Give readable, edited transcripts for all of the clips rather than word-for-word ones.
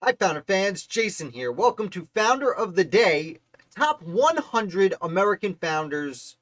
Hi, Founder fans. Jason here. Welcome to Founder of the Day. Top 100 American founders,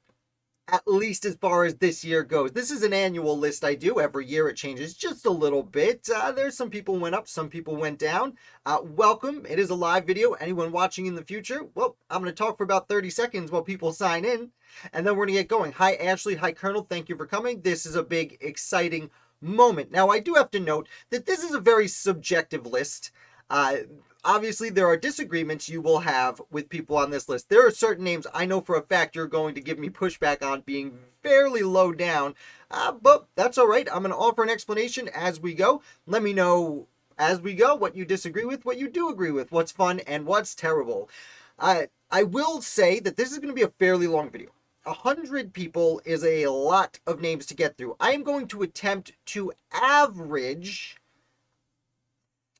at least as far as this year goes. This is an annual list I do. Every year it changes just a little bit. There's some people went up, some people went down. Welcome. It is a live video. Anyone watching in the future, well, I'm going to talk for about 30 seconds while people sign in, and then we're going to get going. Hi, Ashley. Hi, Colonel. Thank you for coming. This is a big, exciting moment. Now, I do have to note that this is a very subjective list. Uh, Obviously, there are disagreements you will have with people on this list. There are certain names I know for a fact you're going to give me pushback on being fairly low down, but that's all right. I'm going to offer an explanation as we go. Let me know as we go what you disagree with, what you do agree with, what's fun, and what's terrible. I will say that this is going to be a fairly long video. 100 people is a lot of names to get through. I am going to attempt to average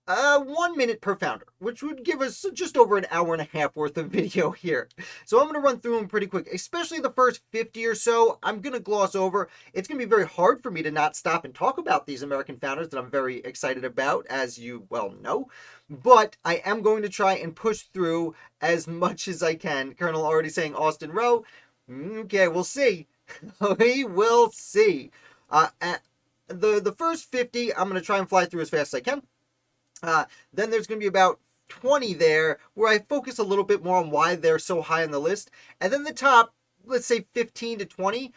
1 minute per founder, which would give us just over an hour and a half worth of video here. So I'm going to run through them pretty quick, especially the first 50 or so. I'm going to gloss over. It's going to be very hard for me to not stop and talk about these American founders that I'm very excited about, as you well know. But I am going to try and push through as much as I can. Colonel already saying Austin Rowe. Okay, we'll see. We will see. The first 50, I'm going to try and fly through as fast as I can. Then there's going to be about 20 there where I focus a little bit more on why they're so high on the list. And then the top, let's say 15 to 20,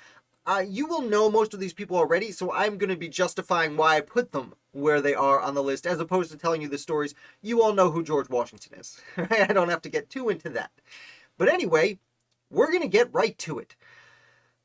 you will know most of these people already, so I'm going to be justifying why I put them where they are on the list, as opposed to telling you the stories. You all know who George Washington is. Right? I don't have to get too into that. But anyway, we're going to get right to it.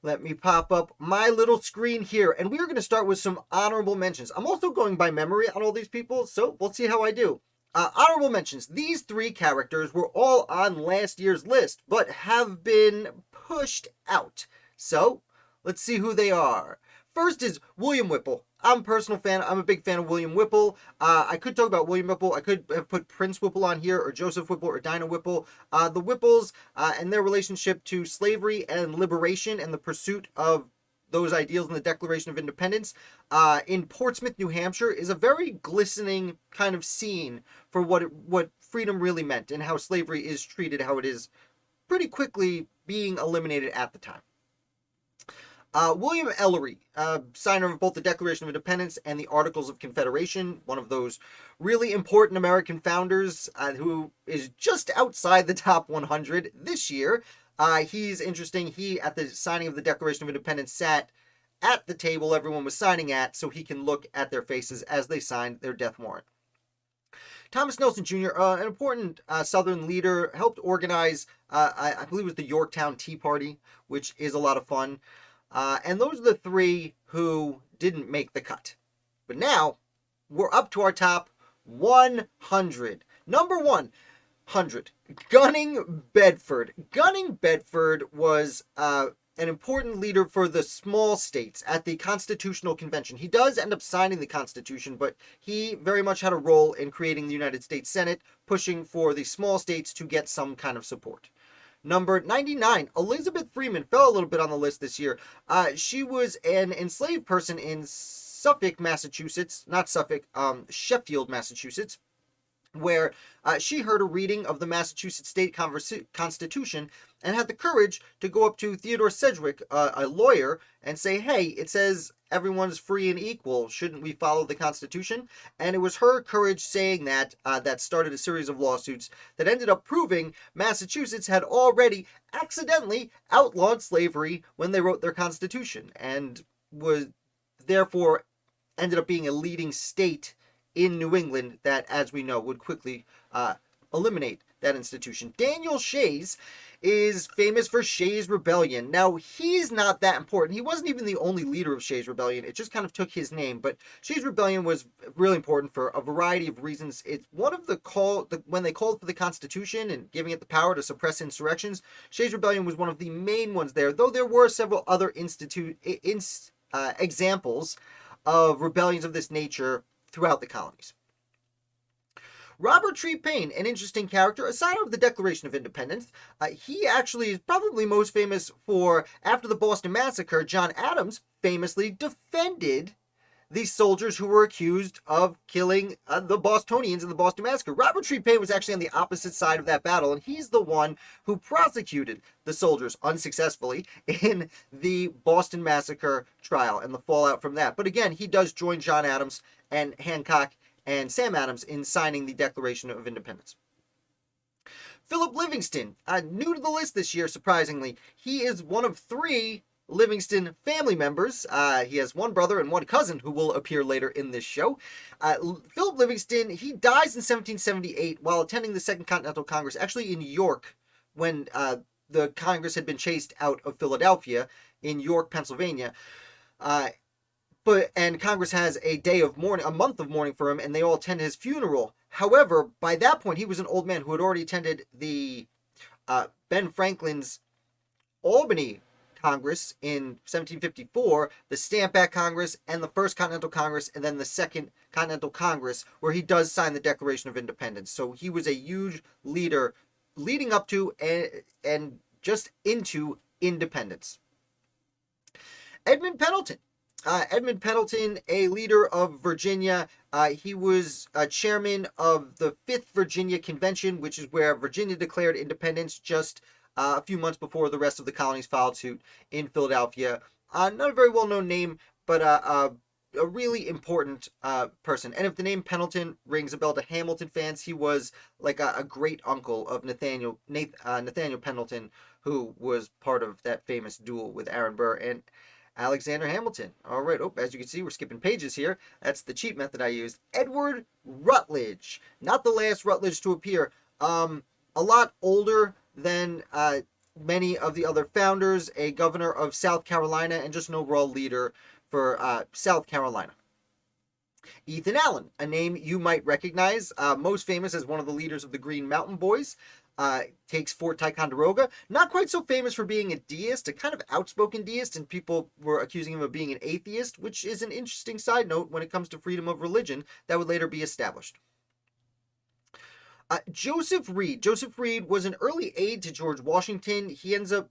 Let me pop up my little screen here, and we are going to start with some honorable mentions. I'm also going by memory on all these people, so we'll see how I do. Honorable mentions. These three characters were all on last year's list, but have been pushed out. So, let's see who they are. First is William Whipple. I'm a personal fan. I'm a big fan of William Whipple. I could talk about William Whipple. I could have put Prince Whipple on here, or Joseph Whipple, or Dinah Whipple. The Whipples and their relationship to slavery and liberation and the pursuit of those ideals in the Declaration of Independence in Portsmouth, New Hampshire, is a very glistening kind of scene for what freedom really meant and how slavery is treated, how it is pretty quickly being eliminated at the time. William Ellery, signer of both the Declaration of Independence and the Articles of Confederation, one of those really important American founders who is just outside the top 100 this year. He's interesting. He, at the signing of the Declaration of Independence, sat at the table everyone was signing at so he can look at their faces as they signed their death warrant. Thomas Nelson Jr., an important Southern leader, helped organize, I believe it was the Yorktown Tea Party, which is a lot of fun. And those are the three who didn't make the cut. But now, we're up to our top 100. Number 100, Gunning Bedford. Gunning Bedford was an important leader for the small states at the Constitutional Convention. He does end up signing the Constitution, but he very much had a role in creating the United States Senate, pushing for the small states to get some kind of support. Number 99, Elizabeth Freeman, fell a little bit on the list this year. She was an enslaved person in Suffolk, Massachusetts, not Suffolk, Sheffield, Massachusetts, where she heard a reading of the Massachusetts State Constitution and had the courage to go up to Theodore Sedgwick, a lawyer, and say, hey, it says everyone's free and equal. Shouldn't we follow the Constitution? And it was her courage saying that that started a series of lawsuits that ended up proving Massachusetts had already accidentally outlawed slavery when they wrote their Constitution, and was therefore ended up being a leading state in New England that, as we know, would quickly eliminate that institution. Daniel Shays is famous for Shays Rebellion. Now, he's not that important. He wasn't even the only leader of Shays Rebellion. It just kind of took his name. But Shays Rebellion was really important for a variety of reasons. It's one of when they called for the Constitution and giving it the power to suppress insurrections, Shays Rebellion was one of the main ones there, though there were several other examples of rebellions of this nature throughout the colonies. Robert Tree Paine, an interesting character, a signer of the Declaration of Independence. He actually is probably most famous for, after the Boston Massacre, John Adams famously defended these soldiers who were accused of killing the Bostonians in the Boston Massacre. Robert Treat Paine was actually on the opposite side of that battle, and he's the one who prosecuted the soldiers unsuccessfully in the Boston Massacre trial and the fallout from that. But again, he does join John Adams and Hancock and Sam Adams in signing the Declaration of Independence. Philip Livingston, new to the list this year, surprisingly. He is one of 3 Livingston family members. He has one brother and one cousin who will appear later in this show. Philip Livingston, he dies in 1778 while attending the Second Continental Congress, actually in York, when the Congress had been chased out of Philadelphia in York, Pennsylvania. And Congress has a month of mourning for him, and they all attend his funeral. However, by that point, he was an old man who had already attended the Ben Franklin's Albany Congress in 1754, the Stamp Act Congress, and the First Continental Congress, and then the Second Continental Congress, where he does sign the Declaration of Independence. So he was a huge leader leading up to and just into independence. Edmund Pendleton. Edmund Pendleton, a leader of Virginia. He was chairman of the 5th Virginia Convention, which is where Virginia declared independence just a few months before the rest of the colonies filed suit in Philadelphia. Not a very well-known name, but a really important person. And if the name Pendleton rings a bell to Hamilton fans, he was like a great uncle of Nathaniel Pendleton, who was part of that famous duel with Aaron Burr and Alexander Hamilton. All right. As you can see, we're skipping pages here. That's the cheat method I used. Edward Rutledge. Not the last Rutledge to appear. A lot older than many of the other founders. A governor of South Carolina and just an overall leader for South Carolina. Ethan Allen, a name you might recognize. Most famous as one of the leaders of the Green Mountain Boys. Takes Fort Ticonderoga. Not quite so famous for being a deist, a kind of outspoken deist, and people were accusing him of being an atheist, which is an interesting side note when it comes to freedom of religion that would later be established. Joseph Reed. Joseph Reed was an early aide to George Washington. He ends up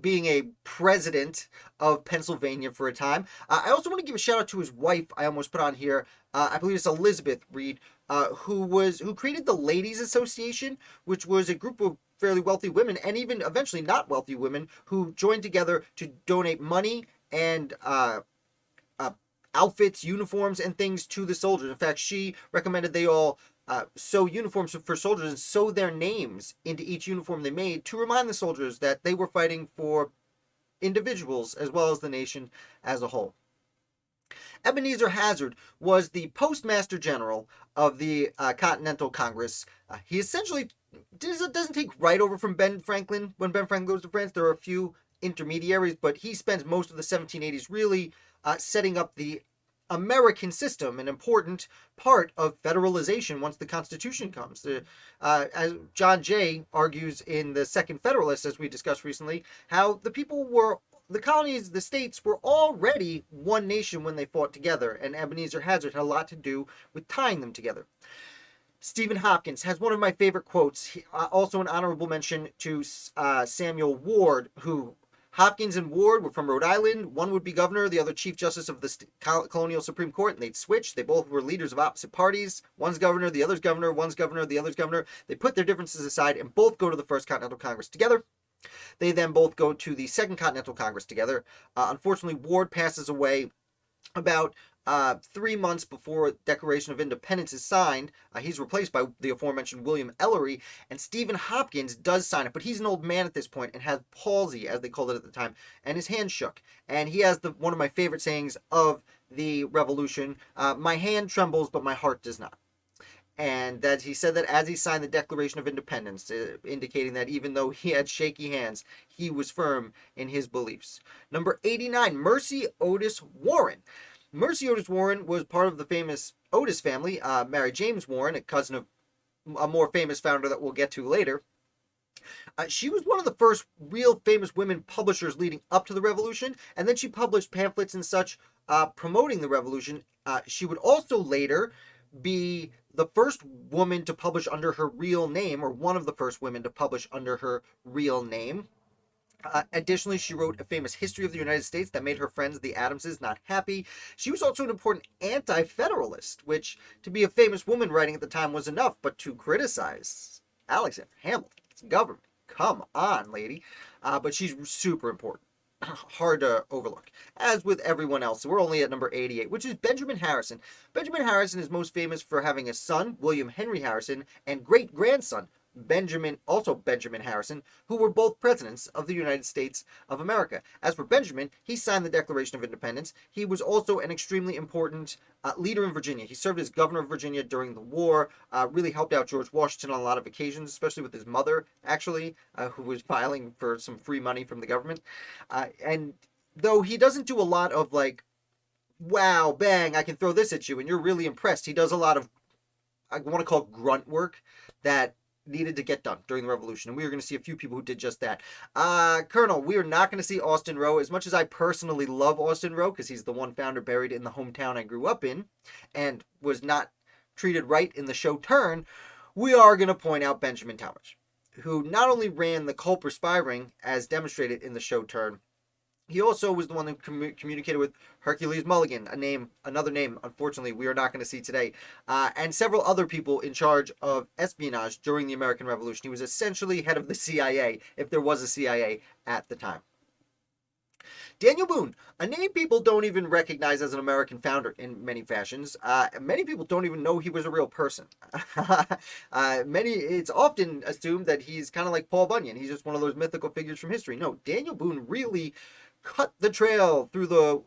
being a president of Pennsylvania for a time. I also want to give a shout out to his wife. I almost put on here. I believe it's Elizabeth Reed, who created the Ladies Association, which was a group of fairly wealthy women and even eventually not wealthy women who joined together to donate money and outfits, uniforms, and things to the soldiers. In fact, she recommended they all sew uniforms for soldiers and sew their names into each uniform they made to remind the soldiers that they were fighting for individuals as well as the nation as a whole. Ebenezer Hazard was the Postmaster General of the Continental Congress. He essentially doesn't take right over from Ben Franklin. When Ben Franklin goes to France, there are a few intermediaries, but he spends most of the 1780s really setting up the American system, an important part of federalization once the Constitution comes. As John Jay argues in the Second Federalist, as we discussed recently, how the colonies, the states were already one nation when they fought together, and Ebenezer Hazard had a lot to do with tying them together. Stephen Hopkins has one of my favorite quotes, also an honorable mention to Samuel Ward, who Hopkins and Ward were from Rhode Island. One would be governor, the other chief justice of the colonial Supreme Court, and they'd switch. They both were leaders of opposite parties. One's governor, the other's governor, one's governor, the other's governor. They put their differences aside and both go to the First Continental Congress together. They then both go to the Second Continental Congress together. Unfortunately, Ward passes away about 3 months before Declaration of Independence is signed. He's replaced by the aforementioned William Ellery, and Stephen Hopkins does sign it, but he's an old man at this point and has palsy, as they called it at the time, and his hand shook. And he has one of my favorite sayings of the Revolution, "My hand trembles, but my heart does not." And that he said that as he signed the Declaration of Independence, indicating that even though he had shaky hands, he was firm in his beliefs. Number 89, Mercy Otis Warren. Mercy Otis Warren was part of the famous Otis family, married James Warren, a cousin of a more famous founder that we'll get to later. She was one of the first real famous women publishers leading up to the Revolution, and then she published pamphlets and such promoting the Revolution. She would also later be the first woman to publish under her real name, or one of the first women to publish under her real name. Additionally, she wrote a famous history of the United States that made her friends, the Adamses, not happy. She was also an important anti-federalist, which, to be a famous woman writing at the time, was enough, but to criticize Alexander Hamilton's government, come on, lady. But she's super important. Hard to overlook. As with everyone else, we're only at number 88, which is Benjamin Harrison. Benjamin Harrison is most famous for having a son, William Henry Harrison, and great-grandson, also Benjamin Harrison, who were both presidents of the United States of America. As for Benjamin, he signed the Declaration of Independence. He was also an extremely important leader in Virginia. He served as governor of Virginia during the war, really helped out George Washington on a lot of occasions, especially with his mother, actually, who was filing for some free money from the government. And though he doesn't do a lot of like, wow, bang, I can throw this at you, and you're really impressed, he does a lot of, I want to call grunt work that needed to get done during the revolution, and we are going to see a few people who did just that. Colonel, we are not going to see Austin Roe. As much as I personally love Austin Roe, because he's the one founder buried in the hometown I grew up in, and was not treated right in the show Turn, we are going to point out Benjamin Talmadge, who not only ran the Culper spy ring, as demonstrated in the show Turn, he also was the one who communicated with Hercules Mulligan, another name, unfortunately, we are not going to see today, and several other people in charge of espionage during the American Revolution. He was essentially head of the CIA, if there was a CIA at the time. Daniel Boone, a name people don't even recognize as an American founder in many fashions. Many people don't even know he was a real person. It's often assumed that he's kind of like Paul Bunyan. He's just one of those mythical figures from history. No, Daniel Boone really cut the trail through the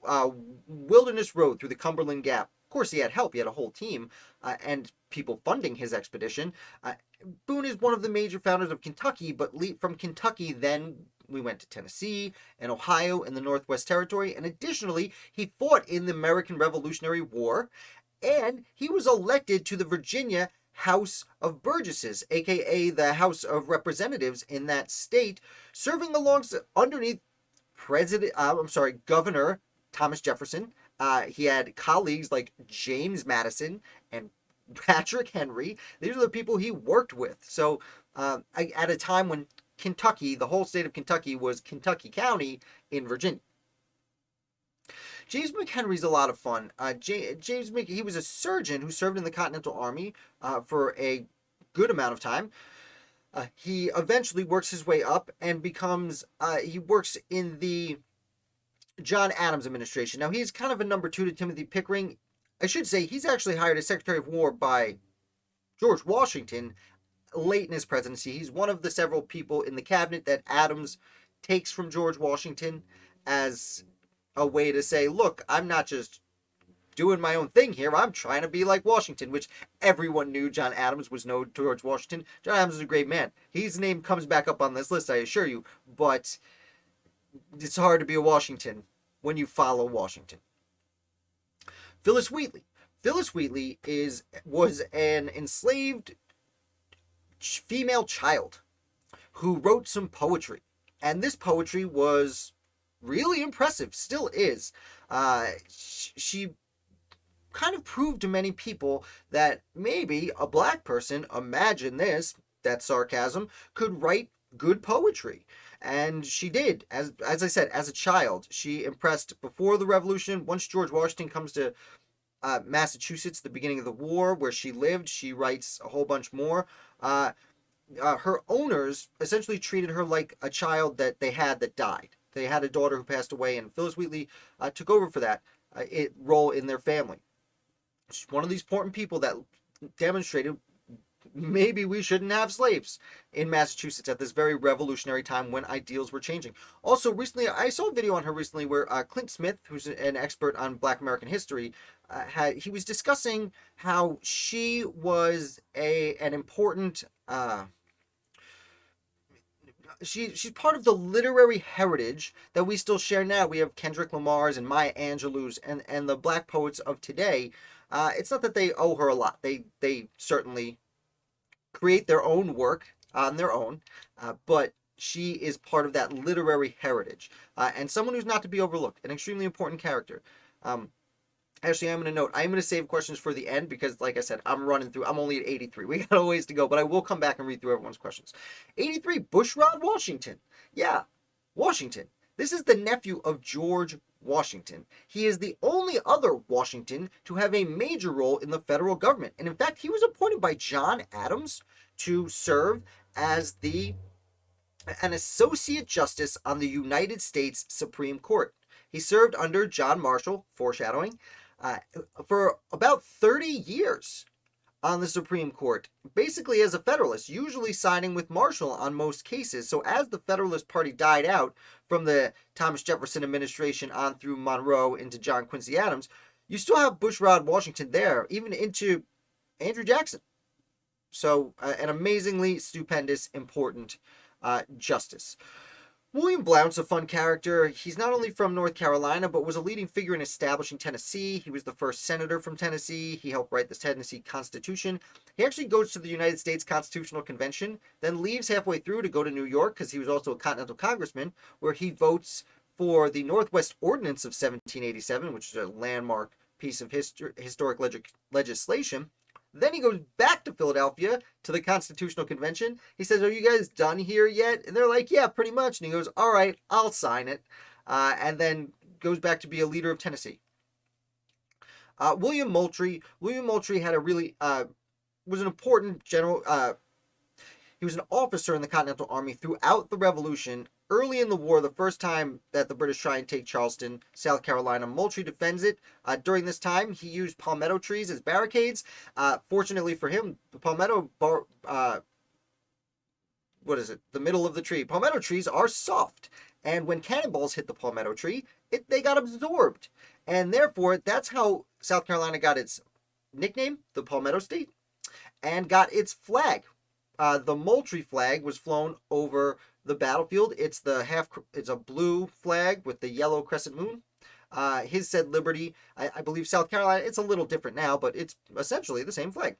Wilderness Road, through the Cumberland Gap. Of course, he had help. He had a whole team and people funding his expedition. Boone is one of the major founders of Kentucky, but from Kentucky, then we went to Tennessee and Ohio and the Northwest Territory. And additionally, he fought in the American Revolutionary War, and he was elected to the Virginia House of Burgesses, aka the House of Representatives in that state, serving underneath Governor Thomas Jefferson. He had colleagues like James Madison and Patrick Henry. These are the people he worked with. So at a time when Kentucky, the whole state of Kentucky, was Kentucky County in Virginia. James McHenry's a lot of fun. He was a surgeon who served in the Continental Army for a good amount of time. He eventually works his way up and he works in the John Adams administration. Now, he's kind of a number two to Timothy Pickering. I should say he's actually hired as Secretary of War by George Washington late in his presidency. He's one of the several people in the cabinet that Adams takes from George Washington as a way to say, look, I'm not just doing my own thing here. I'm trying to be like Washington, which everyone knew John Adams was no George Washington. John Adams is a great man. His name comes back up on this list, I assure you, but it's hard to be a Washington when you follow Washington. Phillis Wheatley. Phillis Wheatley was an enslaved female child who wrote some poetry, and this poetry was really impressive, still is. She kind of proved to many people that maybe a black person, imagine this, that sarcasm, could write good poetry. And she did. As I said, as a child, she impressed before the revolution. Once George Washington comes to Massachusetts, the beginning of the war, where she lived, she writes a whole bunch more. Her owners essentially treated her like a child that they had that died. They had a daughter who passed away, and Phillis Wheatley took over for that role in their family. She's one of these important people that demonstrated maybe we shouldn't have slaves in Massachusetts at this very revolutionary time when ideals were changing. Also, recently, I saw a video on her recently where Clint Smith, who's an expert on Black American history, he was discussing how she was an important... she's part of the literary heritage that we still share now. We have Kendrick Lamar's and Maya Angelou's and the black poets of today. It's not that they owe her a lot. They certainly create their own work on their own, but she is part of that literary heritage, and someone who's not to be overlooked, an extremely important character. Actually, I'm going to save questions for the end because, like I said, I'm only at 83. We got a ways to go, but I will come back and read through everyone's questions. 83, Bushrod Washington. Yeah, Washington. This is the nephew of George Washington. He is the only other Washington to have a major role in the federal government. And in fact, he was appointed by John Adams to serve as an associate justice on the United States Supreme Court. He served under John Marshall, foreshadowing, for about 30 years on the Supreme Court, basically as a Federalist, usually siding with Marshall on most cases. So as the Federalist Party died out from the Thomas Jefferson administration on through Monroe into John Quincy Adams, you still have Bushrod Washington there, even into Andrew Jackson. So an amazingly stupendous, important justice. William Blount's a fun character. He's not only from North Carolina, but was a leading figure in establishing Tennessee. He was the first senator from Tennessee. He helped write the Tennessee Constitution. He actually goes to the United States Constitutional Convention, then leaves halfway through to go to New York, because he was also a Continental Congressman, where he votes for the Northwest Ordinance of 1787, which is a landmark piece of historic legislation. Then he goes back to Philadelphia to the Constitutional Convention. He says, "Are you guys done here yet?" And they're like, "Yeah, pretty much." And he goes, "All right, I'll sign it." And then goes back to be a leader of Tennessee. William Moultrie. William Moultrie had a really, was an important general. He was an officer in the Continental Army throughout the Revolution. Early in the war, the first time that the British try and take Charleston, South Carolina, Moultrie defends it. During this time, he used palmetto trees as barricades. Fortunately for him, the palmetto the middle of the tree. Palmetto trees are soft, and when cannonballs hit the palmetto tree, they got absorbed, and therefore that's how South Carolina got its nickname, the Palmetto State, and got its flag. The Moultrie flag was flown over the battlefield. It's a blue flag with the yellow crescent moon. His said Liberty. I believe South Carolina, it's a little different now, but it's essentially the same flag.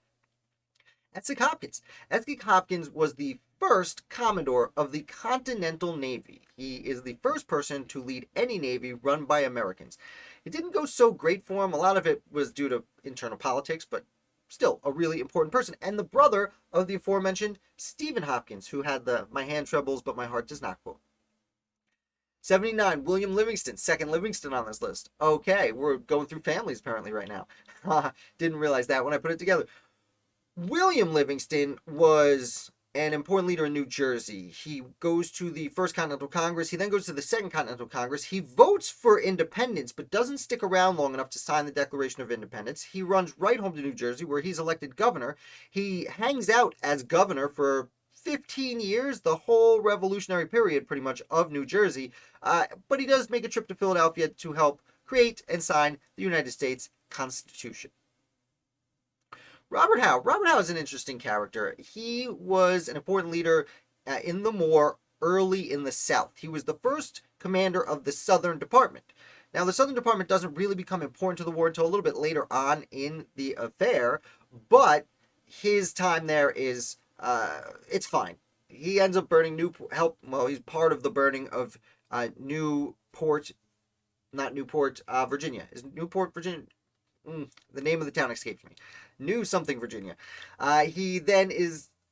Essex Hopkins. Essex Hopkins was the first Commodore of the Continental Navy. He is the first person to lead any navy run by Americans. It didn't go so great for him. A lot of it was due to internal politics, but still a really important person, and the brother of the aforementioned Stephen Hopkins, who had the "my hand trembles but my heart does not" quote. 79, William Livingston, second Livingston on this list. Okay, we're going through families apparently right now. Didn't realize that when I put it together. William Livingston was an important leader in New Jersey. He goes to the First Continental Congress. He then goes to the Second Continental Congress. He votes for independence, but doesn't stick around long enough to sign the Declaration of Independence. He runs right home to New Jersey, where he's elected governor. He hangs out as governor for 15 years, the whole revolutionary period, pretty much, of New Jersey. But he does make a trip to Philadelphia to help create and sign the United States Constitution. Robert Howe. Robert Howe is an interesting character. He was an important leader in the war early in the South. He was the first commander of the Southern Department. Now, the Southern Department doesn't really become important to the war until a little bit later on in the affair, but his time there is, it's fine. He ends up burning he's part of the burning of Virginia. Is Newport, Virginia? The name of the town escapes me. New something, Virginia. He then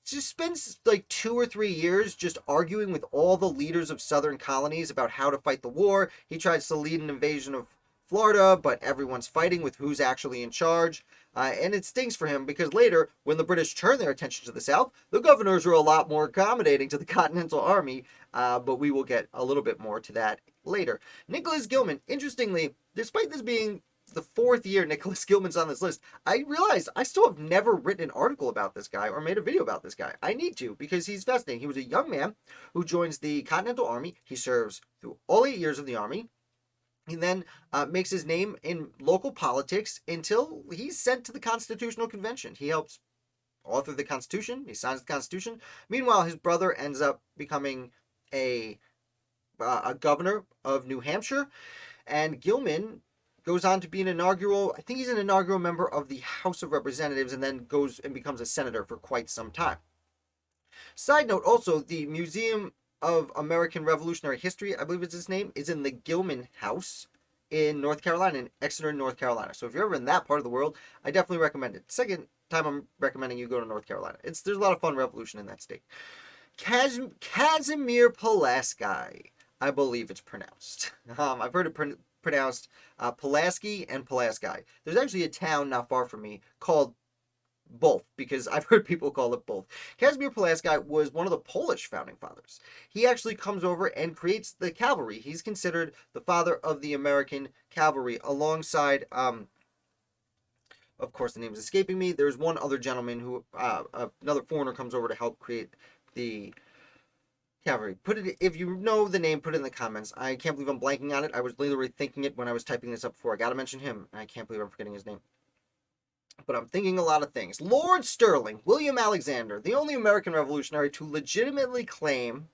spends like 2 or 3 years just arguing with all the leaders of Southern colonies about how to fight the war. He tries to lead an invasion of Florida, but everyone's fighting with who's actually in charge. And it stings for him because later, when the British turn their attention to the South, the governors are a lot more accommodating to the Continental Army. But we will get a little bit more to that later. Nicholas Gilman, interestingly, despite this being the 4th year Nicholas Gilman's on this list, I realized I still have never written an article about this guy or made a video about this guy. I need to, because he's fascinating. He was a young man who joins the Continental Army. He serves through all 8 years of the Army. He then makes his name in local politics until he's sent to the Constitutional Convention. He helps author the Constitution. He signs the Constitution. Meanwhile, his brother ends up becoming a governor of New Hampshire, and Gilman goes on to be an inaugural member of the House of Representatives, and then goes and becomes a senator for quite some time. Side note, also, the Museum of American Revolutionary History, I believe it's its name, is in the Gilman House in North Carolina, in Exeter, North Carolina. So if you're ever in that part of the world, I definitely recommend it. Second time I'm recommending you go to North Carolina. There's a lot of fun revolution in that state. Casimir Pulaski. I believe it's pronounced. I've heard it pronounced Pulaski and Pulaski. There's actually a town not far from me called both, because I've heard people call it both. Casimir Pulaski was one of the Polish founding fathers. He actually comes over and creates the cavalry. He's considered the father of the American cavalry alongside, of course, the name is escaping me. There's one other gentleman who, another foreigner comes over to help create the cavalry. Put it, if you know the name, put it in the comments. I can't believe I'm blanking on it. I was literally thinking it when I was typing this up before. I gotta mention him, and I can't believe I'm forgetting his name. But I'm thinking a lot of things. Lord Sterling, William Alexander, the only American revolutionary to legitimately claim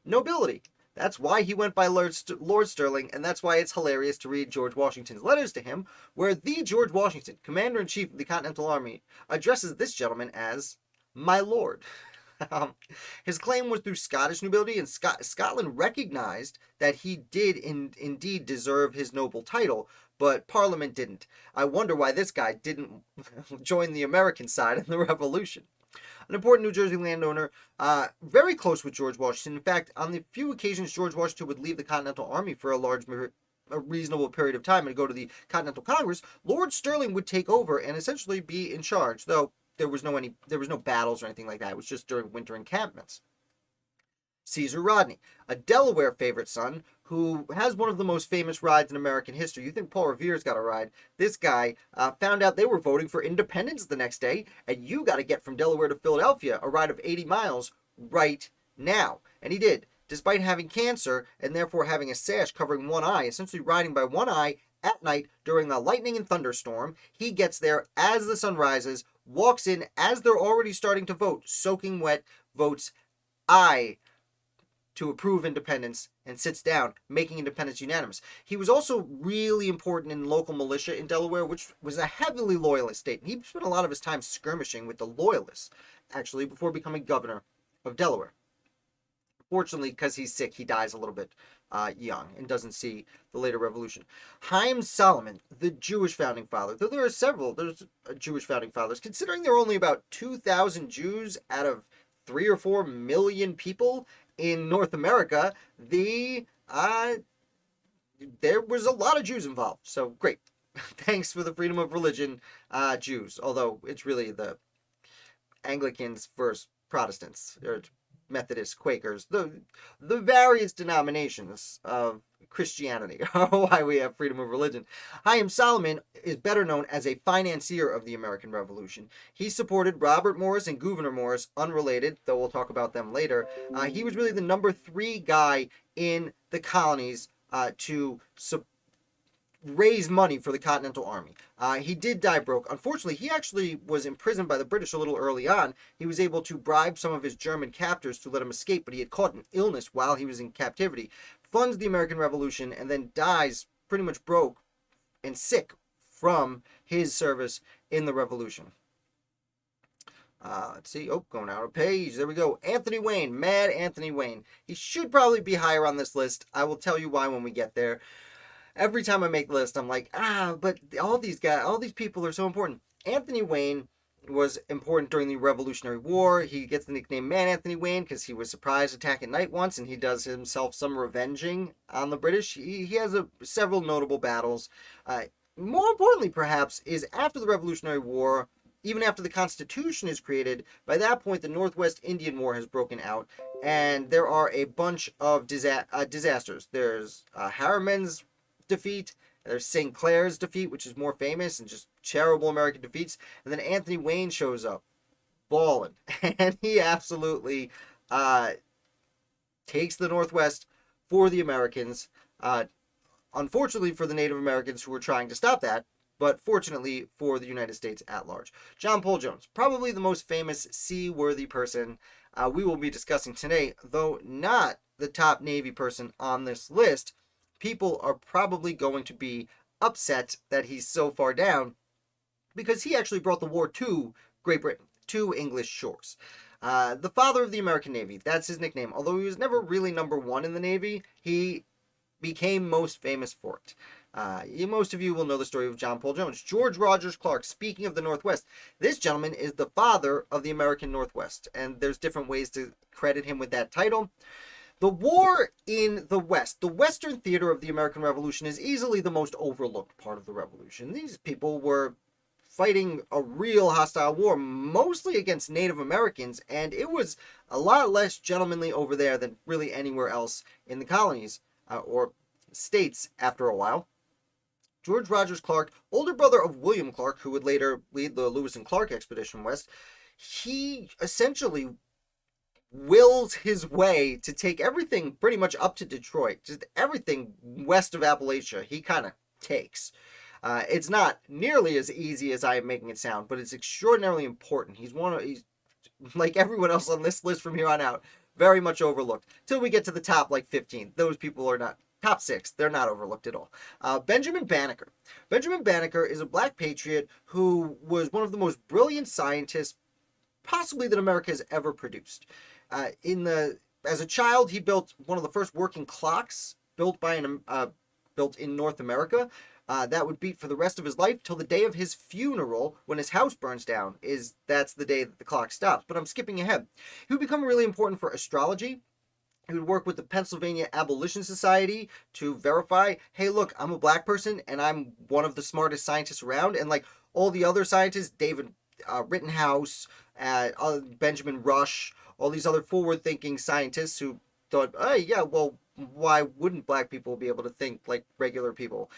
nobility. That's why he went by Lord Sterling, and that's why it's hilarious to read George Washington's letters to him, where the George Washington, Commander-in-Chief of the Continental Army, addresses this gentleman as my lord. His claim was through Scottish nobility, and Scotland recognized that he did indeed deserve his noble title, but Parliament didn't. I wonder why this guy didn't join the American side in the Revolution. An important New Jersey landowner, very close with George Washington. In fact, on the few occasions George Washington would leave the Continental Army for a reasonable period of time and go to the Continental Congress, Lord Sterling would take over and essentially be in charge, though there was no battles or anything like that. It was just during winter encampments. Caesar Rodney, a Delaware favorite son who has one of the most famous rides in American history. You think Paul Revere's got a ride? This guy found out they were voting for independence the next day, and you got to get from Delaware to Philadelphia, a ride of 80 miles right now. And he did, despite having cancer and therefore having a sash covering one eye, essentially riding by one eye at night during a lightning and thunderstorm. He gets there as the sun rises, walks in as they're already starting to vote, soaking wet, votes aye to approve independence, and sits down, making independence unanimous. He was also really important in local militia in Delaware, which was a heavily loyalist state. And he spent a lot of his time skirmishing with the loyalists, actually, before becoming governor of Delaware. Fortunately, because he's sick, he dies a little bit young and doesn't see the later revolution. Haym Salomon, the Jewish founding father. Though there are several, there's Jewish founding fathers. Considering there are only about 2,000 Jews out of 3 or 4 million people in North America, there was a lot of Jews involved. So great. Thanks for the freedom of religion, Jews. Although it's really the Anglicans versus Protestants, or Methodists, Quakers, the various denominations of Christianity are why we have freedom of religion. Haym Salomon is better known as a financier of the American Revolution. He supported Robert Morris and Gouverneur Morris, unrelated, though we'll talk about them later. He was really the number 3 guy in the colonies to raise money for the Continental Army. He did die broke. Unfortunately, he actually was imprisoned by the British a little early on. He was able to bribe some of his German captors to let him escape, but he had caught an illness while he was in captivity. Funds the American Revolution and then dies pretty much broke and sick from his service in the Revolution. Let's see. Oh, going out of page. There we go. Anthony Wayne. Mad Anthony Wayne. He should probably be higher on this list. I will tell you why when we get there. Every time I make the list, I'm like, but all these people are so important. Anthony Wayne was important during the Revolutionary War. He gets the nickname Man Anthony Wayne because he was surprise attack at night once, and he does himself some revenging on the British. He has several notable battles. More importantly, perhaps, is after the Revolutionary War, even after the Constitution is created, by that point the Northwest Indian War has broken out, and there are a bunch of disasters. There's Harriman's defeat, there's St. Clair's defeat, which is more famous, and just terrible American defeats. And then Anthony Wayne shows up, ballin', and he absolutely takes the Northwest for the Americans. Unfortunately for the Native Americans who were trying to stop that, but fortunately for the United States at large. John Paul Jones, probably the most famous seaworthy person we will be discussing today, though not the top Navy person on this list. People are probably going to be upset that he's so far down because he actually brought the war to Great Britain, to English shores. The father of the American Navy, that's his nickname. Although he was never really number 1 in the Navy, he became most famous for it. Most of you will know the story of John Paul Jones. George Rogers Clark, speaking of the Northwest, this gentleman is the father of the American Northwest, and there's different ways to credit him with that title. The war in the West, the Western theater of the American Revolution, is easily the most overlooked part of the Revolution. These people were fighting a real hostile war, mostly against Native Americans, and it was a lot less gentlemanly over there than really anywhere else in the colonies or states after a while. George Rogers Clark, older brother of William Clark, who would later lead the Lewis and Clark expedition west, he essentially wills his way to take everything pretty much up to Detroit. Just everything west of Appalachia, he kind of takes. It's not nearly as easy as I am making it sound, but it's extraordinarily important. He's like everyone else on this list from here on out, very much overlooked. Till we get to the top, like 15. Those people are not. Top 6, they're not overlooked at all. Benjamin Banneker. Benjamin Banneker is a black patriot who was one of the most brilliant scientists possibly that America has ever produced. As a child, he built one of the first working clocks built in North America. That would beat for the rest of his life till the day of his funeral, when his house burns down. That's the day that the clock stops. But I'm skipping ahead. He would become really important for astrology. He would work with the Pennsylvania Abolition Society to verify, hey, look, I'm a black person and I'm one of the smartest scientists around. And like all the other scientists, David Rittenhouse, Benjamin Rush, all these other forward-thinking scientists who thought, oh, yeah, well, why wouldn't black people be able to think like regular people?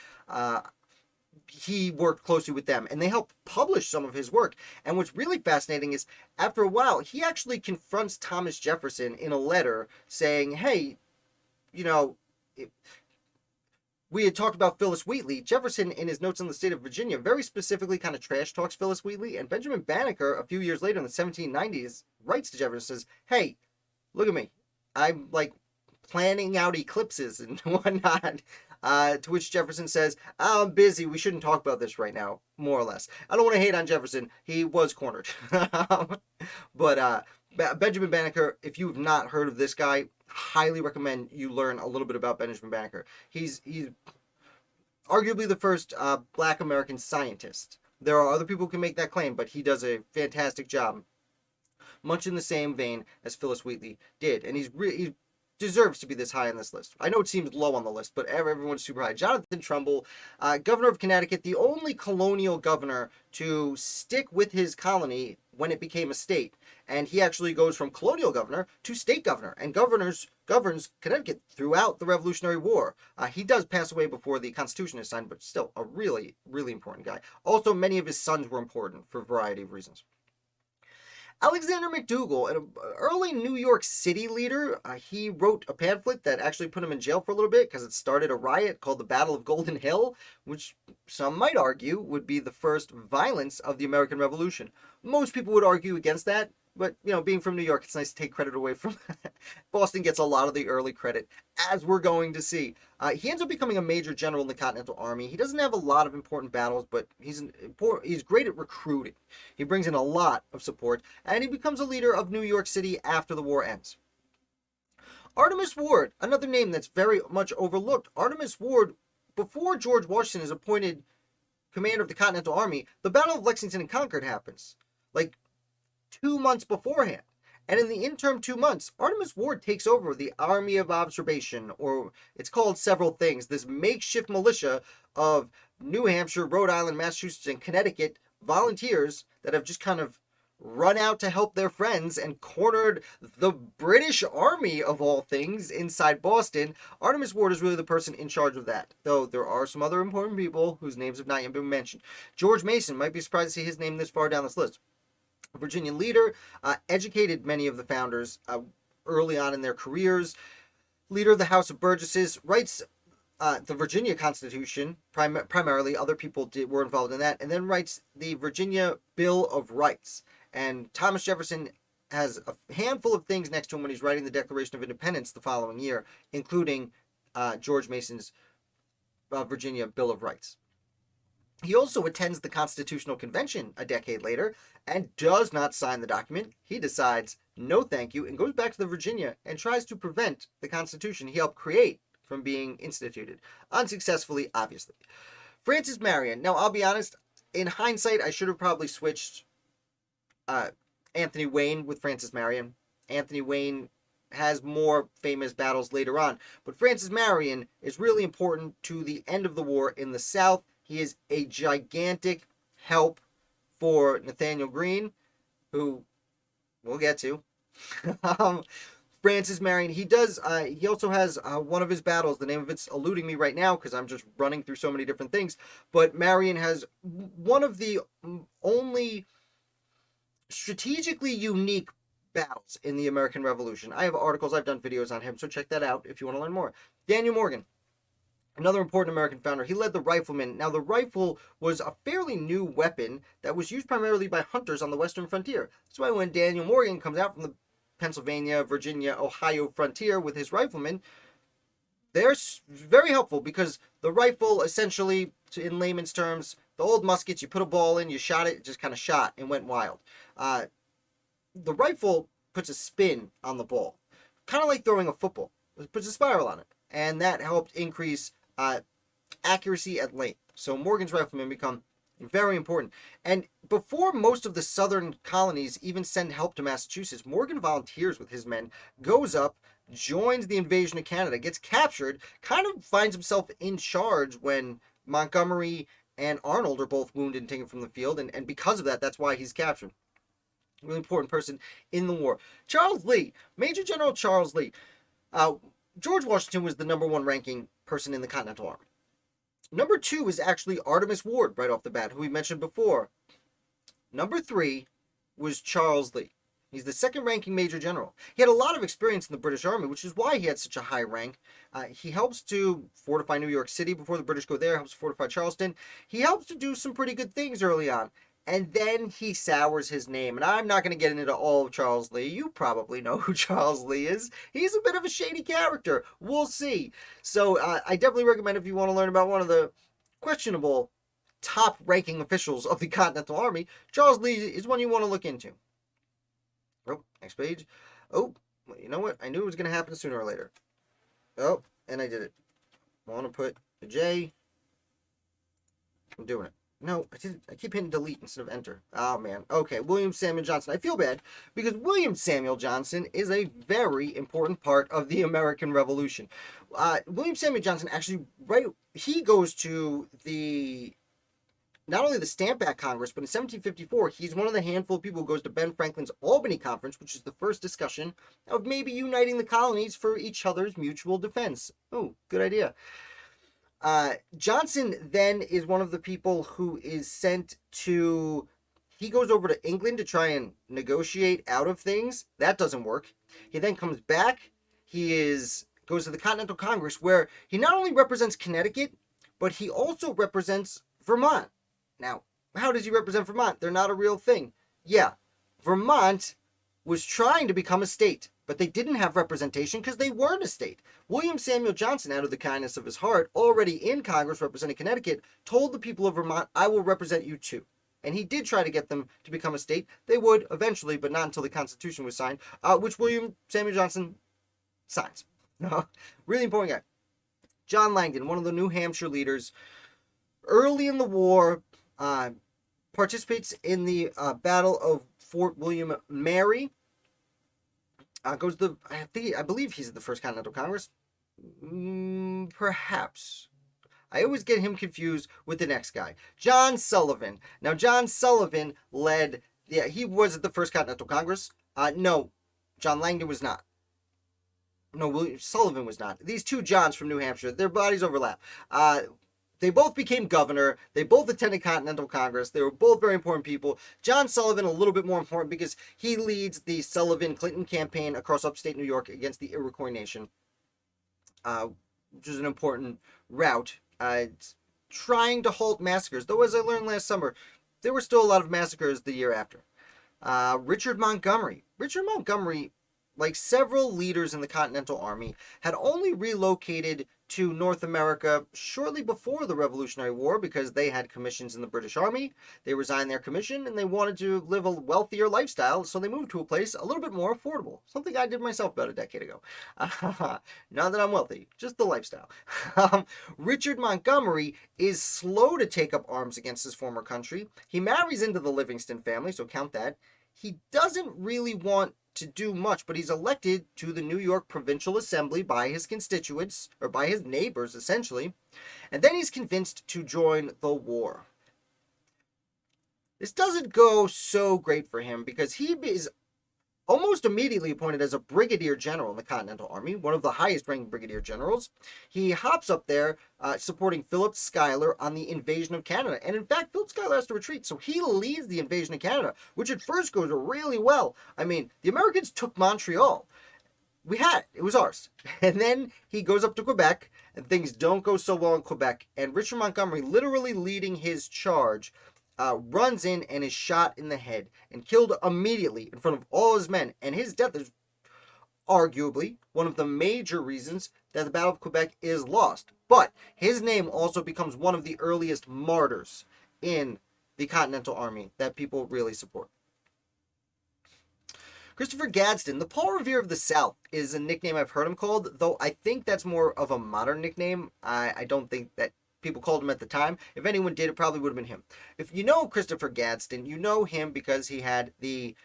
He worked closely with them, and they helped publish some of his work. And what's really fascinating is, after a while, he actually confronts Thomas Jefferson in a letter saying, hey, we had talked about Phillis Wheatley. Jefferson, in his notes on the state of Virginia, very specifically kind of trash talks Phillis Wheatley, and Benjamin Banneker, a few years later in the 1790s, writes to Jefferson, says, hey, look at me. I'm, like, planning out eclipses and whatnot. To which Jefferson says, I'm busy, we shouldn't talk about this right now, more or less. I don't want to hate on Jefferson, he was cornered. But Benjamin Banneker, if you've not heard of this guy, highly recommend you learn a little bit about Benjamin Banneker. He's arguably the first black American scientist. There are other people who can make that claim, but he does a fantastic job, much in the same vein as Phillis Wheatley did. And he deserves to be this high on this list. I know it seems low on the list, but everyone's super high. Jonathan Trumbull, governor of Connecticut, the only colonial governor to stick with his colony when it became a state. And he actually goes from colonial governor to state governor, and governs Connecticut throughout the Revolutionary War. He does pass away before the Constitution is signed, but still a really, really important guy. Also, many of his sons were important for a variety of reasons. Alexander McDougall, an early New York City leader, he wrote a pamphlet that actually put him in jail for a little bit because it started a riot called the Battle of Golden Hill, which some might argue would be the first violence of the American Revolution. Most people would argue against that, but, being from New York, it's nice to take credit away from Boston gets a lot of the early credit, as we're going to see. He ends up becoming a major general in the Continental Army. He doesn't have a lot of important battles, but he's great at recruiting. He brings in a lot of support, and he becomes a leader of New York City after the war ends. Artemus Ward, another name that's very much overlooked. Artemus Ward, before George Washington is appointed commander of the Continental Army, the Battle of Lexington and Concord happens. 2 months beforehand. And in the interim 2 months, Artemus Ward takes over the Army of Observation, or it's called several things, this makeshift militia of New Hampshire, Rhode Island, Massachusetts, and Connecticut volunteers that have just kind of run out to help their friends and cornered the British Army, of all things, inside Boston. Artemus Ward is really the person in charge of that, though there are some other important people whose names have not yet been mentioned. George Mason, might be surprised to see his name this far down this list. A Virginian leader, educated many of the founders early on in their careers, leader of the House of Burgesses, writes the Virginia Constitution, primarily. Other people were involved in that, and then writes the Virginia Bill of Rights. And Thomas Jefferson has a handful of things next to him when he's writing the Declaration of Independence the following year, including George Mason's Virginia Bill of Rights. He also attends the Constitutional Convention a decade later and does not sign the document. He decides, no thank you, and goes back to the Virginia and tries to prevent the Constitution he helped create from being instituted. Unsuccessfully, obviously. Francis Marion. Now, I'll be honest, in hindsight, I should have probably switched Anthony Wayne with Francis Marion. Anthony Wayne has more famous battles later on. But Francis Marion is really important to the end of the war in the South. He is a gigantic help for Nathaniel Greene, who we'll get to. Francis Marion, he also has one of his battles, the name of it's eluding me right now because I'm just running through so many different things, but Marion has one of the only strategically unique battles in the American Revolution. I have articles, I've done videos on him, so check that out if you want to learn more. Daniel Morgan, another important American founder. He led the riflemen. Now, the rifle was a fairly new weapon that was used primarily by hunters on the western frontier. That's why when Daniel Morgan comes out from the Pennsylvania, Virginia, Ohio frontier with his riflemen, they're very helpful because the rifle, essentially, in layman's terms, the old muskets, you put a ball in, you shot it just kind of shot and went wild. The rifle puts a spin on the ball, kind of like throwing a football. It puts a spiral on it, and that helped increase accuracy at length. So Morgan's riflemen become very important. And before most of the southern colonies even send help to Massachusetts, Morgan volunteers with his men, goes up, joins the invasion of Canada, gets captured, kind of finds himself in charge when Montgomery and Arnold are both wounded and taken from the field, and because of that, that's why he's captured. Really important person in the war. Charles Lee, Major General Charles Lee. George Washington was the number one ranking person in the Continental Army. Number 2 is actually Artemus Ward, right off the bat, who we mentioned before. Number 3 was Charles Lee. He's the second ranking Major General. He had a lot of experience in the British Army, which is why he had such a high rank. He helps to fortify New York City before the British go there, helps fortify Charleston. He helps to do some pretty good things early on. And then he sours his name. And I'm not going to get into all of Charles Lee. You probably know who Charles Lee is. He's a bit of a shady character. We'll see. So I definitely recommend, if you want to learn about one of the questionable top-ranking officials of the Continental Army, Charles Lee is one you want to look into. Oh, next page. Oh, you know what? I knew it was going to happen sooner or later. Oh, and I did it. I want to put a J. I'm doing it. No, I keep hitting delete instead of enter. Oh, man. Okay, William Samuel Johnson. I feel bad because William Samuel Johnson is a very important part of the American Revolution. William Samuel Johnson actually, he goes to not only the Stamp Act Congress, but in 1754, he's one of the handful of people who goes to Ben Franklin's Albany Conference, which is the first discussion of maybe uniting the colonies for each other's mutual defense. Oh, good idea. Johnson then is one of the people who is sent to, he goes over to England to try and negotiate out of things. That doesn't work. He then comes back. Goes to the Continental Congress, where he not only represents Connecticut, but he also represents Vermont. Now, how does he represent Vermont? They're not a real thing. Yeah, Vermont was trying to become a state, but they didn't have representation because they weren't a state. William Samuel Johnson, out of the kindness of his heart, already in Congress representing Connecticut, told the people of Vermont, I will represent you too. And he did try to get them to become a state. They would eventually, but not until the Constitution was signed, which William Samuel Johnson signs. Really important guy. John Langdon, one of the New Hampshire leaders, early in the war, participates in the Battle of Fort William Mary. I believe he's at the First Continental Congress. Perhaps. I always get him confused with the next guy. John Sullivan. Now, John Sullivan he was at the First Continental Congress. No, John Langdon was not. No, William Sullivan was not. These two Johns from New Hampshire, their bodies overlap. They both became governor. They both attended Continental Congress. They were both very important people. John Sullivan, a little bit more important because he leads the Sullivan-Clinton campaign across upstate New York against the Iroquois Nation, which is an important route, trying to halt massacres. Though, as I learned last summer, there were still a lot of massacres the year after. Richard Montgomery. Richard Montgomery, like several leaders in the Continental Army, had only relocated to North America shortly before the Revolutionary War because they had commissions in the British Army. They resigned their commission and they wanted to live a wealthier lifestyle, so they moved to a place a little bit more affordable. Something I did myself about a decade ago. Not that I'm wealthy, just the lifestyle. Richard Montgomery is slow to take up arms against his former country. He marries into the Livingston family, so count that. He doesn't really want to do much, but he's elected to the New York Provincial Assembly by his constituents, or by his neighbors, essentially, and then he's convinced to join the war. This doesn't go so great for him because he is almost immediately appointed as a brigadier general in the Continental Army, one of the highest ranking brigadier generals. He hops up there supporting Philip Schuyler on the invasion of Canada. And in fact, Philip Schuyler has to retreat, so he leads the invasion of Canada, which at first goes really well. I mean, the Americans took Montreal. We had it. It was ours. And then he goes up to Quebec, and things don't go so well in Quebec. And Richard Montgomery, literally leading his charge, runs in and is shot in the head and killed immediately in front of all his men. And his death is arguably one of the major reasons that the Battle of Quebec is lost. But his name also becomes one of the earliest martyrs in the Continental Army that people really support. Christopher Gadsden, the Paul Revere of the South, is a nickname I've heard him called, though I think that's more of a modern nickname. I don't think that people called him at the time. If anyone did, it probably would have been him. If you know Christopher Gadsden, you know him because he had the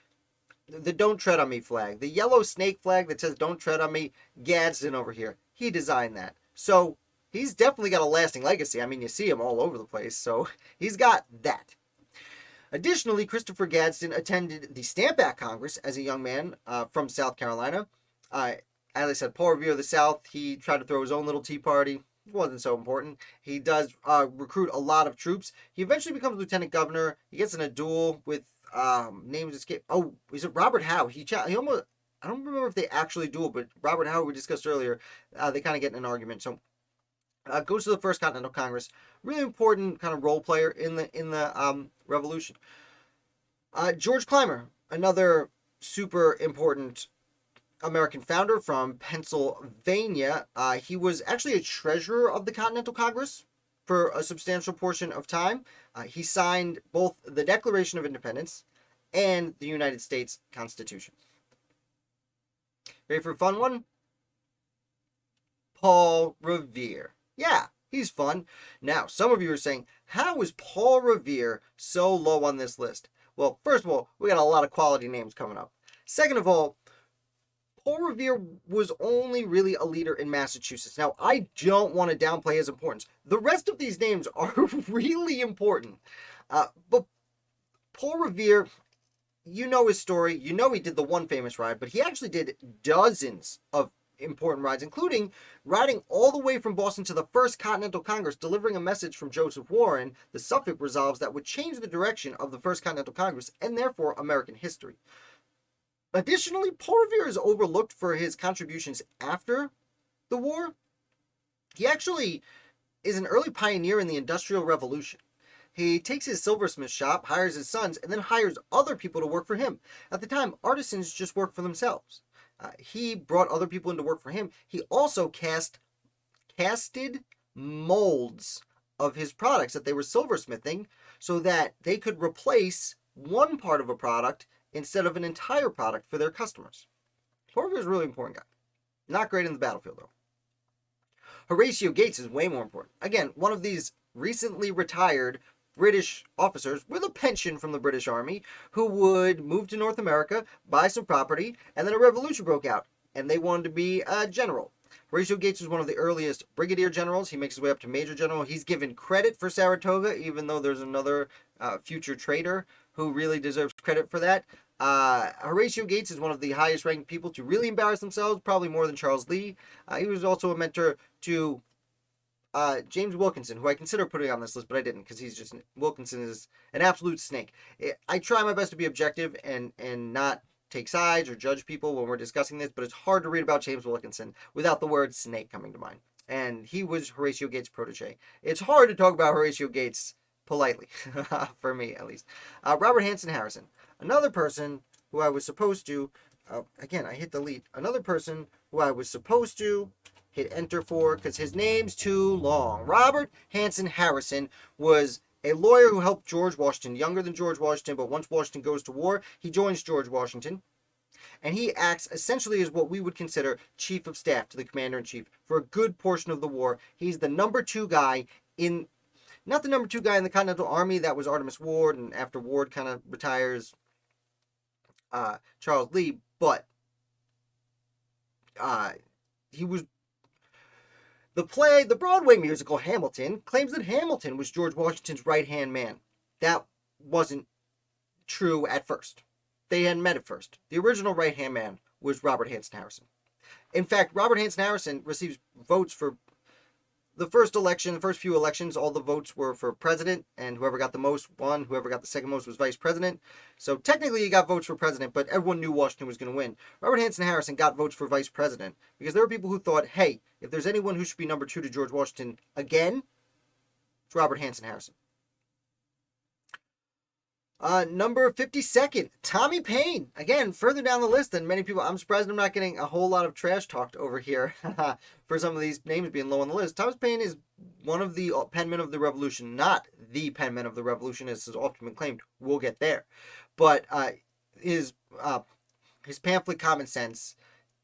Don't Tread on Me flag. The yellow snake flag that says Don't Tread on Me, Gadsden over here. He designed that. So he's definitely got a lasting legacy. I mean, you see him all over the place, so he's got that. Additionally, Christopher Gadsden attended the Stamp Act Congress as a young man from South Carolina. As I said, Paul Revere of the South, he tried to throw his own little tea party. It wasn't so important. He does recruit a lot of troops. He eventually becomes lieutenant governor. He gets in a duel with names escape. Oh, is it Robert Howe? He almost, I don't remember if they actually duel, but Robert Howe, we discussed earlier, they kind of get in an argument. So goes to the First Continental Congress. Really important kind of role player in the Revolution. George Clymer, another super important American founder from Pennsylvania. He was actually a treasurer of the Continental Congress for a substantial portion of time. He signed both the Declaration of Independence and the United States Constitution. Ready for a fun one? Paul Revere. Yeah, he's fun. Now, some of you are saying, how is Paul Revere so low on this list? Well, first of all, we got a lot of quality names coming up. Second of all, Paul Revere was only really a leader in Massachusetts. Now, I don't want to downplay his importance. The rest of these names are really important. But Paul Revere, you know his story. You know he did the one famous ride, but he actually did dozens of important rides, including riding all the way from Boston to the First Continental Congress, delivering a message from Joseph Warren, the Suffolk Resolves, that would change the direction of the First Continental Congress and therefore American history. Additionally, Paul Revere is overlooked for his contributions after the war. He actually is an early pioneer in the Industrial Revolution. He takes his silversmith shop, hires his sons, and then hires other people to work for him. At the time, artisans just worked for themselves. He brought other people in to work for him. He also casted molds of his products that they were silversmithing so that they could replace one part of a product instead of an entire product for their customers. Paul Revere is a really important guy. Not great in the battlefield, though. Horatio Gates is way more important. Again, one of these recently retired British officers with a pension from the British Army who would move to North America, buy some property, and then a revolution broke out, and they wanted to be a general. Horatio Gates was one of the earliest brigadier generals. He makes his way up to major general. He's given credit for Saratoga, even though there's another future traitor who really deserves credit for that. Horatio Gates is one of the highest ranked people to really embarrass themselves, probably more than Charles Lee. He was also a mentor to James Wilkinson, who I consider putting on this list, but I didn't, because Wilkinson is an absolute snake. I try my best to be objective and not take sides or judge people when we're discussing this, but it's hard to read about James Wilkinson without the word snake coming to mind. And he was Horatio Gates' protege. It's hard to talk about Horatio Gates politely, for me at least. Robert Hanson Harrison, another person who I was supposed to, again, I hit delete, another person who I was supposed to hit enter for because his name's too long. Robert Hanson Harrison was a lawyer who helped George Washington, younger than George Washington, but once Washington goes to war, he joins George Washington, and he acts essentially as what we would consider chief of staff to the commander-in-chief for a good portion of the war. He's the number two guy in, not the number two guy in the Continental Army, that was Artemus Ward, and after Ward kind of retires, Charles Lee, but he was the Broadway musical Hamilton claims that Hamilton was George Washington's right-hand man. That wasn't true at first. They hadn't met at first. The original right-hand man was Robert Hanson Harrison. In fact, Robert Hanson Harrison receives votes for the first election, the first few elections. All the votes were for president, and whoever got the most won. Whoever got the second most was vice president. So technically he got votes for president, but everyone knew Washington was going to win. Robert Hanson Harrison got votes for vice president because there were people who thought, hey, if there's anyone who should be number 2 to George Washington again, it's Robert Hanson Harrison. Number 52nd, Tommy Paine. Again, further down the list than many people. I'm surprised I'm not getting a whole lot of trash talked over here for some of these names being low on the list. Thomas Paine is one of the penmen of the Revolution, not the penman of the Revolution, as has often been claimed. We'll get there. But his pamphlet, Common Sense,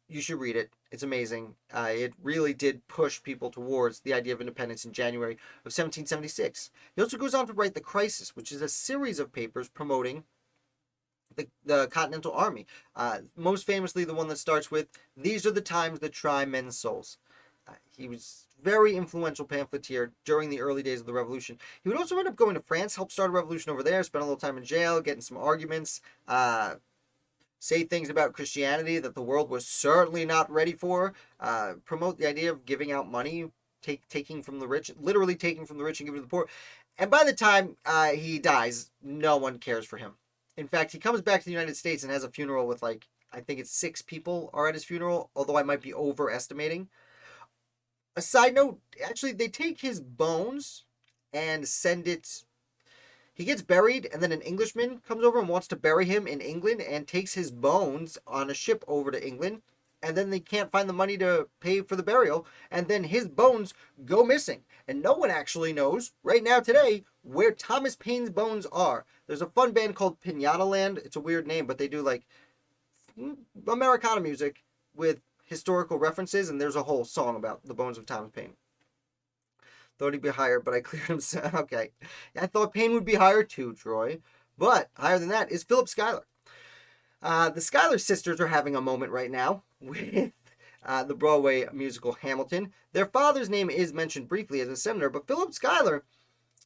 you should read it. It's amazing. It really did push people towards the idea of independence in January of 1776. He also goes on to write The Crisis, which is a series of papers promoting the Continental Army. Most famously, the one that starts with, "These are the times that try men's souls." He was very influential pamphleteer during the early days of the Revolution. He would also end up going to France, help start a revolution over there, spend a little time in jail, getting some arguments, say things about Christianity that the world was certainly not ready for, promote the idea of giving out money, taking from the rich, literally taking from the rich and giving to the poor. And by the time he dies, no one cares for him. In fact, he comes back to the United States and has a funeral with, like, I think it's 6 people are at his funeral, although I might be overestimating. A side note, actually, they take his bones and send it. He gets buried, and then an Englishman comes over and wants to bury him in England and takes his bones on a ship over to England, and then they can't find the money to pay for the burial, and then his bones go missing. And no one actually knows, right now today, where Thomas Paine's bones are. There's a fun band called Pinata Land. It's a weird name, but they do, like, Americana music with historical references, and there's a whole song about the bones of Thomas Paine. Thought he'd be higher, but I cleared him. Okay. I thought Paine would be higher too, Troy. But higher than that is Philip Schuyler. The Schuyler sisters are having a moment right now with the Broadway musical Hamilton. Their father's name is mentioned briefly as a senator, but Philip Schuyler,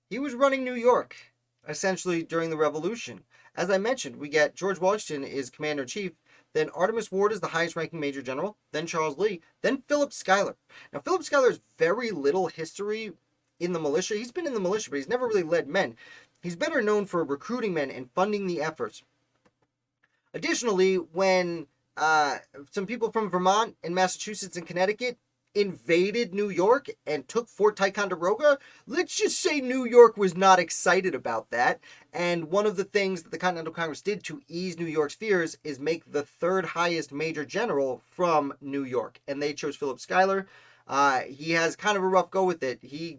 he was running New York, essentially, during the Revolution. As I mentioned, we get George Washington is commander-in-chief, then Artemus Ward is the highest-ranking major general, then Charles Lee, then Philip Schuyler. Now, Philip Schuyler has very little history in the militia. He's been in the militia, but he's never really led men. He's better known for recruiting men and funding the efforts. Additionally, when some people from Vermont and Massachusetts and Connecticut invaded New York and took Fort Ticonderoga, let's just say New York was not excited about that. And one of the things that the Continental Congress did to ease New York's fears is make the 3rd highest major general from New York. And they chose Philip Schuyler. He has kind of a rough go with it. He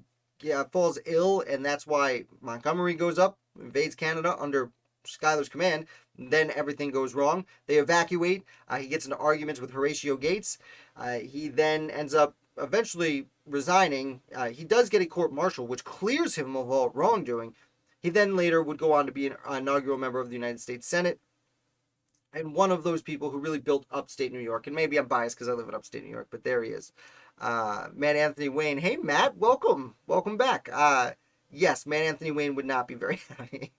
falls ill, and that's why Montgomery goes up, invades Canada under Schuyler's command. Then everything goes wrong. They evacuate. He gets into arguments with Horatio Gates. He then ends up eventually resigning. He does get a court-martial, which clears him of all wrongdoing. He then later would go on to be an inaugural member of the United States Senate, and one of those people who really built upstate New York. And maybe I'm biased because I live in upstate New York, but there he is. Matt Anthony Wayne. Hey, Matt, welcome. Welcome back. Yes, Matt Anthony Wayne would not be very happy.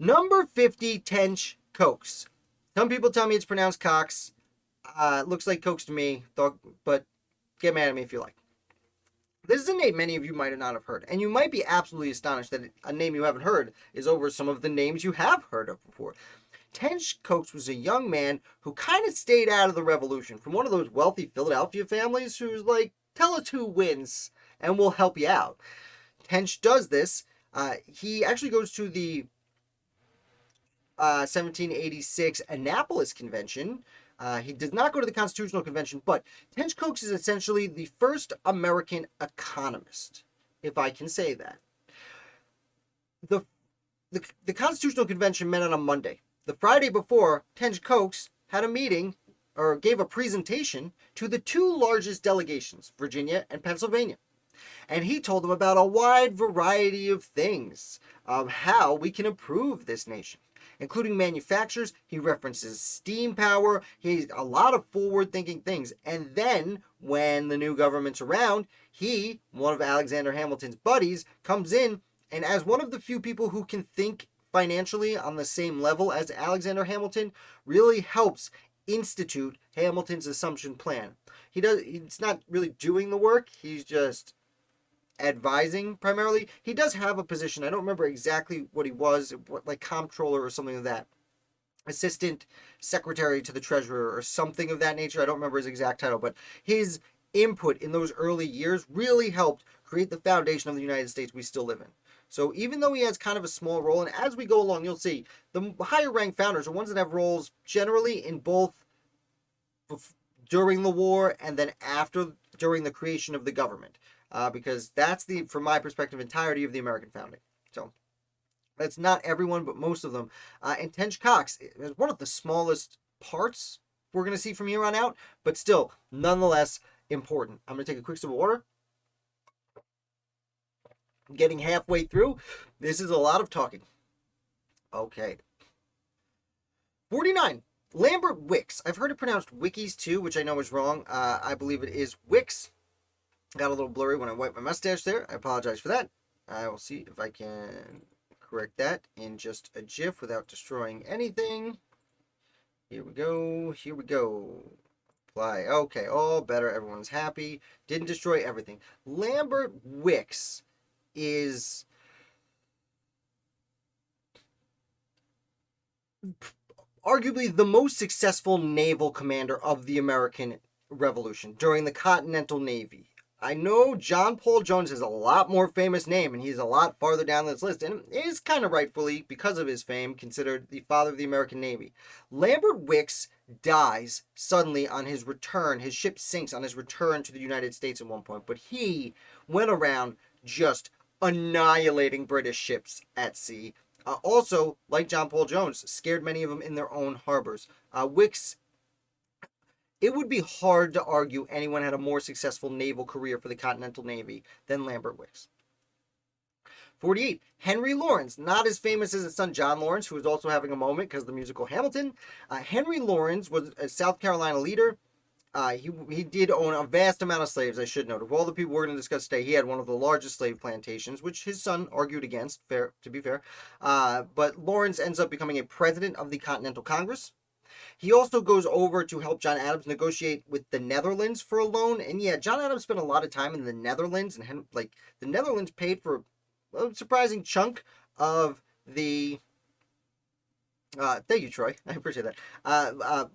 Number 50, Tench Coxe. Some people tell me it's pronounced Cox. Looks like Coxe to me, but get mad at me if you like. This is a name many of you might not have heard, and you might be absolutely astonished that a name you haven't heard is over some of the names you have heard of before. Tench Coxe was a young man who kind of stayed out of the Revolution, from one of those wealthy Philadelphia families who's like, tell us who wins and we'll help you out. Tench does this. He actually goes to the 1786 Annapolis Convention. He does not go to the Constitutional Convention, but Tench Coxe is essentially the first American economist, if I can say that. The Constitutional Convention met on a Monday. The Friday before, Tench Coxe had a meeting, or gave a presentation, to the 2 largest delegations, Virginia and Pennsylvania. And he told them about a wide variety of things, of how we can improve this nation. including manufactures. He references steam power. He's a lot of forward-thinking things. And then when the new government's around, he, one of Alexander Hamilton's buddies, comes in, and as one of the few people who can think financially on the same level as Alexander Hamilton, really helps institute Hamilton's assumption plan. He's not really doing the work. He's just advising primarily. He does have a position. I don't remember exactly what he was, like comptroller or something like that. Assistant secretary to the treasurer or something of that nature. I don't remember his exact title, but his input in those early years really helped create the foundation of the United States we still live in. So even though he has kind of a small role, and as we go along, you'll see the higher ranked founders are ones that have roles generally in both during the war and then during the creation of the government, because that's from my perspective, entirety of the American founding. So that's not everyone, but most of them. And Tench Coxe is one of the smallest parts we're going to see from here on out, but still, nonetheless, important. I'm going to take a quick sip of water. Getting halfway through. This is a lot of talking. Okay. 49. Lambert Wickes. I've heard it pronounced Wickies too, which I know is wrong. I believe it is Wickes. Got a little blurry when I wiped my mustache there. I apologize for that. I will see if I can correct that in just a jiff without destroying anything. Here we go. Here we go. Apply. Okay, all better. Everyone's happy. Didn't destroy everything. Lambert Wickes is arguably the most successful naval commander of the American Revolution during the Continental Navy. I know John Paul Jones is a lot more famous name, and he's a lot farther down this list, and is kind of rightfully, because of his fame, considered the father of the American Navy. Lambert Wickes dies suddenly on his return. His ship sinks on his return to the United States at one point, but he went around just annihilating British ships at sea. Also, like John Paul Jones, scared many of them in their own harbors. Wickes, it would be hard to argue anyone had a more successful naval career for the Continental Navy than Lambert Wickes. 48. Henry Lawrence, not as famous as his son John Lawrence, who was also having a moment because of the musical Hamilton. Henry Lawrence was a South Carolina leader. He did own a vast amount of slaves, I should note. Of all the people we're going to discuss today, he had one of the largest slave plantations, which his son argued against, to be fair. But Lawrence ends up becoming a president of the Continental Congress. He also goes over to help John Adams negotiate with the Netherlands for a loan. And yeah, John Adams spent a lot of time in the Netherlands, and the Netherlands paid for a surprising chunk of the... thank you, Troy. I appreciate that.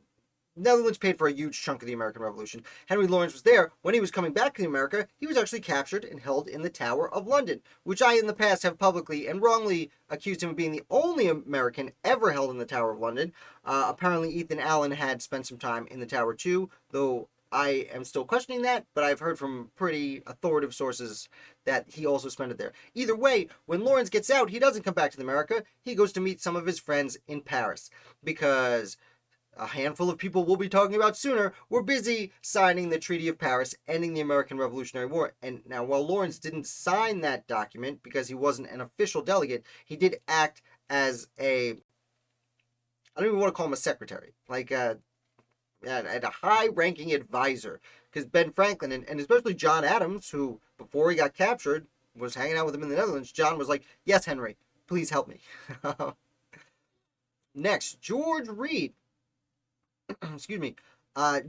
Netherlands paid for a huge chunk of the American Revolution. Henry Lawrence was there. When he was coming back to America, he was actually captured and held in the Tower of London, which I in the past have publicly and wrongly accused him of being the only American ever held in the Tower of London. Apparently Ethan Allen had spent some time in the Tower too, though I am still questioning that, but I've heard from pretty authoritative sources that he also spent it there. Either way, when Lawrence gets out, he doesn't come back to America. He goes to meet some of his friends in Paris, because a handful of people we'll be talking about sooner were busy signing the Treaty of Paris, ending the American Revolutionary War. And now, while Lawrence didn't sign that document because he wasn't an official delegate, he did act as I don't even want to call him a secretary, like a high-ranking advisor. Because Ben Franklin, and especially John Adams, who, before he got captured, was hanging out with him in the Netherlands, John was like, "Yes, Henry, please help me." Next, George Read. Excuse me.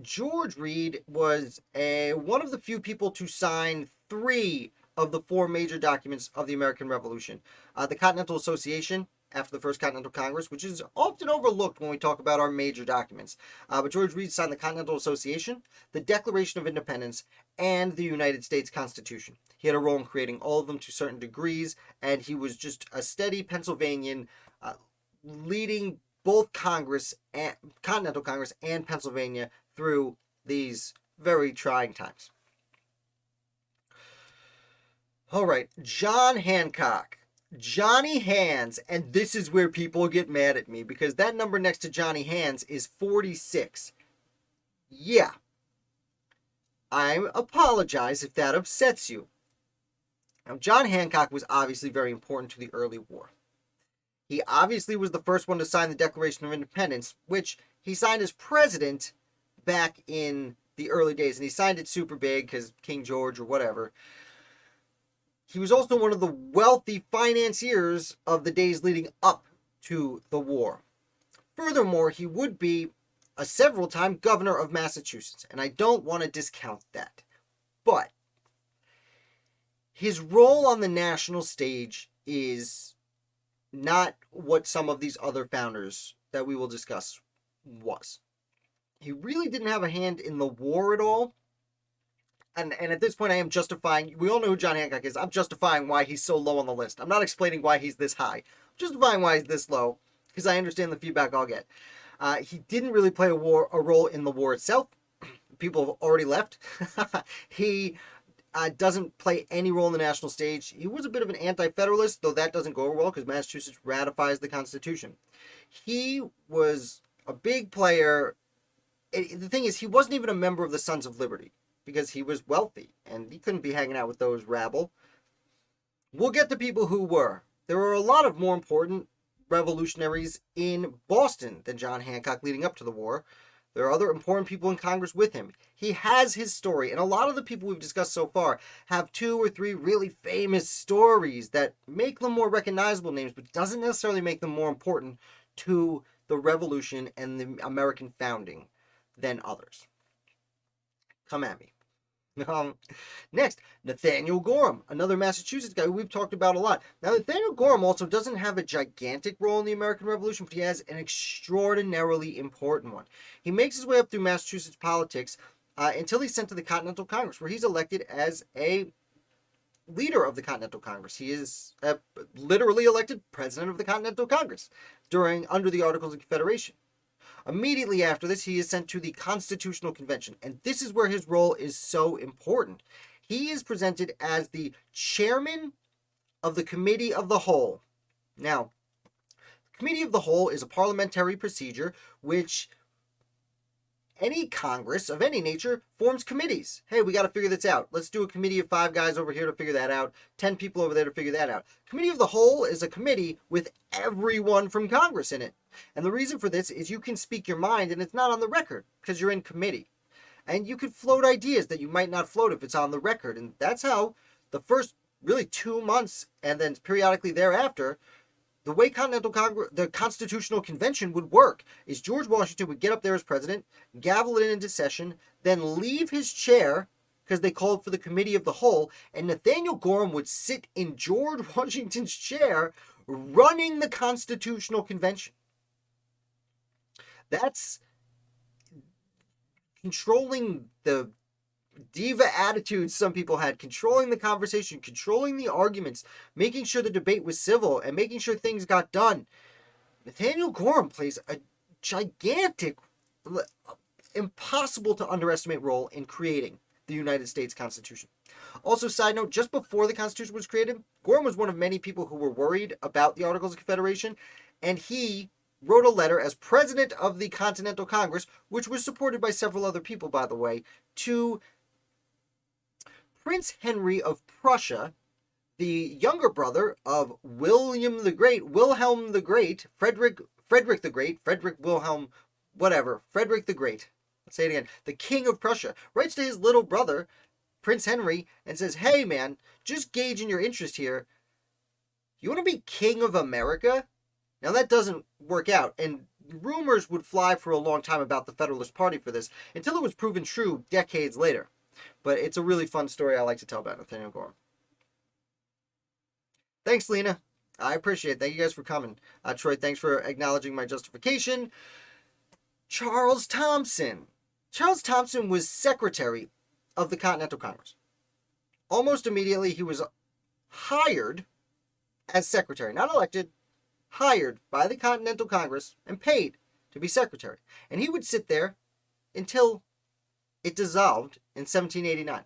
George Read was one of the few people to sign 3 of the 4 major documents of the American Revolution. The Continental Association, after the First Continental Congress, which is often overlooked when we talk about our major documents. But George Read signed the Continental Association, the Declaration of Independence, and the United States Constitution. He had a role in creating all of them to certain degrees, and he was just a steady Pennsylvanian, leading both Continental Congress and Pennsylvania through these very trying times. All right, John Hancock. Johnny Hands, and this is where people get mad at me, because that number next to Johnny Hands is 46. Yeah. I apologize if that upsets you. Now, John Hancock was obviously very important to the early war. He obviously was the first one to sign the Declaration of Independence, which he signed as president back in the early days. And he signed it super big because King George or whatever. He was also one of the wealthy financiers of the days leading up to the war. Furthermore, he would be a several-time governor of Massachusetts, and I don't want to discount that. But his role on the national stage is not what some of these other founders that we will discuss was. He really didn't have a hand in the war at all. And at this point, I am justifying, we all know who John Hancock is. I'm justifying why he's so low on the list. I'm not explaining why he's this high. I'm justifying why he's this low, because I understand the feedback I'll get. He didn't really play a role in the war itself. People have already left. He doesn't play any role in the national stage. He was a bit of an anti-federalist, though that doesn't go well because Massachusetts ratifies the Constitution. He was a big player. The thing is, he wasn't even a member of the Sons of Liberty because he was wealthy and he couldn't be hanging out with those rabble. We'll get to people who were. There were a lot of more important revolutionaries in Boston than John Hancock leading up to the war. There are other important people in Congress with him. He has his story, and a lot of the people we've discussed so far have 2 or 3 really famous stories that make them more recognizable names, but doesn't necessarily make them more important to the Revolution and the American founding than others. Come at me. Next, Nathaniel Gorham, another Massachusetts guy who we've talked about a lot. Now, Nathaniel Gorham also doesn't have a gigantic role in the American Revolution, but he has an extraordinarily important one. He makes his way up through Massachusetts politics until he's sent to the Continental Congress, where he's elected as a leader of the Continental Congress. He is literally elected president of the Continental Congress under the Articles of Confederation. Immediately after this, he is sent to the Constitutional Convention, and this is where his role is so important. He is presented as the chairman of the Committee of the Whole. Now, the Committee of the Whole is a parliamentary procedure which any Congress of any nature forms committees. Hey, we got to figure this out. Let's do a committee of 5 guys over here to figure that out, 10 people over there to figure that out. Committee of the Whole is a committee with everyone from Congress in it. And the reason for this is you can speak your mind and it's not on the record because you're in committee. And you can float ideas that you might not float if it's on the record. And that's how the first really 2 months and then periodically thereafter, the way the Constitutional Convention would work is George Washington would get up there as president, gavel it into session, then leave his chair because they called for the Committee of the Whole, and Nathaniel Gorham would sit in George Washington's chair running the Constitutional Convention. That's controlling the diva attitudes some people had, controlling the conversation, controlling the arguments, making sure the debate was civil, and making sure things got done. Nathaniel Gorham plays a gigantic, impossible to underestimate role in creating the United States Constitution. Also, side note, just before the Constitution was created, Gorham was one of many people who were worried about the Articles of Confederation, and he wrote a letter as president of the Continental Congress, which was supported by several other people, by the way, to Prince Henry of Prussia, the younger brother of Wilhelm the Great, Frederick the Great. Let's say it again. The King of Prussia writes to his little brother, Prince Henry, and says, hey man, just gauging your interest here, you want to be King of America? Now that doesn't work out, and rumors would fly for a long time about the Federalist Party for this, until it was proven true decades later. But it's a really fun story I like to tell about Nathaniel Gorham. Thanks, Lena. I appreciate it. Thank you guys for coming. Troy, thanks for acknowledging my justification. Charles Thompson. Charles Thompson was secretary of the Continental Congress. Almost immediately, he was hired as secretary. Not elected, hired by the Continental Congress and paid to be secretary. And he would sit there until it dissolved in 1789.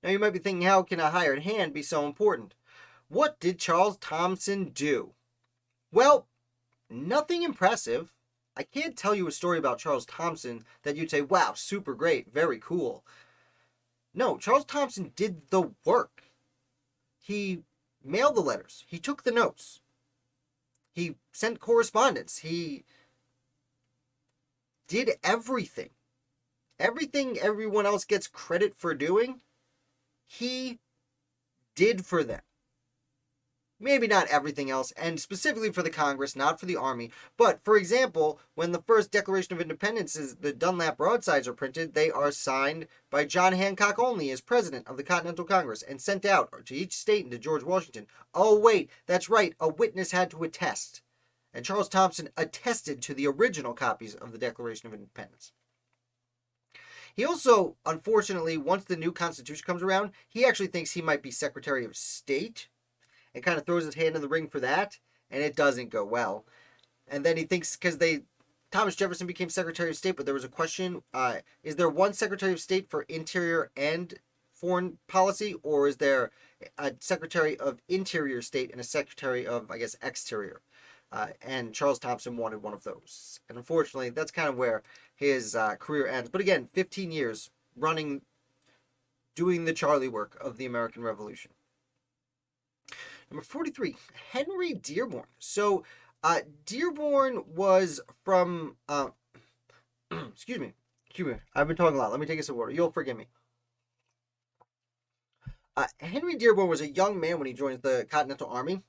Now you might be thinking, how can a hired hand be so important? What did Charles Thompson do? Well, nothing impressive. I can't tell you a story about Charles Thompson that you'd say, wow, super great, very cool. No, Charles Thompson did the work. He mailed the letters. He took the notes. He sent correspondence. He did everything. Everything everyone else gets credit for doing, he did for them. Maybe not everything else, and specifically for the Congress, not for the Army. But, for example, when the first Declaration of Independence is the Dunlap broadsides are printed, they are signed by John Hancock only as president of the Continental Congress and sent out to each state and to George Washington. Oh, wait, that's right, a witness had to attest. And Charles Thompson attested to the original copies of the Declaration of Independence. He also, unfortunately, once the new Constitution comes around, he actually thinks he might be Secretary of State and kind of throws his hand in the ring for that, and it doesn't go well. And then he thinks, because Thomas Jefferson became Secretary of State, but there was a question, is there one Secretary of State for Interior and Foreign Policy, or is there a Secretary of Interior State and a Secretary of, I guess, Exterior? And Charles Thompson wanted one of those. And unfortunately, that's kind of where his career ends. But again, 15 years doing the Charlie work of the American Revolution. Number 43, Henry Dearborn. So, Dearborn was from, excuse me, I've been talking a lot. Let me take a sip of water. You'll forgive me. Henry Dearborn was a young man when he joins the Continental Army.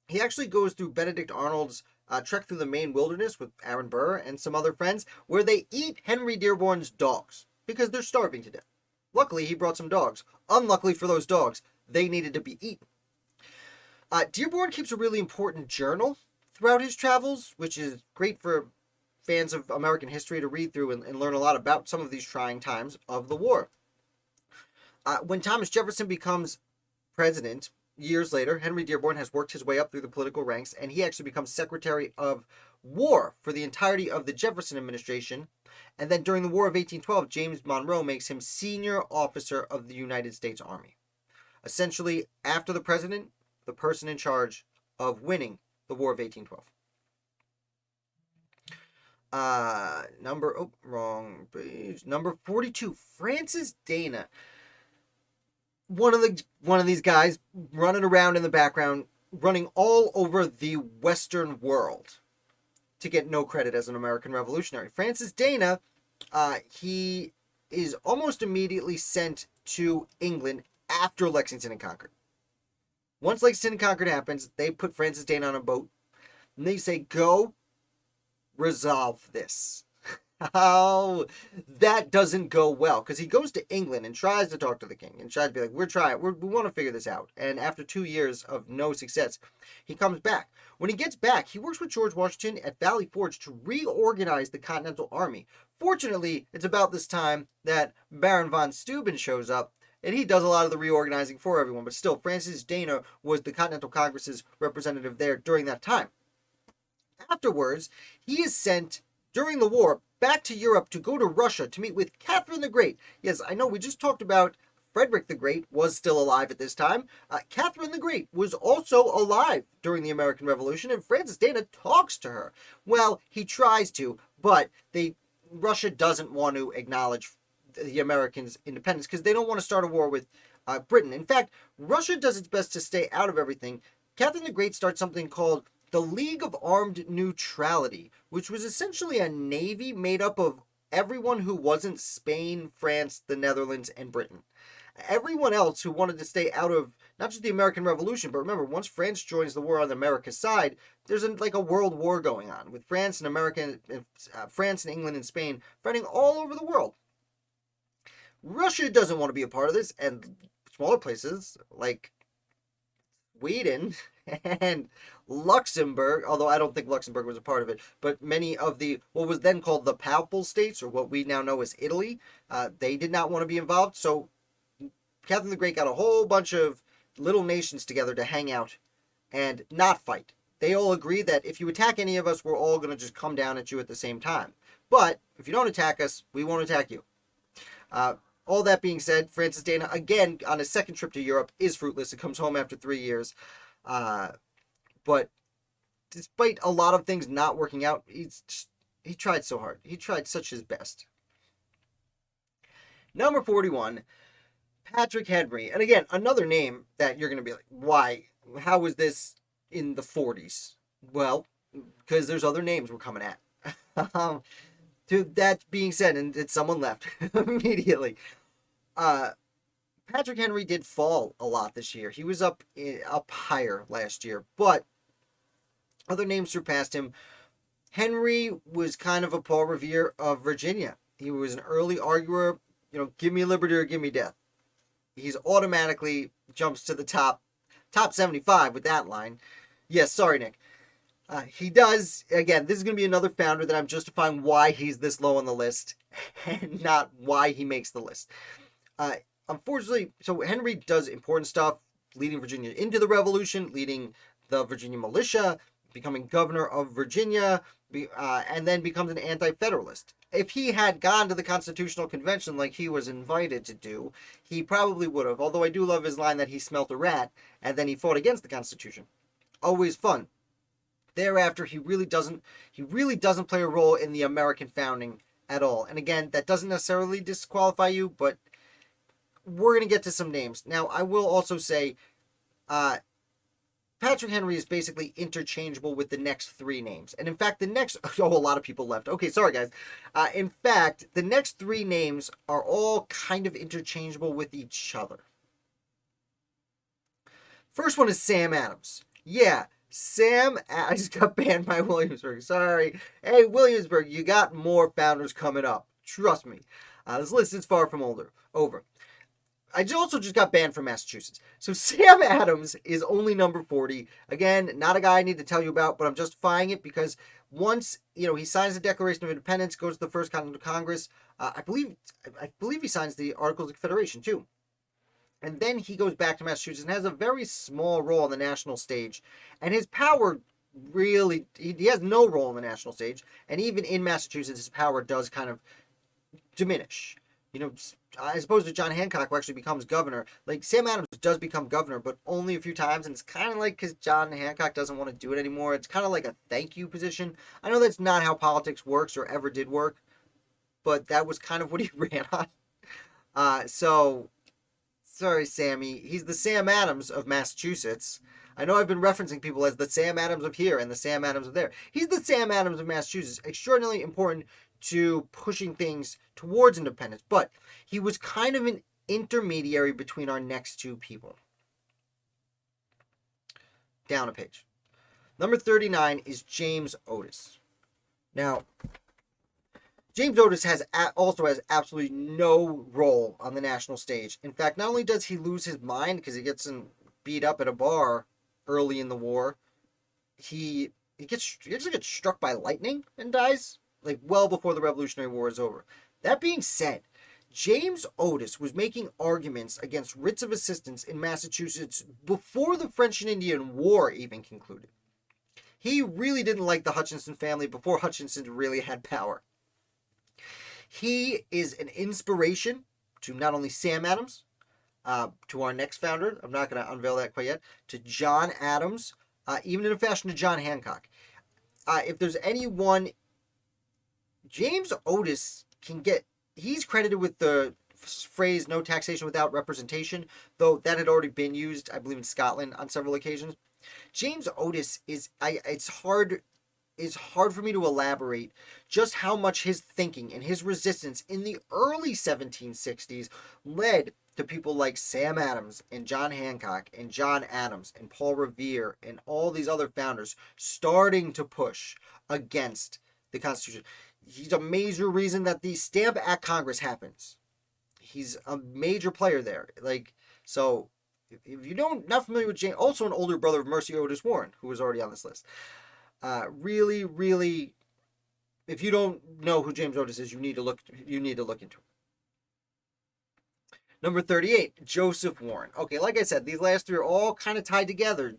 He actually goes through Benedict Arnold's trek through the Maine wilderness with Aaron Burr and some other friends, where they eat Henry Dearborn's dogs because they're starving to death. Luckily, he brought some dogs. Unluckily for those dogs, they needed to be eaten. Dearborn keeps a really important journal throughout his travels, which is great for fans of American history to read through and learn a lot about some of these trying times of the war. When Thomas Jefferson becomes president, years later, Henry Dearborn has worked his way up through the political ranks, and he actually becomes Secretary of War for the entirety of the Jefferson administration. And then during the War of 1812, James Monroe makes him senior officer of the United States Army. Essentially, after the president, the person in charge of winning the War of 1812. Number 42, Francis Dana. One of these guys running around in the background, running all over the Western world to get no credit as an American revolutionary. Francis Dana, he is almost immediately sent to England after Lexington and Concord. Once Lexington and Concord happens, they put Francis Dana on a boat, and they say, go resolve this. How that doesn't go well, because he goes to England and tries to talk to the king and tries to be like, we want to figure this out. And after 2 years of no success, he comes back. When he gets back, he works with George Washington at Valley Forge to reorganize the Continental Army. Fortunately, it's about this time that Baron von Steuben shows up, and he does a lot of the reorganizing for everyone. But still, Francis Dana was the Continental Congress's representative there during that time. Afterwards, he is sent, during the war, back to Europe to go to Russia to meet with Catherine the Great. Yes, I know we just talked about Frederick the Great was still alive at this time. Catherine the Great was also alive during the American Revolution, and Francis Dana talks to her. Well, he tries to, but Russia doesn't want to acknowledge the Americans' independence because they don't want to start a war with Britain. In fact, Russia does its best to stay out of everything. Catherine the Great starts something called the League of Armed Neutrality, which was essentially a navy made up of everyone who wasn't Spain, France, the Netherlands, and Britain. Everyone else who wanted to stay out of not just the American Revolution, but remember, once France joins the war on America's side, there's like a world war going on with France and France and England and Spain fighting all over the world. Russia doesn't want to be a part of this, and smaller places like Sweden and Luxembourg, although I don't think Luxembourg was a part of it, but many of what was then called the Papal States, or what we now know as Italy, they did not want to be involved. So Catherine the Great got a whole bunch of little nations together to hang out and not fight. They all agreed that if you attack any of us, we're all going to just come down at you at the same time. But if you don't attack us, we won't attack you. All that being said, Francis Dana, again, on his second trip to Europe, is fruitless. He comes home after 3 years. But despite a lot of things not working out, he tried so hard. He tried such his best. Number 41, Patrick Henry. And again, another name that you're going to be like, why? How was this in the 40s? Well, because there's other names we're coming at. um, to that being said, and someone left immediately. Uh, Patrick Henry did fall a lot this year. He was up higher last year, but other names surpassed him. Henry was kind of a Paul Revere of Virginia. He was an early arguer, give me liberty or give me death. He's automatically jumps to the top 75 with that line. Yes, sorry, Nick. He does, again, this is going to be another founder that I'm justifying why he's this low on the list and not why he makes the list. Uh, Unfortunately, so Henry does important stuff, leading Virginia into the Revolution, leading the Virginia militia, becoming governor of Virginia, and then becomes an anti-federalist. If he had gone to the Constitutional Convention like he was invited to do, he probably would have. Although I do love his line that he smelt a rat and then he fought against the Constitution. Always fun. Thereafter, he really doesn't play a role in the American founding at all. And again, that doesn't necessarily disqualify you, but we're going to get to some names. Now, I will also say Patrick Henry is basically interchangeable with the next three names. And in fact, a lot of people left. Okay, sorry guys. In fact, the next three names are all kind of interchangeable with each other. First one is Sam Adams. Yeah, I just got banned by Williamsburg. Sorry. Hey, Williamsburg, you got more founders coming up. Trust me. This list is far from over. I also just got banned from Massachusetts. So Sam Adams is only number 40. Again, not a guy I need to tell you about, but I'm justifying it because once, he signs the Declaration of Independence, goes to the First Continental Congress. I believe he signs the Articles of Confederation too. And then he goes back to Massachusetts and has a very small role on the national stage. And his power really, he has no role on the national stage. And even in Massachusetts, his power does kind of diminish. As opposed to John Hancock, who actually becomes governor. Like, Sam Adams does become governor, but only a few times. And it's kind of like because John Hancock doesn't want to do it anymore. It's kind of like a thank you position. I know that's not how politics works or ever did work. But that was kind of what he ran on. Sorry, Sammy. He's the Sam Adams of Massachusetts. I know I've been referencing people as the Sam Adams of here and the Sam Adams of there. He's the Sam Adams of Massachusetts. Extraordinarily important to pushing things towards independence. But he was kind of an intermediary between our next two people. Down a page. Number 39 is James Otis. Now, James Otis also has absolutely no role on the national stage. In fact, not only does he lose his mind because he gets beat up at a bar early in the war, he actually gets struck by lightning and dies, like well before the Revolutionary War is over. That being said, James Otis was making arguments against writs of assistance in Massachusetts before the French and Indian War even concluded. He really didn't like the Hutchinson family before Hutchinson really had power. He is an inspiration to not only Sam Adams, to our next founder, I'm not going to unveil that quite yet, to John Adams, even in a fashion to John Hancock. If there's anyone, James Otis he's credited with the phrase no taxation without representation, though that had already been used, I believe, in Scotland on several occasions. James Otis it's hard for me to elaborate just how much his thinking and his resistance in the early 1760s led to people like Sam Adams and John Hancock and John Adams and Paul Revere and all these other founders starting to push against the Constitution. He's a major reason that the Stamp Act Congress happens. He's a major player there. So if you not familiar with James, also an older brother of Mercy Otis Warren, who was already on this list. Really, really, if you don't know who James Otis is, you need to look into him. Number 38, Joseph Warren. Okay, like I said, these last three are all kind of tied together.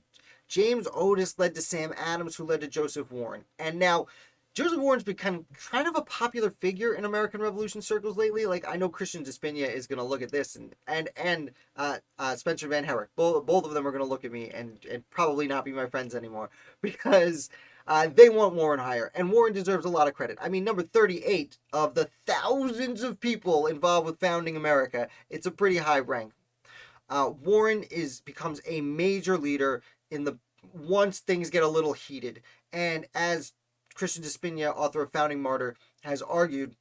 James Otis led to Sam Adams, who led to Joseph Warren. And now, Joseph Warren's become kind of a popular figure in American Revolution circles lately. Like, I know Christian Despina is going to look at this, and Spencer Van Herrick. Both of them are going to look at me and probably not be my friends anymore because they want Warren higher. And Warren deserves a lot of credit. I mean, number 38 of the thousands of people involved with founding America, it's a pretty high rank. Warren becomes a major leader in the once things get a little heated. And as Christian Despina, author of Founding Martyr, has argued,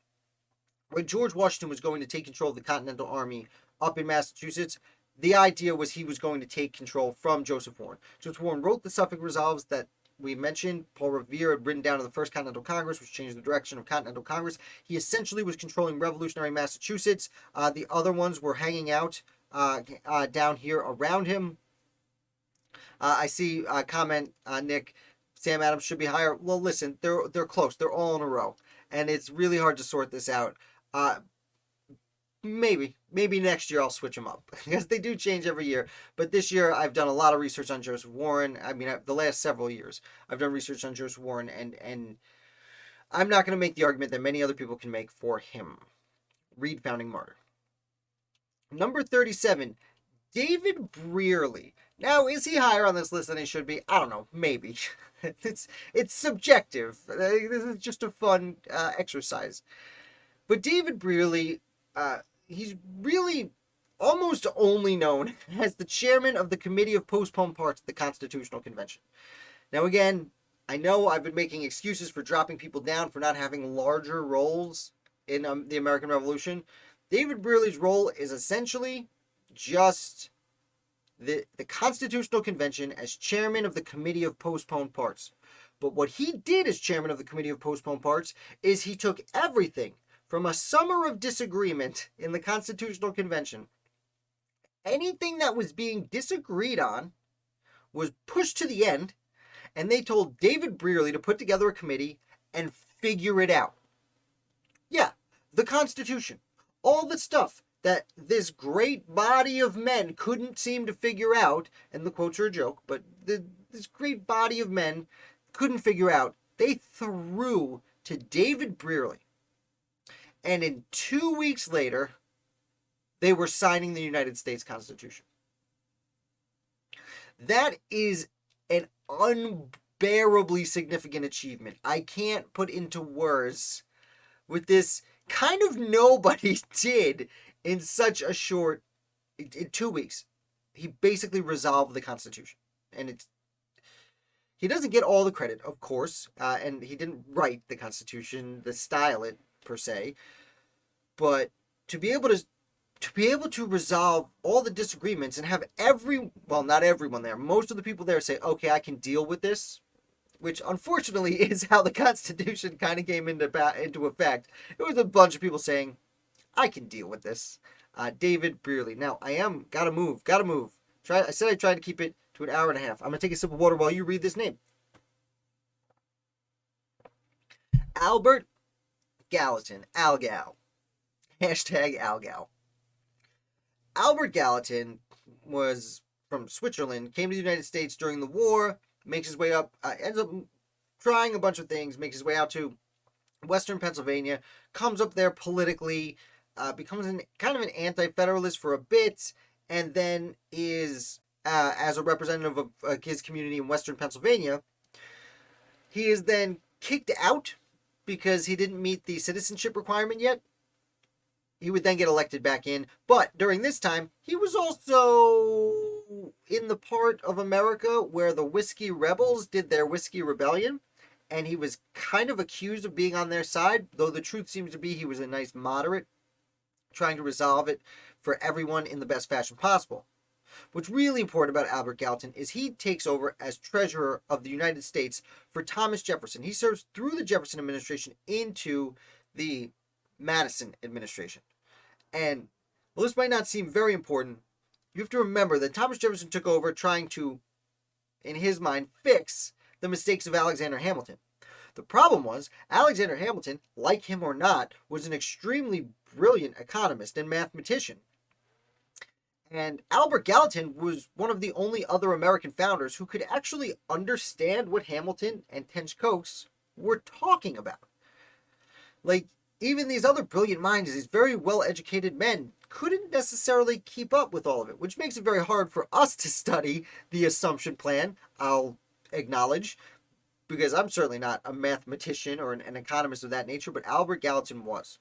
when George Washington was going to take control of the Continental Army up in Massachusetts, the idea was he was going to take control from Joseph Warren. Joseph Warren wrote the Suffolk Resolves that we mentioned. Paul Revere had written down to the First Continental Congress, which changed the direction of Continental Congress. He essentially was controlling revolutionary Massachusetts. The other ones were hanging out down here around him. I see a comment, Nick, Sam Adams should be higher. Well, listen, they're close. They're all in a row. And it's really hard to sort this out. Maybe next year I'll switch them up because they do change every year. But this year I've done a lot of research on Joseph Warren. I mean, the last several years I've done research on Joseph Warren, and I'm not going to make the argument that many other people can make for him. Read Founding Martyr. Number 37, David Brearley. Now, is he higher on this list than he should be? I don't know. Maybe. It's subjective. This is just a fun exercise. But David Brearley, he's really almost only known as the chairman of the Committee of Postponed Parts of the Constitutional Convention. Now, again, I know I've been making excuses for dropping people down for not having larger roles in the American Revolution. David Brearley's role is essentially just the Constitutional Convention as chairman of the Committee of Postponed Parts. But what he did as chairman of the Committee of Postponed Parts is he took everything from a summer of disagreement in the Constitutional Convention. Anything that was being disagreed on was pushed to the end, and they told David Brearley to put together a committee and figure it out. Yeah, the Constitution. All the stuff that this great body of men couldn't seem to figure out, and the quotes are a joke, but this great body of men couldn't figure out, they threw to David Brearley. And in 2 weeks later, they were signing the United States Constitution. That is an unbearably significant achievement. I can't put into words with this kind of nobody did in such a short, in 2 weeks. He basically resolved the Constitution. And he doesn't get all the credit, of course, and he didn't write the Constitution, style it, per se, but to be able to resolve all the disagreements and have not everyone there, most of the people there say, okay, I can deal with this, which unfortunately is how the Constitution kind of came into effect. It was a bunch of people saying, I can deal with this. David Brearley. Now, gotta move. I said I tried to keep it to an hour and a half. I'm gonna take a sip of water while you read this name. Albert Gallatin, Algal. #Algal. Albert Gallatin was from Switzerland, came to the United States during the war, makes his way up, ends up trying a bunch of things, makes his way out to Western Pennsylvania, comes up there politically, becomes kind of an anti-federalist for a bit, and then is, as a representative of his community in Western Pennsylvania, he is then kicked out because he didn't meet the citizenship requirement yet. He would then get elected back in. But during this time, he was also in the part of America where the Whiskey Rebels did their Whiskey Rebellion. And he was kind of accused of being on their side, though the truth seems to be he was a nice moderate, trying to resolve it for everyone in the best fashion possible. What's really important about Albert Gallatin is he takes over as treasurer of the United States for Thomas Jefferson. He serves through the Jefferson administration into the Madison administration. And while this might not seem very important, you have to remember that Thomas Jefferson took over trying to, in his mind, fix the mistakes of Alexander Hamilton. The problem was, Alexander Hamilton, like him or not, was an extremely brilliant economist and mathematician. And Albert Gallatin was one of the only other American founders who could actually understand what Hamilton and Tench Coxe were talking about. Like, even these other brilliant minds, these very well-educated men, couldn't necessarily keep up with all of it, which makes it very hard for us to study the Assumption Plan, I'll acknowledge, because I'm certainly not a mathematician or an economist of that nature, but Albert Gallatin was.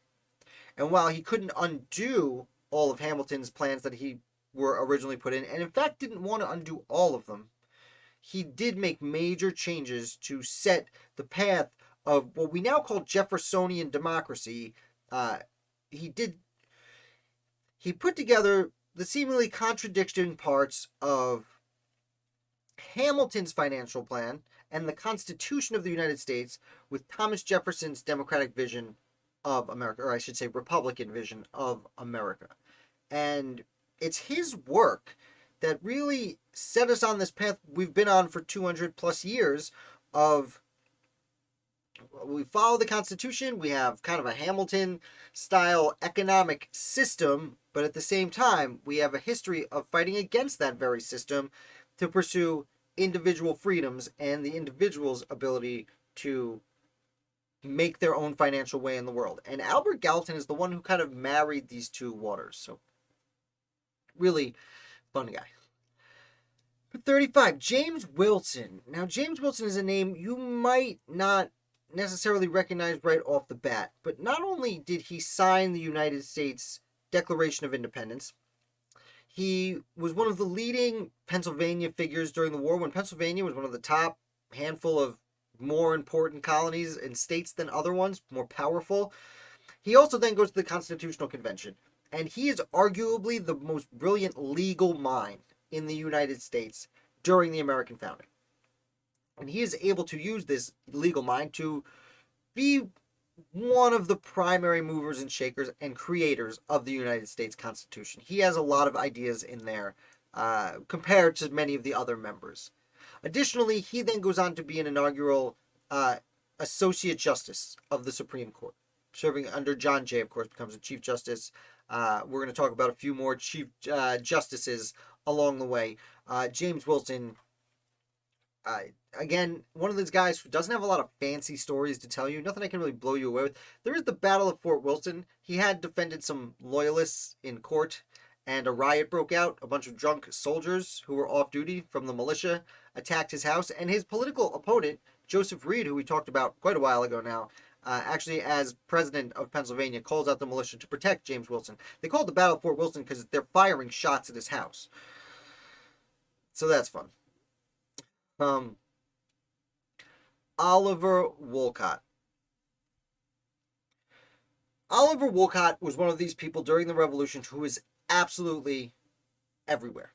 And while he couldn't undo all of Hamilton's plans that he were originally put in, and in fact didn't want to undo all of them, he did make major changes to set the path of what we now call Jeffersonian democracy. Uh, he did he put together the seemingly contradicting parts of Hamilton's financial plan and the Constitution of the United States with Thomas Jefferson's democratic vision of America, or I should say Republican vision of America. And it's his work that really set us on this path we've been on for 200 plus years of we follow the Constitution, we have kind of a Hamilton style economic system, but at the same time, we have a history of fighting against that very system to pursue individual freedoms and the individual's ability to make their own financial way in the world. And Albert Gallatin is the one who kind of married these two waters. So, really fun guy. 35, James Wilson. Now, James Wilson is a name you might not necessarily recognize right off the bat, but not only did he sign the United States Declaration of Independence, he was one of the leading Pennsylvania figures during the war when Pennsylvania was one of the top handful of more important colonies and states than other ones, more powerful. He also then goes to the Constitutional Convention, and he is arguably the most brilliant legal mind in the United States during the American founding. And he is able to use this legal mind to be one of the primary movers and shakers and creators of the United States Constitution. He has a lot of ideas in there compared to many of the other members. Additionally, he then goes on to be an inaugural Associate Justice of the Supreme Court, serving under John Jay, of course, becomes a Chief Justice. We're going to talk about a few more Chief Justices along the way. James Wilson, again, one of those guys who doesn't have a lot of fancy stories to tell you, nothing I can really blow you away with. There is the Battle of Fort Wilson. He had defended some loyalists in court, and a riot broke out. A bunch of drunk soldiers who were off duty from the militia attacked his house, and his political opponent, Joseph Reed, who we talked about quite a while ago now, actually as president of Pennsylvania, calls out the militia to protect James Wilson. They call it the Battle of Fort Wilson because they're firing shots at his house. So that's fun. Oliver Wolcott. Oliver Wolcott was one of these people during the Revolution who is absolutely everywhere.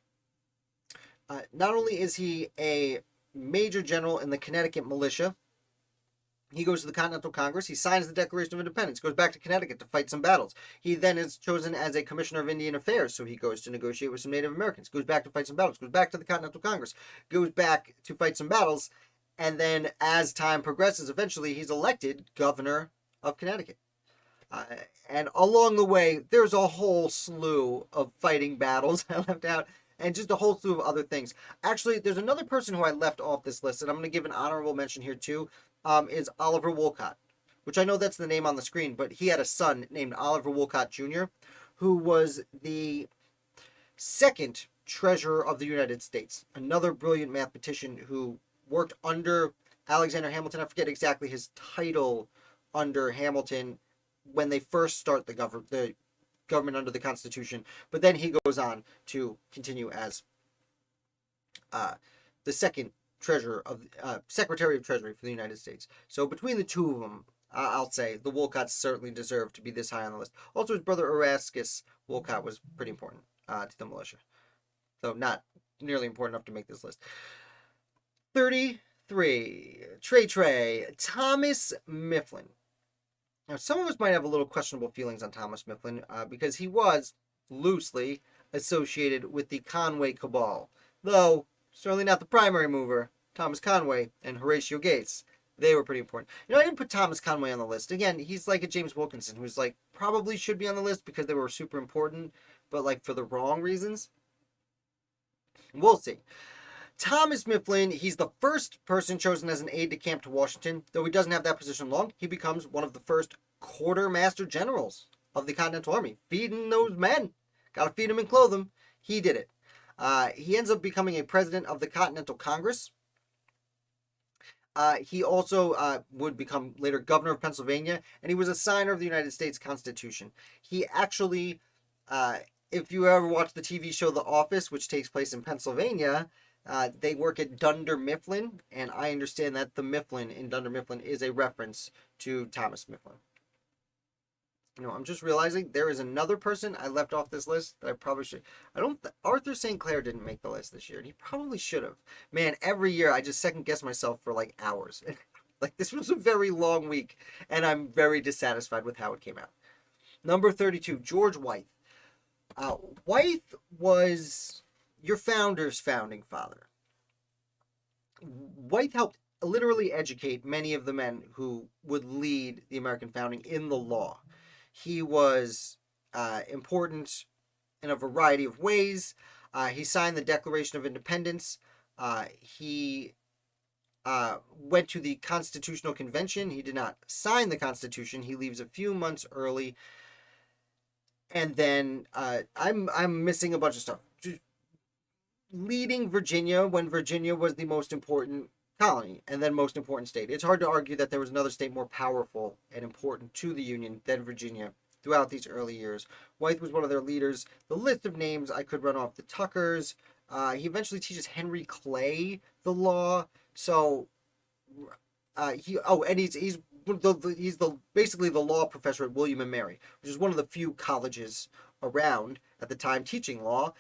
Not only is he a major general in the Connecticut militia, he goes to the Continental Congress, he signs the Declaration of Independence, goes back to Connecticut to fight some battles. He then is chosen as a Commissioner of Indian Affairs, so he goes to negotiate with some Native Americans, goes back to fight some battles, goes back to the Continental Congress, goes back to fight some battles, and then as time progresses, eventually he's elected governor of Connecticut. And along the way, there's a whole slew of fighting battles I left out, and just a whole slew of other things. Actually, there's another person who I left off this list, and I'm going to give an honorable mention here too, is Oliver Wolcott, which I know that's the name on the screen, but he had a son named Oliver Wolcott Jr., who was the second Treasurer of the United States, another brilliant mathematician who worked under Alexander Hamilton. I forget exactly his title under Hamilton when they first start the government under the Constitution, but then he goes on to continue as the second Secretary of Treasury for the United States. So between the two of them, I'll say the Wolcotts certainly deserve to be this high on the list. Also, his brother Erastus Wolcott was pretty important to the militia, though not nearly important enough to make this list. 33, Trey, Thomas Mifflin. Now, some of us might have a little questionable feelings on Thomas Mifflin because he was loosely associated with the Conway cabal, though certainly not the primary mover. Thomas Conway and Horatio Gates, they were pretty important. You know, I didn't put Thomas Conway on the list. Again, he's like a James Wilkinson, who's like probably should be on the list because they were super important, but like for the wrong reasons. We'll see. Thomas Mifflin, he's the first person chosen as an aide-de-camp to Washington. Though he doesn't have that position long, he becomes one of the first quartermaster generals of the Continental Army. Feeding those men. Gotta feed them and clothe them. He did it. He ends up becoming a president of the Continental Congress. He also would become later governor of Pennsylvania, and he was a signer of the United States Constitution. He actually, if you ever watch the TV show The Office, which takes place in Pennsylvania, They work at Dunder Mifflin, and I understand that the Mifflin in Dunder Mifflin is a reference to Thomas Mifflin. I'm just realizing there is another person I left off this list that I probably should. I don't. Arthur St. Clair didn't make the list this year, and he probably should have. Man, every year I just second guess myself for like hours. Like this was a very long week, and I'm very dissatisfied with how it came out. Number 32, George Wythe. Wythe was your founder's founding father. Wythe helped literally educate many of the men who would lead the American founding in the law. He was important in a variety of ways. He signed the Declaration of Independence. He went to the Constitutional Convention. He did not sign the Constitution. He leaves a few months early. And then I'm missing a bunch of stuff. Just leading Virginia when Virginia was the most important colony and then most important state. It's hard to argue that there was another state more powerful and important to the Union than Virginia throughout these early years. Wythe was one of their leaders. The list of names I could run off: the Tuckers. He eventually teaches Henry Clay the law. So he's basically the law professor at William and Mary, which is one of the few colleges around at the time teaching law,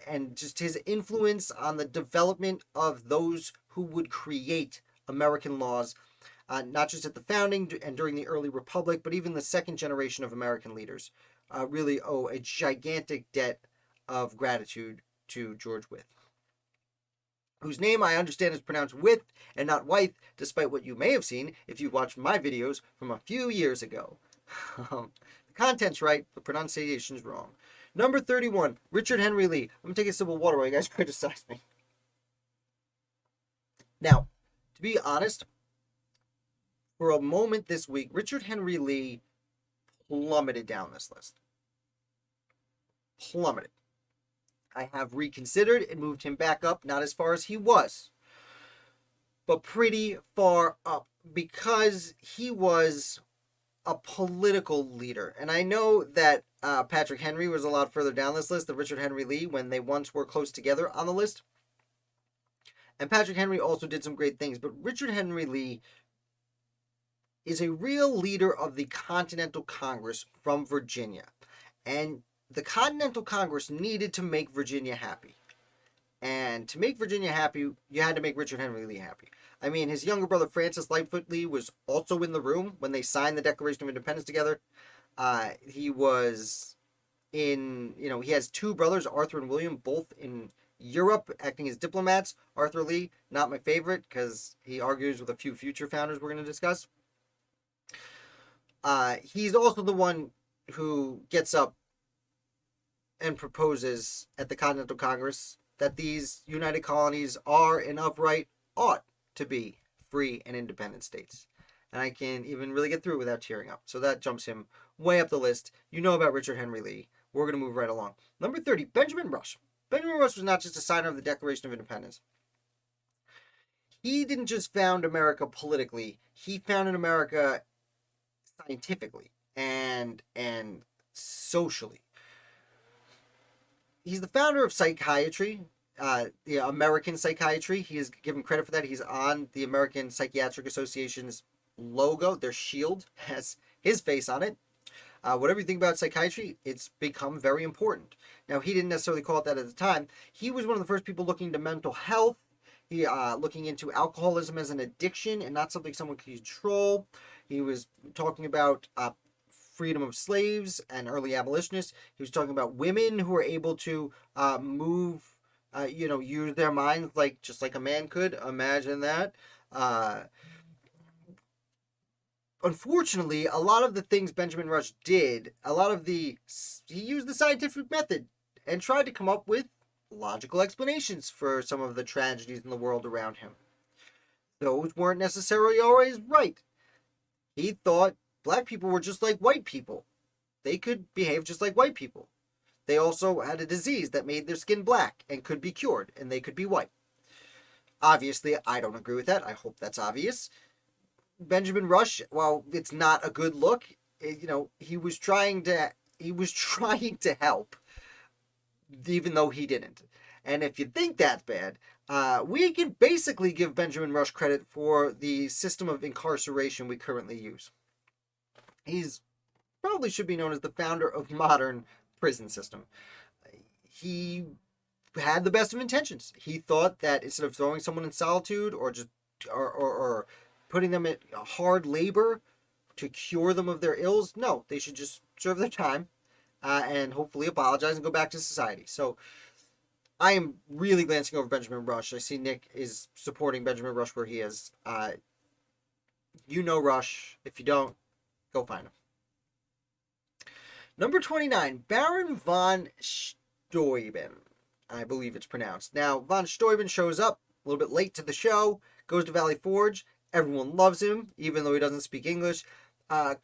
and just his influence on the development of those who would create American laws, not just at the founding and during the early republic, but even the second generation of American leaders, really owe a gigantic debt of gratitude to George Wythe, whose name I understand is pronounced Wythe and not Wythe, despite what you may have seen if you watched my videos from a few years ago. The content's right, the pronunciation's wrong. Number 31, Richard Henry Lee. I'm going to take a sip of water while you guys criticize me. Now, to be honest, for a moment this week, Richard Henry Lee plummeted down this list. Plummeted. I have reconsidered and moved him back up, not as far as he was, but pretty far up, because he was a political leader. And I know that Patrick Henry was a lot further down this list than Richard Henry Lee when they once were close together on the list. And Patrick Henry also did some great things, but Richard Henry Lee is a real leader of the Continental Congress from Virginia. And the Continental Congress needed to make Virginia happy. And to make Virginia happy, you had to make Richard Henry Lee happy. I mean, his younger brother Francis Lightfoot Lee was also in the room when they signed the Declaration of Independence together. He was in, he has two brothers, Arthur and William, both in Europe acting as diplomats. Arthur Lee, not my favorite because he argues with a few future founders we're going to discuss. He's also the one who gets up and proposes at the Continental Congress that these united colonies are and upright ought to be free and independent states. And I can't even really get through it without tearing up. So that jumps him way up the list. You know about Richard Henry Lee. We're going to move right along. Number 30, Benjamin Rush. Benjamin Rush was not just a signer of the Declaration of Independence. He didn't just found America politically. He founded America scientifically and socially. He's the founder of psychiatry, the American Psychiatry. He is given credit for that. He's on the American Psychiatric Association's logo. Their shield has his face on it. Whatever you think about psychiatry, it's become very important. Now, he didn't necessarily call it that at the time. He was one of the first people looking into mental health. He looking into alcoholism as an addiction and not something someone can control. He was talking about freedom of slaves and early abolitionists. He was talking about women who were able to move, use their minds just like a man could. Imagine that. Unfortunately, a lot of the things Benjamin Rush did, he used the scientific method and tried to come up with logical explanations for some of the tragedies in the world around him. Those weren't necessarily always right. He thought black people were just like white people. They could behave just like white people. They also had a disease that made their skin black and could be cured, and they could be white. Obviously, I don't agree with that. I hope that's obvious. Benjamin Rush, while it's not a good look, he was trying to help, even though he didn't. And if you think that's bad, we can basically give Benjamin Rush credit for the system of incarceration we currently use. He's probably should be known as the founder of modern prison system. He had the best of intentions. He thought that instead of throwing someone in solitude or just or putting them at hard labor to cure them of their ills, no, they should just serve their time and hopefully apologize and go back to society. So I am really glancing over Benjamin Rush. I see Nick is supporting Benjamin Rush where he is. You know Rush. If you don't, go find him. Number 29, Baron von Steuben. I believe it's pronounced. Now, von Steuben shows up a little bit late to the show, goes to Valley Forge. Everyone loves him, even though he doesn't speak English. I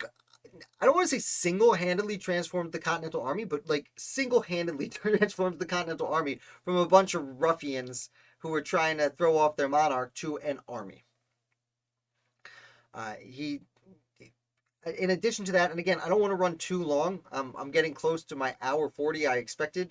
don't want to say single-handedly transformed the Continental Army, but like single-handedly transformed the Continental Army from a bunch of ruffians who were trying to throw off their monarch to an army. In addition to that, and again, I don't want to run too long. I'm getting close to my hour 40 I expected.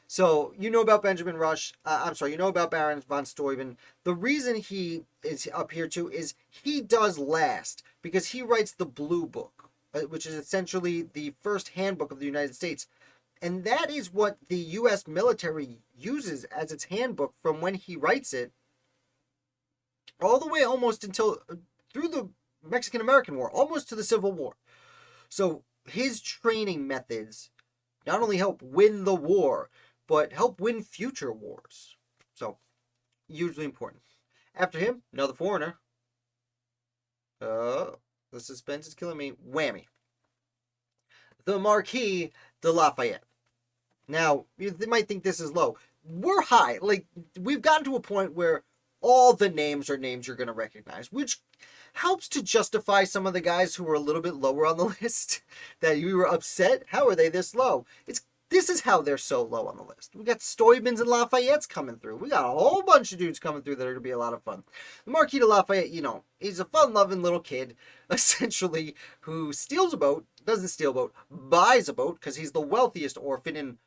So you know about Benjamin Rush. You know about Baron von Steuben. The reason he is up here too is he does last because he writes the Blue Book, which is essentially the first handbook of the United States. And that is what the U.S. military uses as its handbook from when he writes it all the way almost until through the Mexican-American War, almost to the Civil War. So his training methods not only help win the war, but help win future wars. So, hugely important. After him, another foreigner. The suspense is killing me. Whammy. The Marquis de Lafayette. Now, you might think this is low. We're high. Like, we've gotten to a point where all the names are names you're going to recognize, which helps to justify some of the guys who were a little bit lower on the list that you were upset. How are they this low? This is how they're so low on the list. We got Steubens and Lafayettes coming through. We got a whole bunch of dudes coming through that are going to be a lot of fun. The Marquis de Lafayette, he's a fun-loving little kid, essentially, who steals a boat, doesn't steal a boat, buys a boat, because he's the wealthiest orphan in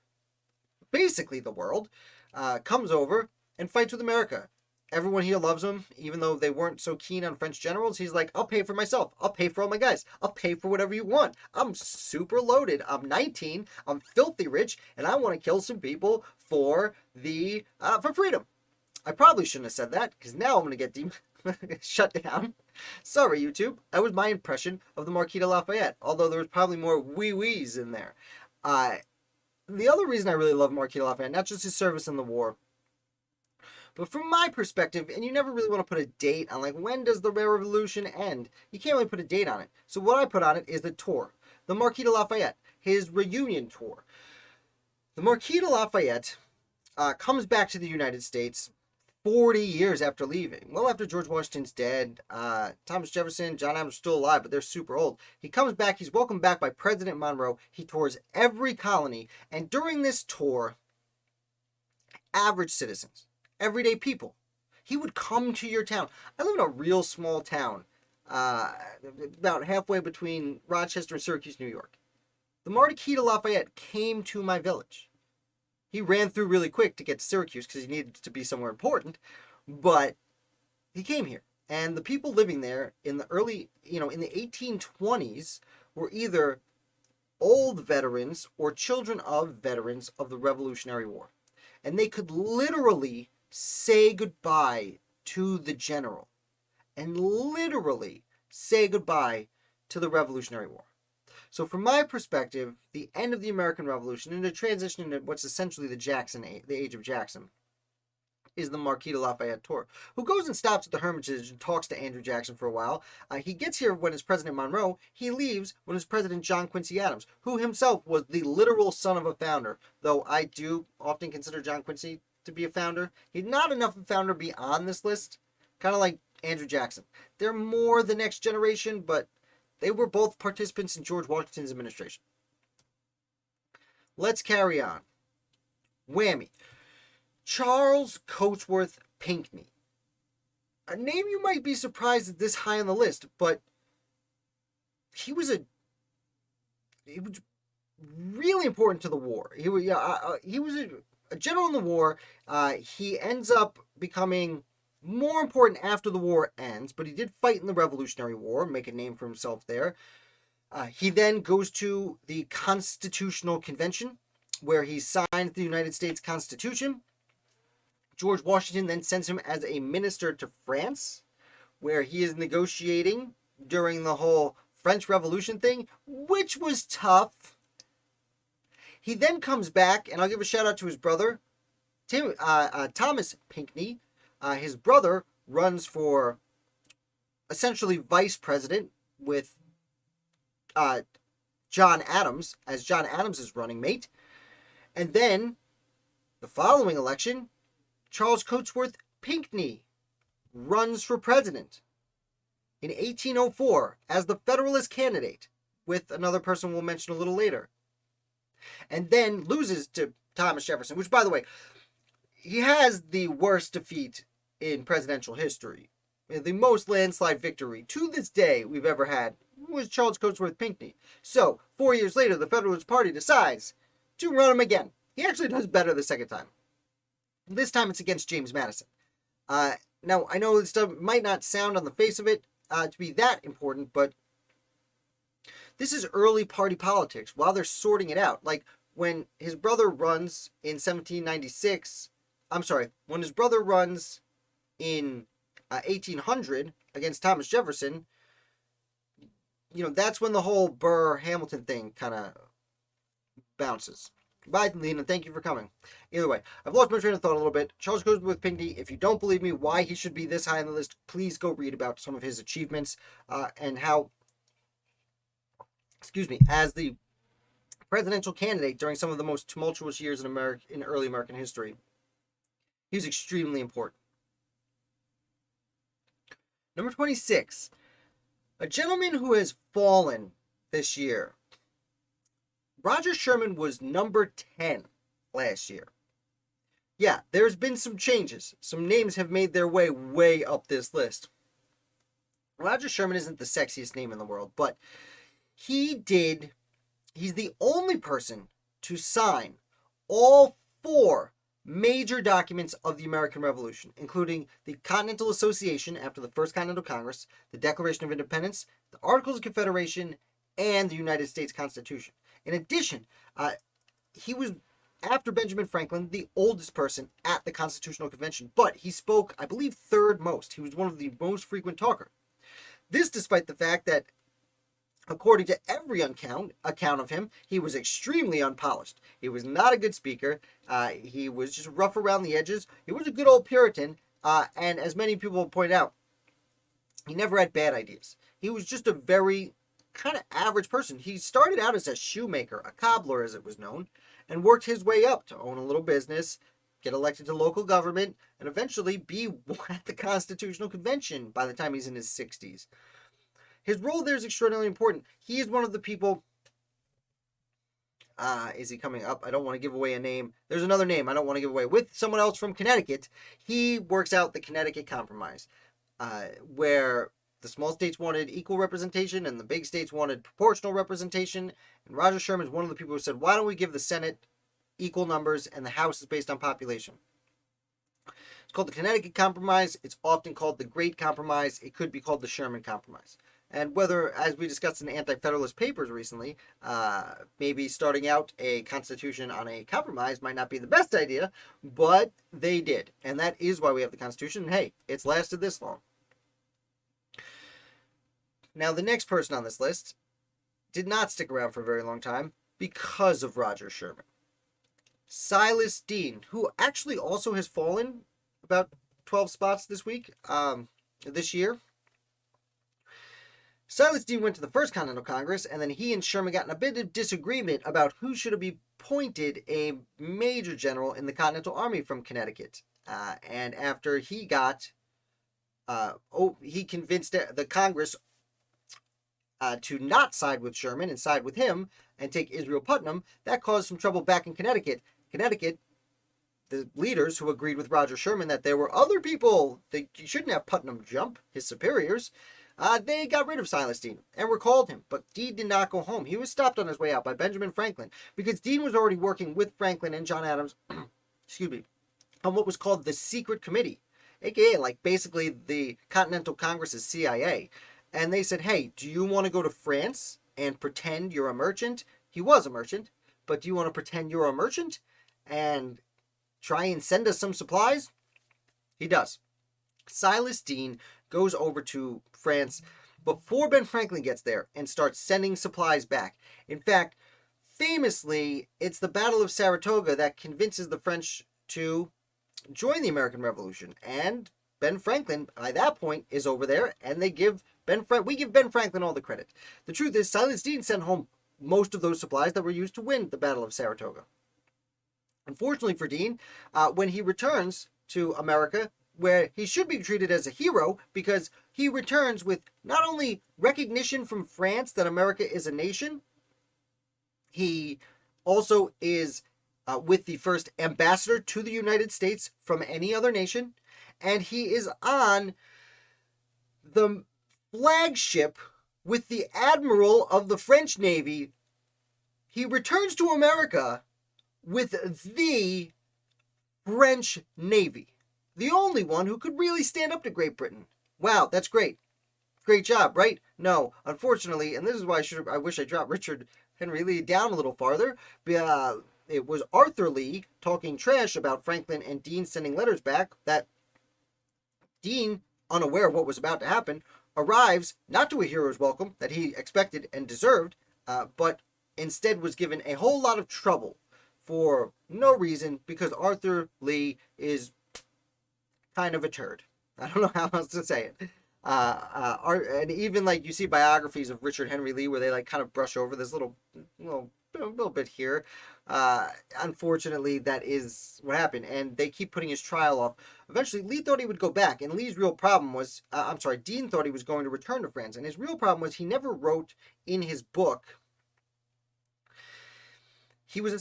basically the world, comes over and fights with America. Everyone here loves him, even though they weren't so keen on French generals. He's like, I'll pay for myself. I'll pay for all my guys. I'll pay for whatever you want. I'm super loaded. I'm 19. I'm filthy rich, and I want to kill some people for freedom. I probably shouldn't have said that, because now I'm going to get shut down. Sorry, YouTube. That was my impression of the Marquis de Lafayette, although there was probably more wee-wees in there. The other reason I really love Marquis de Lafayette, not just his service in the war, but from my perspective, and you never really want to put a date on, like, when does the Revolution end? You can't really put a date on it. So what I put on it is the tour. The Marquis de Lafayette, his reunion tour. The Marquis de Lafayette comes back to the United States 40 years after leaving. Well, after George Washington's dead, Thomas Jefferson, John Adams are still alive, but they're super old. He comes back. He's welcomed back by President Monroe. He tours every colony. And during this tour, average citizens, everyday people, he would come to your town. I live in a real small town, about halfway between Rochester and Syracuse, New York. The Marquis de Lafayette came to my village. He ran through really quick to get to Syracuse because he needed to be somewhere important, but he came here. And the people living there in the early, in the 1820s were either old veterans or children of veterans of the Revolutionary War. And they could literally say goodbye to the general and literally say goodbye to the Revolutionary War. So from my perspective, the end of the American Revolution and the transition into what's essentially the age of Jackson, is the Marquis de Lafayette tour, who goes and stops at the Hermitage and talks to Andrew Jackson for a while. He gets here when it's President Monroe. He leaves when it's President John Quincy Adams, who himself was the literal son of a founder, though I do often consider John Quincy to be a founder. He's not enough of a founder to be on this list, kind of like Andrew Jackson. They're more the next generation, but they were both participants in George Washington's administration. Let's carry on. Whammy. Charles Cotesworth Pinckney. A name you might be surprised is this high on the list, but he was really important to the war. He was a general in the war. He ends up becoming more important after the war ends, but he did fight in the Revolutionary War, make a name for himself there. He then goes to the Constitutional Convention, where he signs the United States Constitution. George Washington then sends him as a minister to France, where he is negotiating during the whole French Revolution thing, which was tough. He then comes back, and I'll give a shout out to his brother, Thomas Pinckney. His brother runs for essentially vice president with John Adams as John Adams' running mate. And then the following election, Charles Cotesworth Pinckney runs for president in 1804 as the Federalist candidate with another person we'll mention a little later. And then loses to Thomas Jefferson, which, by the way, he has the worst defeat in presidential history. The most landslide victory to this day we've ever had was Charles Cotesworth Pinckney. So, 4 years later, the Federalist Party decides to run him again. He actually does better the second time. This time it's against James Madison. Now, I know this stuff might not sound on the face of it to be that important, but this is early party politics while they're sorting it out. Like, when his brother runs in 1796, when his brother runs in 1800 against Thomas Jefferson, that's when the whole Burr-Hamilton thing kind of bounces. Bye, Lena. Thank you for coming. Either way, I've lost my train of thought a little bit. Charles Cotesworth Pinckney, if you don't believe me why he should be this high on the list, please go read about some of his achievements and how, as the presidential candidate during some of the most tumultuous years in early American history, he was extremely important. Number 26, a gentleman who has fallen this year. Roger Sherman was number 10 last year. Yeah, there's been some changes. Some names have made their way up this list. Roger Sherman isn't the sexiest name in the world, but he's the only person to sign all 4 major documents of the American Revolution, including the Continental Association after the First Continental Congress, the Declaration of Independence, the Articles of Confederation, and the United States Constitution. In addition, he was, after Benjamin Franklin, the oldest person at the Constitutional Convention, but he spoke, I believe, third most. He was one of the most frequent talker. This despite the fact that, according to every account of him, he was extremely unpolished. He was not a good speaker. He was just rough around the edges. He was a good old Puritan, and as many people point out, he never had bad ideas. He was just a very kind of average person. He started out as a shoemaker, a cobbler as it was known, and worked his way up to own a little business, get elected to local government, and eventually be at the Constitutional Convention by the time he's in his 60s. His role there is extraordinarily important. He is one of the people... is he coming up? I don't want to give away a name. There's another name I don't want to give away. With someone else from Connecticut, he works out the Connecticut Compromise, where the small states wanted equal representation and the big states wanted proportional representation. And Roger Sherman is one of the people who said, why don't we give the Senate equal numbers and the House is based on population? It's called the Connecticut Compromise. It's often called the Great Compromise. It could be called the Sherman Compromise. And whether, as we discussed in the Anti-Federalist Papers recently, maybe starting out a constitution on a compromise might not be the best idea, but they did. And that is why we have the Constitution. And hey, it's lasted this long. Now, the next person on this list did not stick around for a very long time because of Roger Sherman. Silas Deane, who actually also has fallen about 12 spots this year. Silas Deane went to the First Continental Congress, and then he and Sherman got in a bit of disagreement about who should be appointed a major general in the Continental Army from Connecticut. And after he he convinced the Congress to not side with Sherman and side with him and take Israel Putnam. That caused some trouble back in Connecticut. The leaders who agreed with Roger Sherman that there were other people that you shouldn't have Putnam jump, his superiors, they got rid of Silas Deane and recalled him. But Deane did not go home. He was stopped on his way out by Benjamin Franklin because Deane was already working with Franklin and John Adams excuse me, on what was called the Secret Committee, aka like basically the Continental Congress's CIA. And they said, hey, do you want to go to France and pretend you're a merchant? He was a merchant, but do you want to pretend you're a merchant and try and send us some supplies? He does. Silas Deane goes over to France before Ben Franklin gets there and starts sending supplies back. In fact, famously, it's the Battle of Saratoga that convinces the French to join the American Revolution. And Ben Franklin, by that point, is over there, and we give Ben Franklin all the credit. The truth is, Silas Deane sent home most of those supplies that were used to win the Battle of Saratoga. Unfortunately for Deane, when he returns to America, where he should be treated as a hero, because he returns with not only recognition from France that America is a nation, he also is with the first ambassador to the United States from any other nation, and he is on the flagship with the admiral of the French Navy. He returns to America with the French Navy, the only one who could really stand up to Great Britain. Wow, that's great. Great job, right? No, unfortunately, and this is why I wish I dropped Richard Henry Lee down a little farther. It was Arthur Lee talking trash about Franklin and Deane sending letters back that Deane, unaware of what was about to happen, arrives not to a hero's welcome that he expected and deserved, but instead was given a whole lot of trouble for no reason, because Arthur Lee is kind of a turd. I don't know how else to say it. And even like you see biographies of Richard Henry Lee where they like kind of brush over this little bit here. Unfortunately, that is what happened, and they keep putting his trial off. Eventually, Lee thought he would go back, and Lee's real problem was, Deane thought he was going to return to France, and his real problem was he never wrote in his book. He was a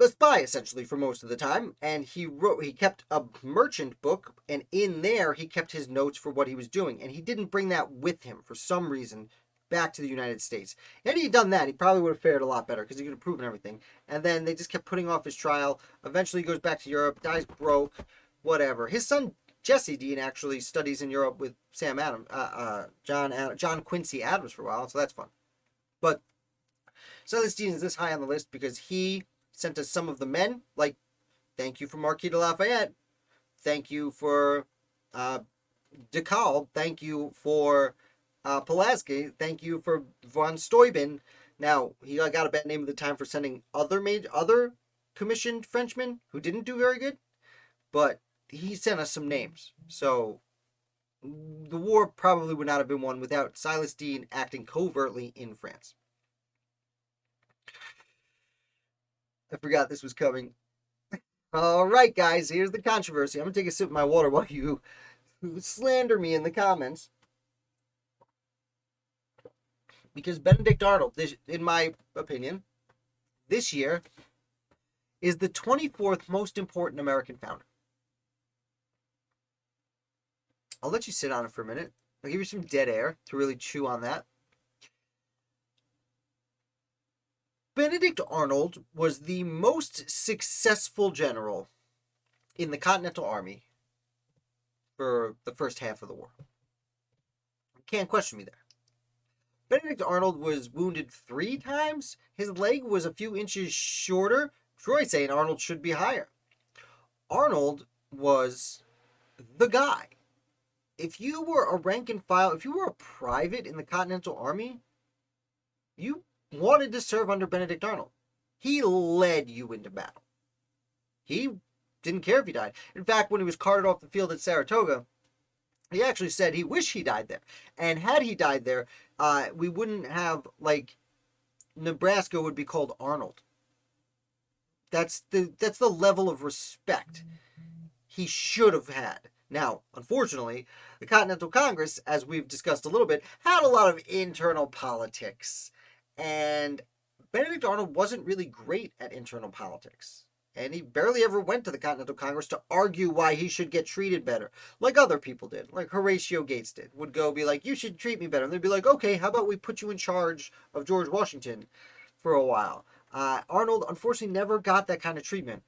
spy, essentially, for most of the time, and he kept a merchant book, and in there he kept his notes for what he was doing, and he didn't bring that with him for some reason back to the United States. Had he done that, he probably would have fared a lot better, because he could have proven everything. And then they just kept putting off his trial. Eventually he goes back to Europe, dies broke, whatever. His son, Jesse Deane, actually studies in Europe with John Quincy Adams for a while, so that's fun. But Silas Deane is this high on the list because he sent us some of the men, like, thank you for Marquis de Lafayette, thank you for de Gaulle, thank you for Pulaski, thank you for von Steuben. Now, he got a bad name at the time for sending other commissioned Frenchmen who didn't do very good, but he sent us some names. So the war probably would not have been won without Silas Deane acting covertly in France. I forgot this was coming. All right, guys, here's the controversy. I'm going to take a sip of my water while you slander me in the comments. Because Benedict Arnold, in my opinion, this year is the 24th most important American founder. I'll let you sit on it for a minute. I'll give you some dead air to really chew on that. Benedict Arnold was the most successful general in the Continental Army for the first half of the war. You can't question me there. Benedict Arnold was wounded 3 times. His leg was a few inches shorter. Troy saying Arnold should be higher. Arnold was the guy. If you were a rank and file, if you were a private in the Continental Army, you wanted to serve under Benedict Arnold. He led you into battle. He didn't care if he died. In fact, when he was carted off the field at Saratoga, he actually said he wished he died there. And had he died there, we wouldn't have, like, Nebraska would be called Arnold. That's the level of respect he should have had. Now, unfortunately, the Continental Congress, as we've discussed a little bit, had a lot of internal politics. And Benedict Arnold wasn't really great at internal politics. And he barely ever went to the Continental Congress to argue why he should get treated better, like other people did, like Horatio Gates did. Would go be like, you should treat me better. And they'd be like, okay, how about we put you in charge of George Washington for a while? Arnold, unfortunately, never got that kind of treatment.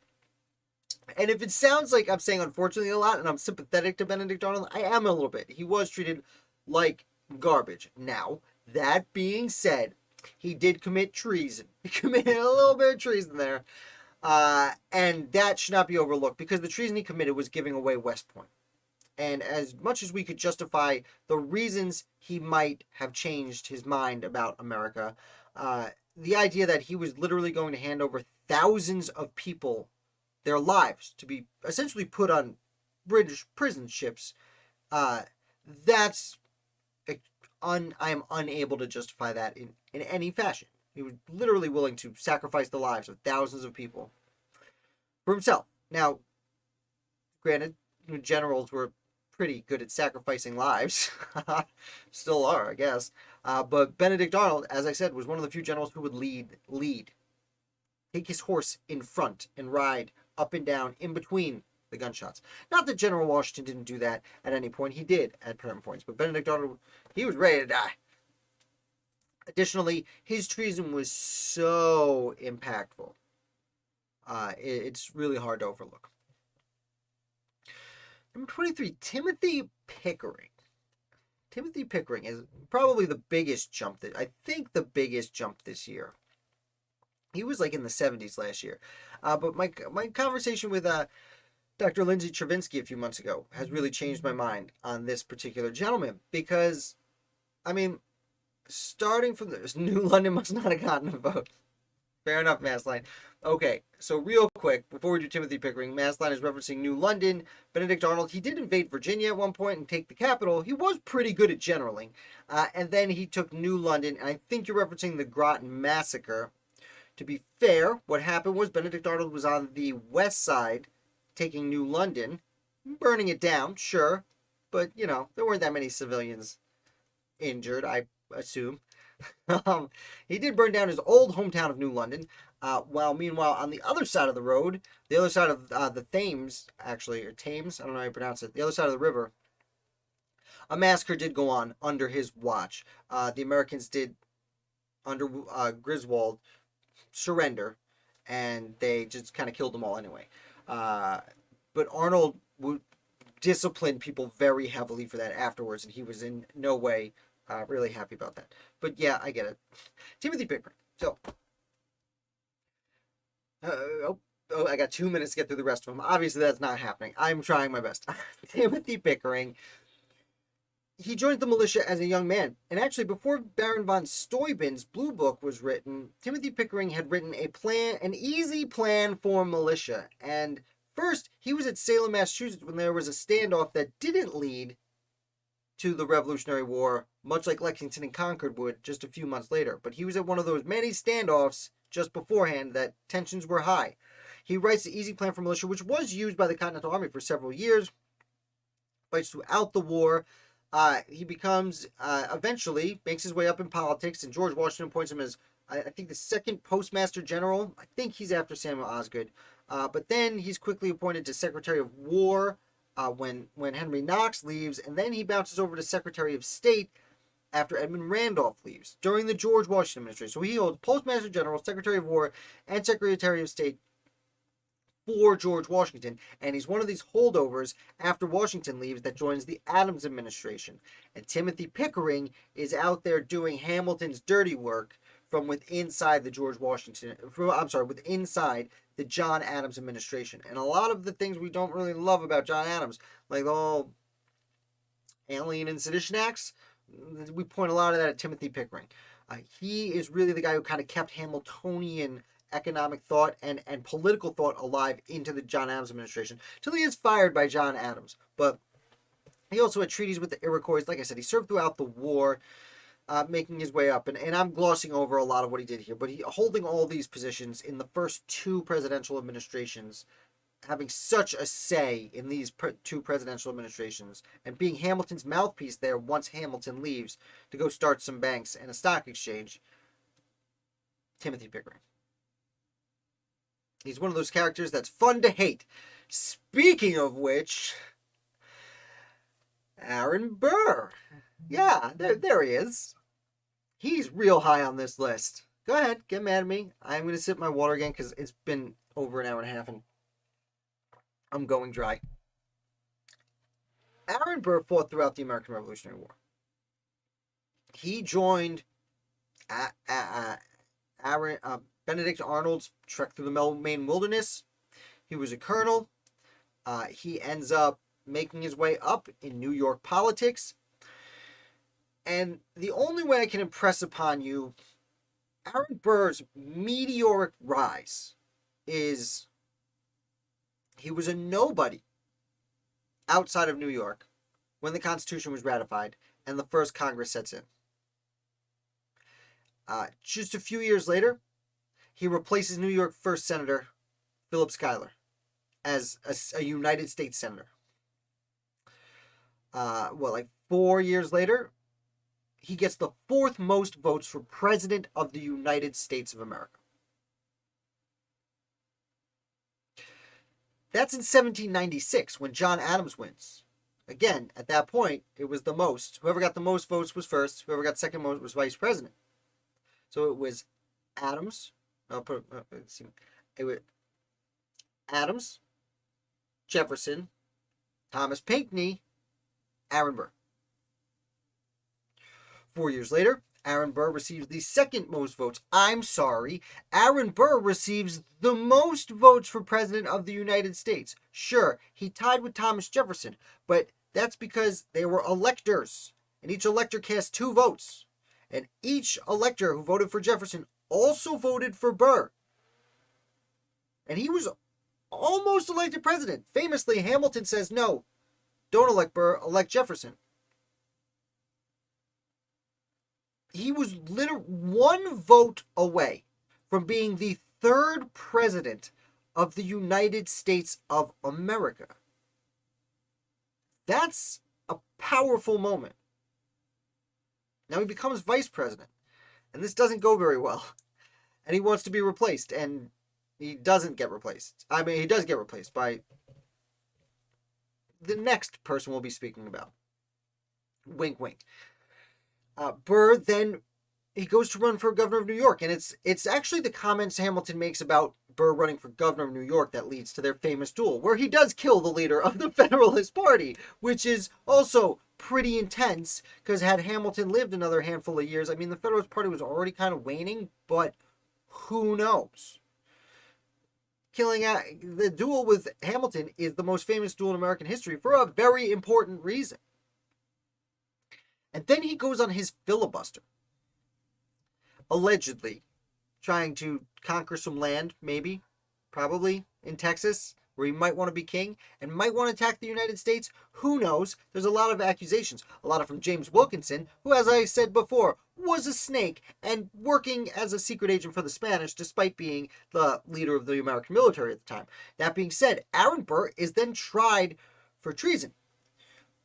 And if it sounds like I'm saying unfortunately a lot and I'm sympathetic to Benedict Arnold, I am a little bit. He was treated like garbage. Now, that being said, he did commit treason. He committed a little bit of treason there. And that should not be overlooked because the treason he committed was giving away West Point. And as much as we could justify the reasons he might have changed his mind about America, the idea that he was literally going to hand over thousands of people their lives to be essentially put on British prison ships, that's I am unable to justify that in any fashion. He was literally willing to sacrifice the lives of thousands of people for himself. Now, granted, generals were pretty good at sacrificing lives. Still are, I guess. But Benedict Arnold, as I said, was one of the few generals who would lead. Take his horse in front and ride up and down in between the gunshots. Not that General Washington didn't do that at any point. He did at certain points. But Benedict Arnold, he was ready to die. Additionally, his treason was so impactful. It's really hard to overlook. Number 23, Timothy Pickering. Timothy Pickering is probably the biggest jump. I think the biggest jump this year. He was like in the 70s last year. But my conversation with Dr. Lindsay Travinsky a few months ago has really changed my mind on this particular gentleman. Because, I mean, starting from this, New London must not have gotten a vote. Fair enough, Massline. Okay, so real quick, before we do Timothy Pickering, Massline is referencing New London. Benedict Arnold, he did invade Virginia at one point and take the capital. He was pretty good at generaling. And then he took New London, and I think you're referencing the Groton Massacre. To be fair, what happened was Benedict Arnold was on the west side, taking New London, burning it down, sure. But, there weren't that many civilians injured, I assume. He did burn down his old hometown of New London, while meanwhile on the other side of the road, the other side of the Thames, actually, or Thames, I don't know how you pronounce it, the other side of the river, a massacre did go on under his watch. The Americans did, under Griswold, surrender, and they just kind of killed them all anyway. But Arnold would discipline people very heavily for that afterwards, and he was in no way really happy about that. But yeah, I get it. Timothy Pickering. So, I got 2 minutes to get through the rest of them. Obviously, that's not happening. I'm trying my best. Timothy Pickering. He joined the militia as a young man. And actually, before Baron von Steuben's Blue Book was written, Timothy Pickering had written an easy plan for militia. And first, he was at Salem, Massachusetts when there was a standoff that didn't lead to the Revolutionary War, much like Lexington and Concord would just a few months later. But he was at one of those many standoffs just beforehand that tensions were high. He writes the Easy Plan for Militia, which was used by the Continental Army for several years, fights throughout the war. He becomes, eventually, makes his way up in politics, and George Washington appoints him as, I think, the second Postmaster General. I think he's after Samuel Osgood. But then he's quickly appointed to Secretary of War when Henry Knox leaves, and then he bounces over to Secretary of State after Edmund Randolph leaves during the George Washington administration. So he holds Postmaster General, Secretary of War, and Secretary of State for George Washington, and he's one of these holdovers after Washington leaves that joins the Adams administration. And Timothy Pickering is out there doing Hamilton's dirty work from within inside the John Adams administration. And a lot of the things we don't really love about John Adams, like the whole Alien and Sedition Acts, we point a lot of that at Timothy Pickering. He is really the guy who kind of kept Hamiltonian economic thought and political thought alive into the John Adams administration till he is fired by John Adams. But he also had treaties with the Iroquois. Like I said, he served throughout the war, making his way up. And I'm glossing over a lot of what he did here, but he holding all these positions in the first two presidential administrations, having such a say in these two presidential administrations, and being Hamilton's mouthpiece there once Hamilton leaves to go start some banks and a stock exchange. Timothy Pickering. He's one of those characters that's fun to hate. Speaking of which, Aaron Burr. Yeah, there he is. He's real high on this list. Go ahead, get mad at me. I'm going to sip my water again because it's been over an hour and a half. And I'm going dry. Aaron Burr fought throughout the American Revolutionary War. He joined Benedict Arnold's trek through the Maine wilderness. He was a colonel. He ends up making his way up in New York politics. And the only way I can impress upon you Aaron Burr's meteoric rise is he was a nobody outside of New York when the Constitution was ratified and the first Congress sets in. Just a few years later, he replaces New York 1st Senator Philip Schuyler as a United States Senator. 4 years later, he gets the 4th most votes for President of the United States of America. That's in 1796 when John Adams wins. Again, at that point, it was the most. Whoever got the most votes was first. Whoever got second most was vice president. So it was Adams. It was Adams, Jefferson, Thomas Pinckney, Aaron Burr. 4 years later, Aaron Burr receives the second most votes. Aaron Burr receives the most votes for President of the United States. Sure, he tied with Thomas Jefferson, but that's because they were electors, and each elector cast 2 votes. And each elector who voted for Jefferson also voted for Burr. And he was almost elected president. Famously, Hamilton says, no, don't elect Burr, elect Jefferson. He was literally 1 vote away from being the 3rd president of the United States of America. That's a powerful moment. Now he becomes vice president, and this doesn't go very well. And he wants to be replaced, and he doesn't get replaced. I mean, he does get replaced by the next person we'll be speaking about. Wink, wink. Burr then he goes to run for governor of New York, and it's actually the comments Hamilton makes about Burr running for governor of New York that leads to their famous duel, where he does kill the leader of the Federalist Party, which is also pretty intense, because had Hamilton lived another handful of years, I mean, the Federalist Party was already kind of waning, but who knows? The duel with Hamilton is the most famous duel in American history for a very important reason. And then he goes on his filibuster, allegedly trying to conquer some land, maybe, probably, in Texas, where he might want to be king and might want to attack the United States. Who knows? There's a lot of accusations. A lot of from James Wilkinson, who, as I said before, was a snake and working as a secret agent for the Spanish, despite being the leader of the American military at the time. That being said, Aaron Burr is then tried for treason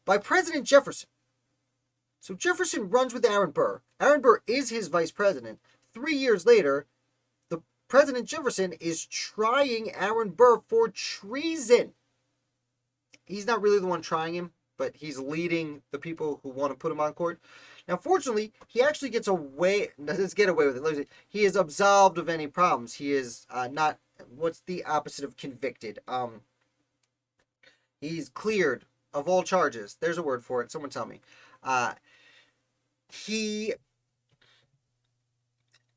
by President Jefferson. So Jefferson runs with Aaron Burr. Aaron Burr is his vice president. 3 years later, the President Jefferson is trying Aaron Burr for treason. He's not really the one trying him, but he's leading the people who want to put him on court. Now, fortunately, he actually gets away. Doesn't get away with it. He is absolved of any problems. He is not. What's the opposite of convicted? He's cleared of all charges. There's a word for it. Someone tell me.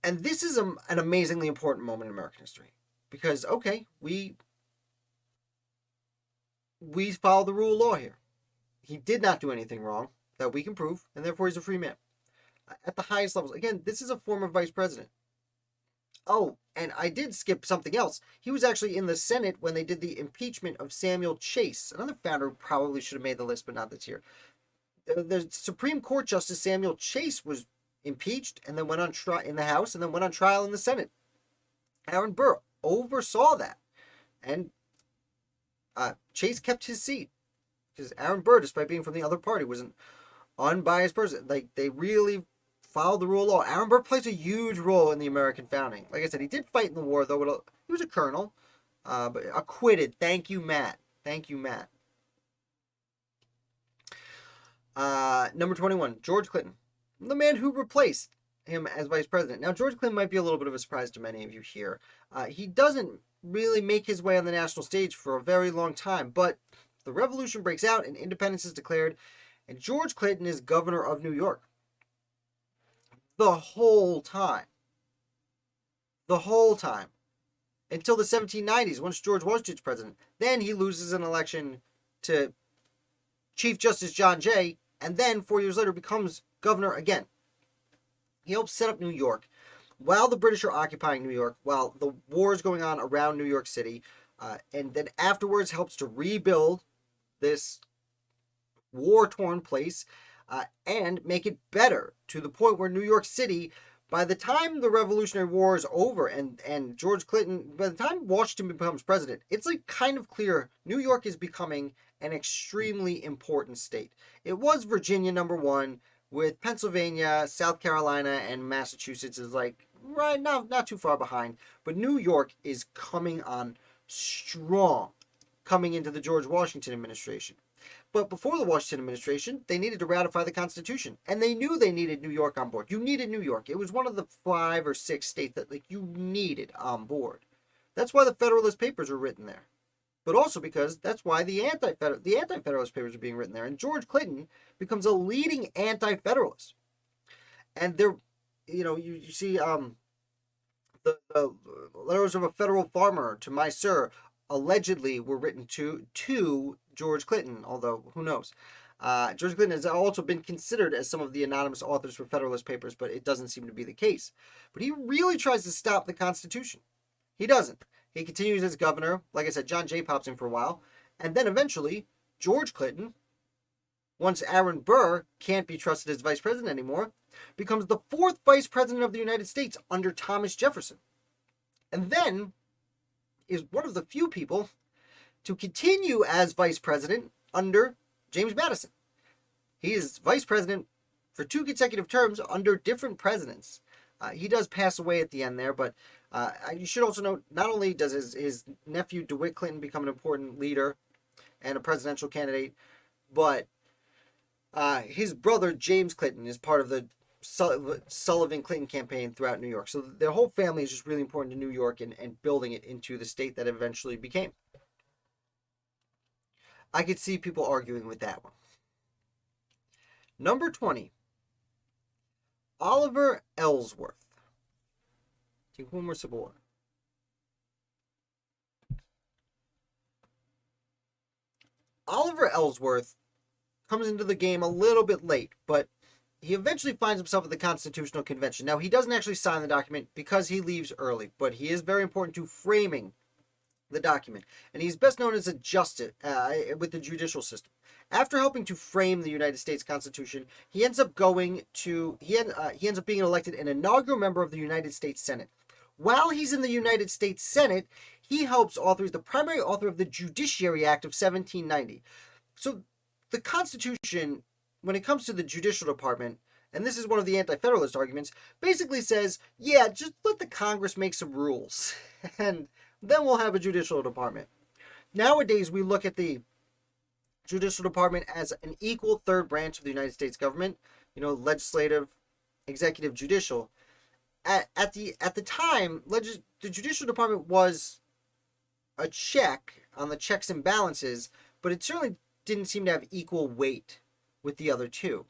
And this is an amazingly important moment in American history, because, okay, we follow the rule of law here. He did not do anything wrong that we can prove, and therefore he's a free man. At the highest levels. Again, this is a former vice president. Oh, and I did skip something else. He was actually in the Senate when they did the impeachment of Samuel Chase, another founder who probably should have made the list, but not this year. The Supreme Court Justice Samuel Chase was impeached and then went on trial in the House and then went on trial in the Senate. Aaron Burr oversaw that, and Chase kept his seat because Aaron Burr, despite being from the other party, was an unbiased person. Like, they really followed the rule of law. Aaron Burr plays a huge role in the American founding. Like I said, he did fight in the war, though. He was a colonel, but acquitted. Thank you, Matt. Thank you, Matt. Number 21, George Clinton, the man who replaced him as vice president. Now, George Clinton might be a little bit of a surprise to many of you here. He doesn't really make his way on the national stage for a very long time. But the revolution breaks out and independence is declared, and George Clinton is governor of New York. The whole time. The whole time. Until the 1790s, once George Washington's president. Then he loses an election to Chief Justice John Jay, and then 4 years later becomes governor again. He helps set up New York. While the British are occupying New York, while the war is going on around New York City, and then afterwards helps to rebuild this war-torn place and make it better to the point where New York City, by the time the Revolutionary War is over and George Clinton, by the time Washington becomes president, it's like kind of clear New York is becoming an extremely important state. It was Virginia number one, with Pennsylvania, South Carolina, and Massachusetts is like right now not too far behind, but New York is coming on strong coming into the George Washington administration. But before the Washington administration, they needed to ratify the Constitution, and they knew they needed New York on board. You needed New York. It was one of the 5 or 6 states that you needed on board. That's why the Federalist Papers were written there. But also because that's why the Anti-Federalist Papers are being written there. And George Clinton becomes a leading Anti-Federalist. And there, you see the letters of a federal farmer to my sir allegedly were written to George Clinton, although who knows. George Clinton has also been considered as some of the anonymous authors for Federalist Papers, but it doesn't seem to be the case. But he really tries to stop the Constitution. He doesn't. He continues as governor. Like I said, John Jay pops in for a while. And then eventually, George Clinton, once Aaron Burr can't be trusted as vice president anymore, becomes the 4th vice president of the United States under Thomas Jefferson. And then is one of the few people to continue as vice president under James Madison. He is vice president for 2 consecutive terms under different presidents. He does pass away at the end there, but you should also note, not only does his nephew DeWitt Clinton become an important leader and a presidential candidate, but his brother James Clinton is part of the Sullivan Clinton campaign throughout New York. So their whole family is just really important to New York and building it into the state that it eventually became. I could see people arguing with that one. Number 20. Oliver Ellsworth. Take one more sip of water. Oliver Ellsworth comes into the game a little bit late, but he eventually finds himself at the Constitutional Convention. Now, he doesn't actually sign the document because he leaves early, but he is very important to framing the document. And he's best known as a justice with the judicial system. After helping to frame the United States Constitution, he ends up being elected an inaugural member of the United States Senate. While he's in the United States Senate, he helps author, the primary author of the Judiciary Act of 1790. So the Constitution, when it comes to the judicial department, and this is one of the anti-federalist arguments, basically says, yeah, just let the Congress make some rules, and then we'll have a judicial department. Nowadays, we look at the judicial department as an equal third branch of the United States government, legislative, executive, judicial. At the time, the judicial department was a check on the checks and balances, but it certainly didn't seem to have equal weight with the other two.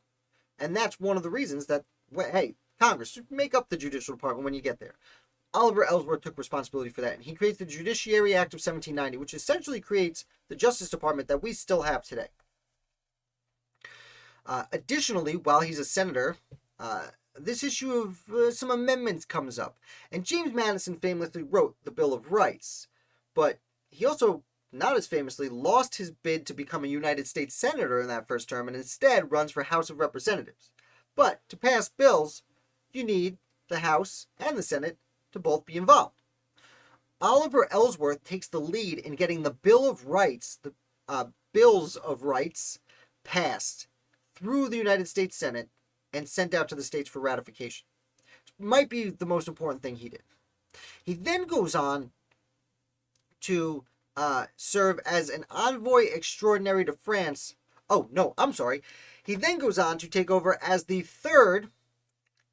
And that's one of the reasons that, hey, Congress, make up the judicial department when you get there. Oliver Ellsworth took responsibility for that, and he creates the Judiciary Act of 1790, which essentially creates the Justice Department that we still have today. Additionally, while he's a senator, this issue of some amendments comes up, and James Madison famously wrote the Bill of Rights, but he also, not as famously, lost his bid to become a United States Senator in that first term, and instead runs for House of Representatives. But to pass bills, you need the House and the Senate to both be involved. Oliver Ellsworth takes the lead in getting the Bill of Rights, the Bills of Rights, passed through the United States Senate and sent out to the states for ratification. It might be the most important thing he did. He then goes on to serve as an envoy extraordinary to France. He then goes on to take over as the 3rd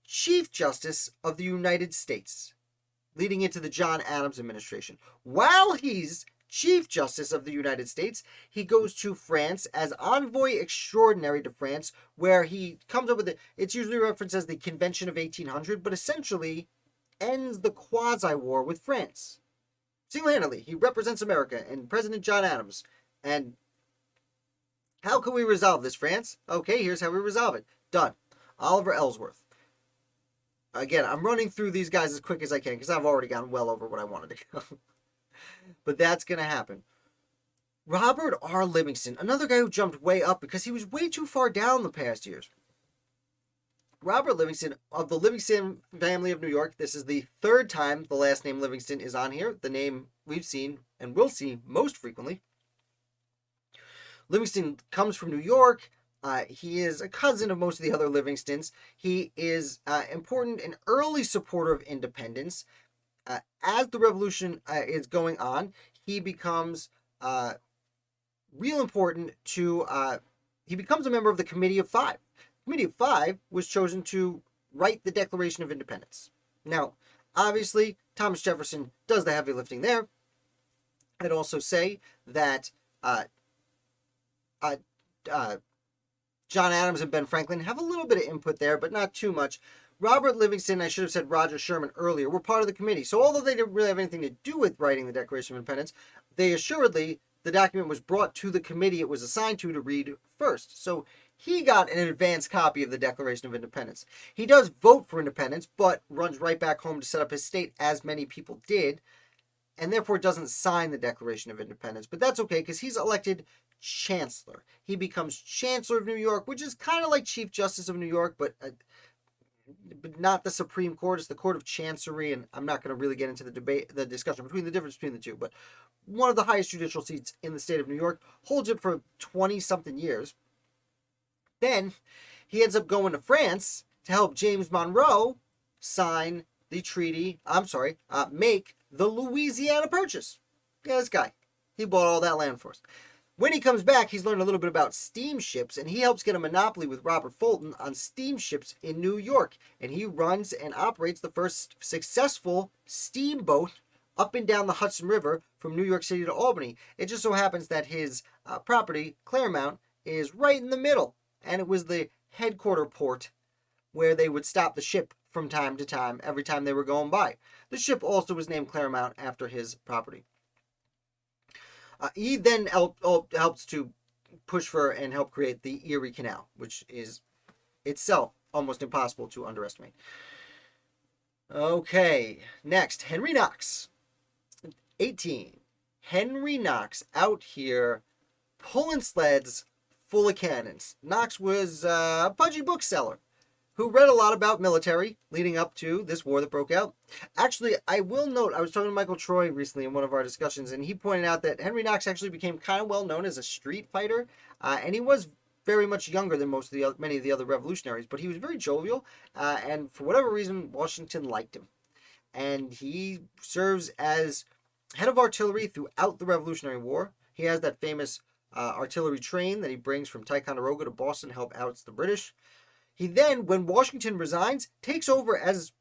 Chief Justice of the United States. leading into the John Adams administration. While he's Chief Justice of the United States, he goes to France as envoy extraordinary to France, where he comes up with it's usually referenced as the Convention of 1800, but essentially ends the quasi-war with France. Single-handedly, he represents America and President John Adams. And how can we resolve this, France? Okay, here's how we resolve it. Done. Oliver Ellsworth. Again, I'm running through these guys as quick as I can because I've already gone well over what I wanted to go. But that's going to happen. Robert R. Livingston, another guy who jumped way up because he was way too far down the past years. Robert Livingston of the Livingston family of New York. This is the third time the last name Livingston is on here. The name we've seen and will see most frequently. Livingston comes from New York. He is a cousin of most of the other Livingstons. He is important and early supporter of independence. As the revolution is going on, he becomes real important to, he becomes a member of the Committee of Five. The Committee of Five was chosen to write the Declaration of Independence. Now, obviously, Thomas Jefferson does the heavy lifting there. I'd also say that John Adams and Ben Franklin have a little bit of input there, but not too much. Robert Livingston, I should have said Roger Sherman earlier, were part of the committee. So although they didn't really have anything to do with writing the Declaration of Independence, they assuredly, the document was brought to the committee it was assigned to read first. So he got an advance copy of the Declaration of Independence. He does vote for independence, but runs right back home to set up his state, as many people did, and therefore doesn't sign the Declaration of Independence. But that's okay, because he's elected Chancellor. He becomes Chancellor of New York, which is kind of like Chief Justice of New York, but not the Supreme Court. It's the Court of Chancery, and I'm not going to really get into the discussion between the difference between the two, but one of the highest judicial seats in the state of New York, holds it for 20-something years. Then he ends up going to France to help James Monroe sign the treaty, make the Louisiana Purchase. Yeah, this guy. He bought all that land for us. When he comes back, he's learned a little bit about steamships, and he helps get a monopoly with Robert Fulton on steamships in New York. And he runs and operates the first successful steamboat up and down the Hudson River from New York City to Albany. It just so happens that his property, Claremont, is right in the middle, and it was the headquarter port where they would stop the ship from time to time, every time they were going by. The ship also was named Claremont after his property. He then helps to push for and help create the Erie Canal, which is itself almost impossible to underestimate. Okay, next, Henry Knox. 18. Henry Knox out here pulling sleds full of cannons. Knox was a pudgy bookseller who read a lot about military leading up to this war that broke out. Actually, I will note, I was talking to Michael Troy recently in one of our discussions, and he pointed out that Henry Knox actually became kind of well known as a street fighter, and he was very much younger than many of the other revolutionaries, but he was very jovial, and for whatever reason, Washington liked him. And he serves as head of artillery throughout the Revolutionary War. He has that famous artillery train that he brings from Ticonderoga to Boston to help oust the British. He then, when Washington resigns, takes over as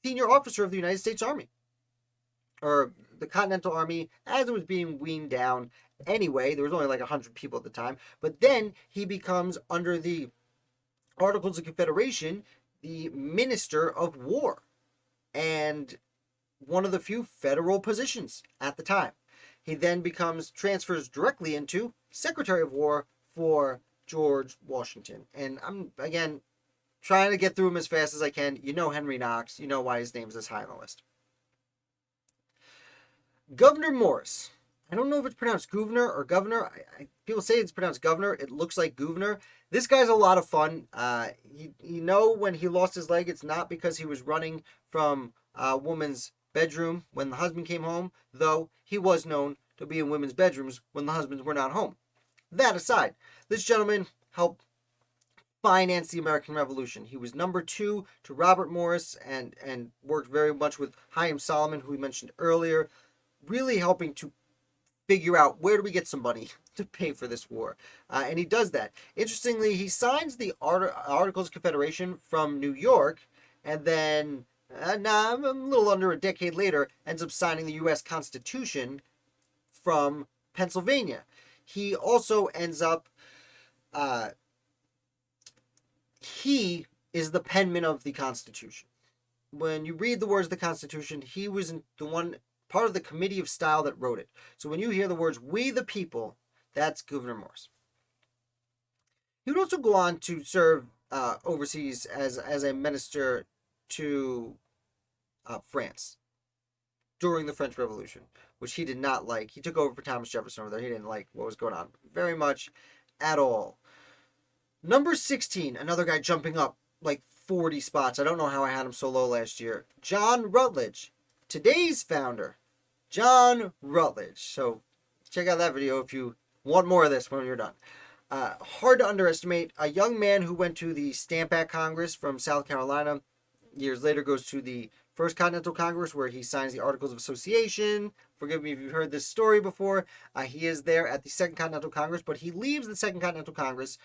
senior officer of the United States Army, or the Continental Army, as it was being weaned down. Anyway, there was only like 100 people at the time, but then he becomes, under the Articles of Confederation, the Minister of War, and one of the few federal positions at the time. He then transfers directly into Secretary of War for George Washington. And I'm, again, trying to get through him as fast as I can. You know Henry Knox. You know why his name's this high on the list. Gouverneur Morris. I don't know if it's pronounced Gouverneur or Governor. People say it's pronounced Governor. It looks like Gouverneur. This guy's a lot of fun. When he lost his leg, it's not because he was running from a woman's bedroom when the husband came home, though he was known to be in women's bedrooms when the husbands were not home. That aside, this gentleman helped finance the American Revolution. He was number 2 to Robert Morris and worked very much with Chaim Solomon, who we mentioned earlier, really helping to figure out where do we get some money to pay for this war. And he does that. Interestingly, he signs the Articles of Confederation from New York, and then Now, a little under a decade later, ends up signing the U.S. Constitution from Pennsylvania. He also ends up, he is the penman of the Constitution. When you read the words of the Constitution, he was the one part of the committee of style that wrote it. So when you hear the words "we the people," that's Gouverneur Morris. He would also go on to serve overseas as a minister to France during the French Revolution, which he did not like. He took over for Thomas Jefferson over there. He didn't like what was going on very much at all. Number 16, another guy jumping up like 40 spots. I don't know how I had him so low last year. John Rutledge, today's founder. John Rutledge. So check out that video if you want more of this when you're done. Hard to underestimate. A young man who went to the Stamp Act Congress from South Carolina. Years later goes to the First Continental Congress where he signs the Articles of Association. Forgive me if you've heard this story before. He is there at the Second Continental Congress, but he leaves the Second Continental Congress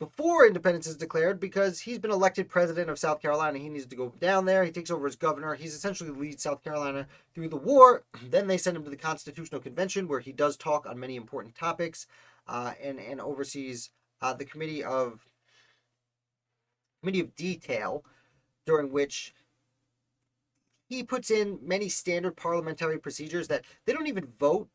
before independence is declared because he's been elected president of South Carolina. He needs to go down there. He takes over as governor. He's essentially leads South Carolina through the war. Then they send him to the Constitutional Convention where he does talk on many important topics and oversees the Committee of Detail, during which he puts in many standard parliamentary procedures that they don't even vote.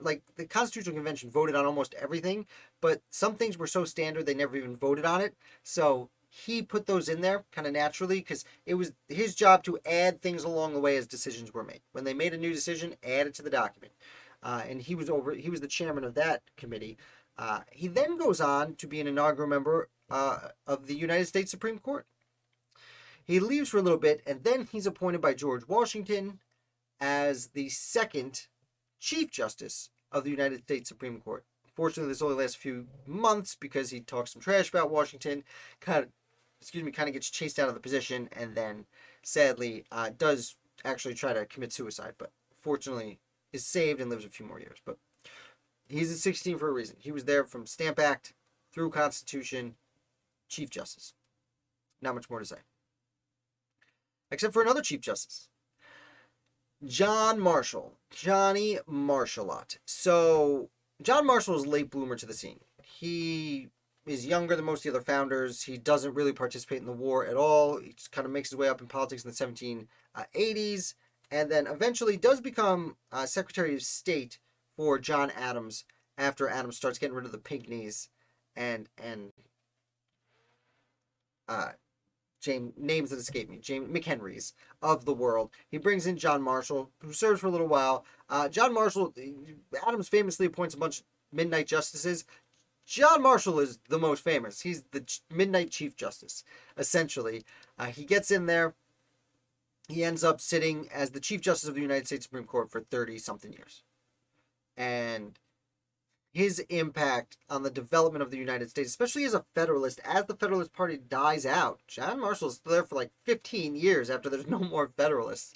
Like the Constitutional Convention voted on almost everything, but some things were so standard they never even voted on it. So he put those in there kind of naturally because it was his job to add things along the way as decisions were made. When they made a new decision, add it to the document. And he was the chairman of that committee. He then goes on to be an inaugural member of the United States Supreme Court. He leaves for a little bit, and then he's appointed by George Washington as the second Chief Justice of the United States Supreme Court. Fortunately, this only lasts a few months because he talks some trash about Washington, kind of gets chased out of the position, and then sadly does actually try to commit suicide, but fortunately is saved and lives a few more years. But he's at 16 for a reason. He was there from Stamp Act through Constitution, Chief Justice. Not much more to say. Except for another Chief Justice. John Marshall. Johnny Marshallot. So, John Marshall is a late bloomer to the scene. He is younger than most of the other founders. He doesn't really participate in the war at all. He just kind of makes his way up in politics in the 1780s. And then eventually does become Secretary of State for John Adams after Adams starts getting rid of the Pinckneys and names that escape me, James McHenry's of the world. He brings in John Marshall, who serves for a little while. John Marshall, Adams famously appoints a bunch of midnight justices. John Marshall is the most famous. He's the midnight Chief Justice, essentially. He gets in there. He ends up sitting as the Chief Justice of the United States Supreme Court for 30-something years. And his impact on the development of the United States, especially as a Federalist, as the Federalist Party dies out. John Marshall's still there for like 15 years after there's no more Federalists.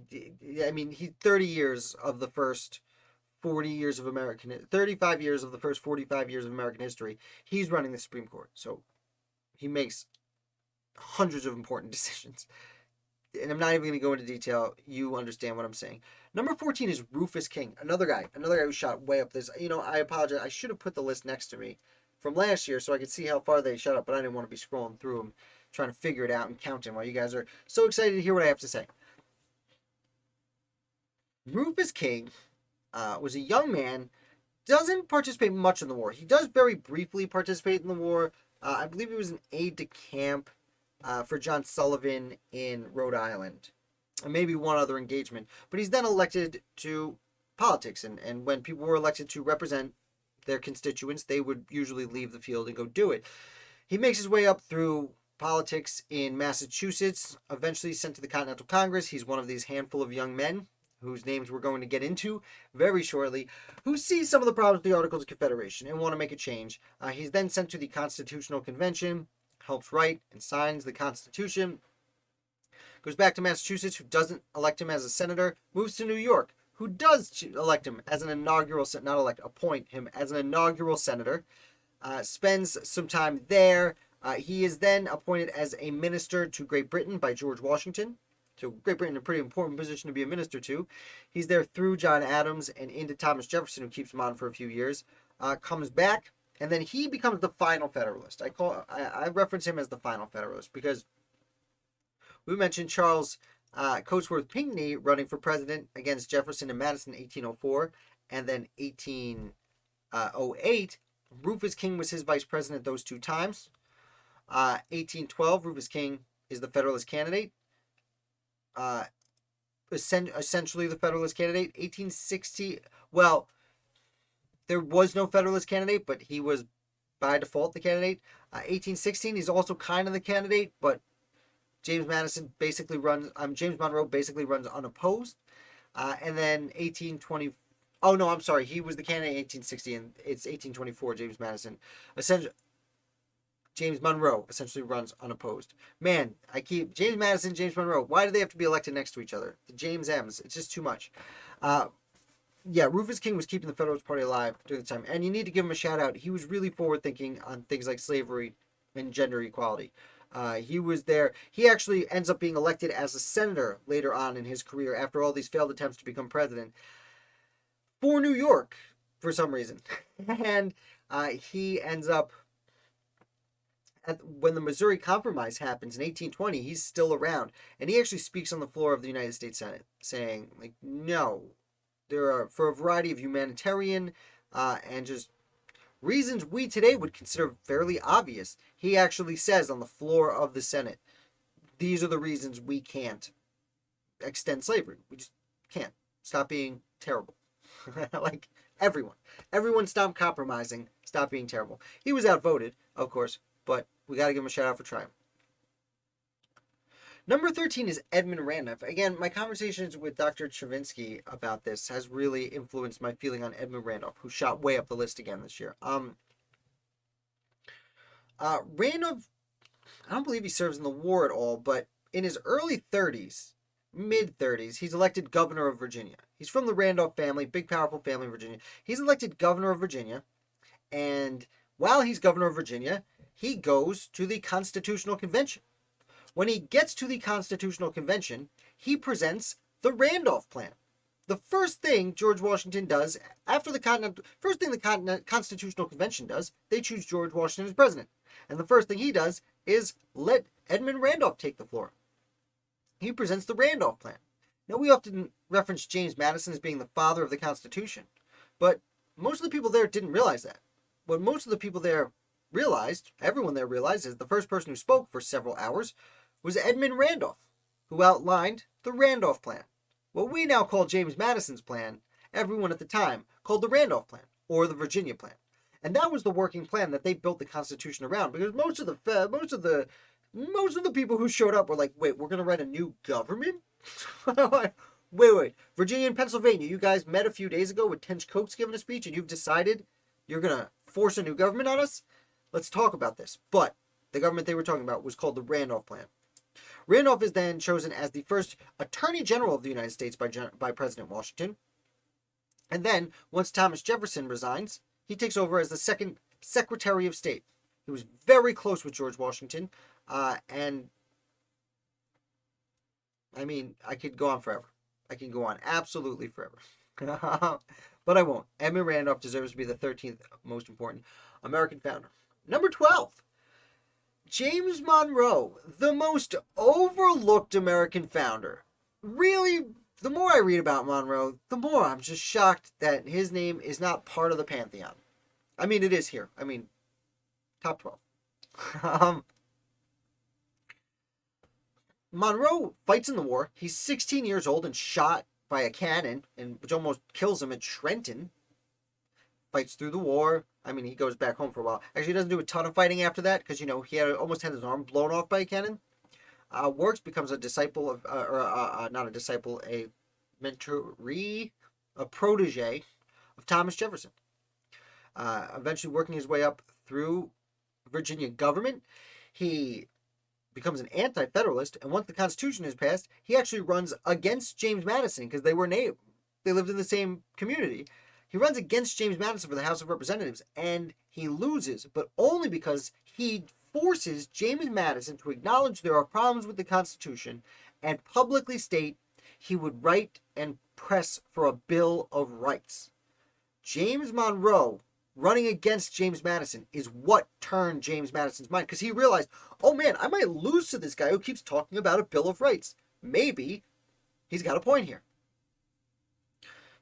He 30 years of the first 40 years of 35 years of the first 45 years of American history, he's running the Supreme Court. So he makes hundreds of important decisions. And I'm not even going to go into detail. You understand what I'm saying. Number 14 is Rufus King, another guy who shot way up this. I apologize. I should have put the list next to me from last year so I could see how far they shot up, but I didn't want to be scrolling through them, trying to figure it out and count them while you guys are so excited to hear what I have to say. Rufus King was a young man, doesn't participate much in the war. He does very briefly participate in the war. I believe he was an aide-de-camp for John Sullivan in Rhode Island. And maybe one other engagement. But he's then elected to politics. And when people were elected to represent their constituents, they would usually leave the field and go do it. He makes his way up through politics in Massachusetts, eventually sent to the Continental Congress. He's one of these handful of young men whose names we're going to get into very shortly, who see some of the problems with the Articles of Confederation and want to make a change. He's then sent to the Constitutional Convention, helps write and signs the Constitution, goes back to Massachusetts, who doesn't elect him as a senator, moves to New York, who does elect him as an inaugural, appoint him as an inaugural senator, spends some time there, He is then appointed as a minister to Great Britain by George Washington. So Great Britain, a pretty important position to be a minister to. He's there through John Adams and into Thomas Jefferson, who keeps him on for a few years. Comes back, and then he becomes the final Federalist. I reference him as the final Federalist because we mentioned Charles Cotesworth Pinckney running for president against Jefferson and Madison in 1804, and then 1808. Rufus King was his vice president those two times. 1812, Rufus King is the Federalist candidate. Essentially the Federalist candidate. 1860, well, there was no Federalist candidate, but he was by default the candidate. 1816, he's also kind of the candidate, but James Monroe basically runs unopposed. And then 1820. Oh no, I'm sorry. He was the candidate in 1860, and it's 1824. James Monroe essentially runs unopposed. Man, James Madison, James Monroe. Why do they have to be elected next to each other? The James M's. It's just too much. Yeah, Rufus King was keeping the Federalist Party alive during the time, and you need to give him a shout out. He was really forward thinking on things like slavery and gender equality. He was there. He actually ends up being elected as a senator later on in his career after all these failed attempts to become president for New York for some reason. And he ends up, when the Missouri Compromise happens in 1820, he's still around. And he actually speaks on the floor of the United States Senate saying, like, no, there are, for a variety of humanitarian and just reasons we today would consider fairly obvious, he actually says on the floor of the Senate, these are the reasons we can't extend slavery. We just can't. Stop being terrible. Like, everyone stop compromising, stop being terrible. He was outvoted, of course, but we got to give him a shout out for trying. Number 13 is Edmund Randolph. Again, my conversations with Dr. Chavinsky about this has really influenced my feeling on Edmund Randolph, who shot way up the list again this year. Randolph, I don't believe he serves in the war at all, but in his early 30s, mid-30s, he's elected governor of Virginia. He's from the Randolph family, big powerful family in Virginia. He's elected governor of Virginia, and while he's governor of Virginia, he goes to the Constitutional Convention. When he gets to the Constitutional Convention, he presents the Randolph Plan. The first thing George Washington does after the Constitutional Convention does, they choose George Washington as president. And the first thing he does is let Edmund Randolph take the floor. He presents the Randolph Plan. Now, we often reference James Madison as being the father of the Constitution, but most of the people there didn't realize that. What most of the people there realized, everyone there realized, is the first person who spoke for several hours was Edmund Randolph, who outlined the Randolph Plan. What we now call James Madison's plan, everyone at the time called the Randolph Plan, or the Virginia Plan. And that was the working plan that they built the Constitution around, because most of the people who showed up were like, wait, we're going to write a new government? Wait. Virginia and Pennsylvania, you guys met a few days ago with Tench Coates giving a speech, and you've decided you're going to force a new government on us? Let's talk about this. But the government they were talking about was called the Randolph Plan. Randolph is then chosen as the first Attorney General of the United States by President Washington. And then, once Thomas Jefferson resigns, he takes over as the second Secretary of State. He was very close with George Washington, and I mean, I could go on forever. I can go on absolutely forever. But I won't. Edmund Randolph deserves to be the 13th most important American founder. Number 12. James Monroe, the most overlooked American founder. Really, the more I read about Monroe, the more I'm just shocked that his name is not part of the Pantheon. I mean, it is here. I mean, top 12. Monroe fights in the war. He's 16 years old and shot by a cannon, which almost kills him at Trenton. Fights through the war. I mean, he goes back home for a while. Actually, he doesn't do a ton of fighting after that because, he almost had his arm blown off by a cannon. Works, becomes a disciple of, not a disciple, a mentoree, a protege of Thomas Jefferson. Eventually working his way up through Virginia government. He becomes an anti-federalist, and once the Constitution is passed, he actually runs against James Madison because they lived in the same community. He runs against James Madison for the House of Representatives, and he loses, but only because he forces James Madison to acknowledge there are problems with the Constitution and publicly state he would write and press for a Bill of Rights. James Monroe running against James Madison is what turned James Madison's mind, because he realized, oh man, I might lose to this guy who keeps talking about a Bill of Rights. Maybe he's got a point here.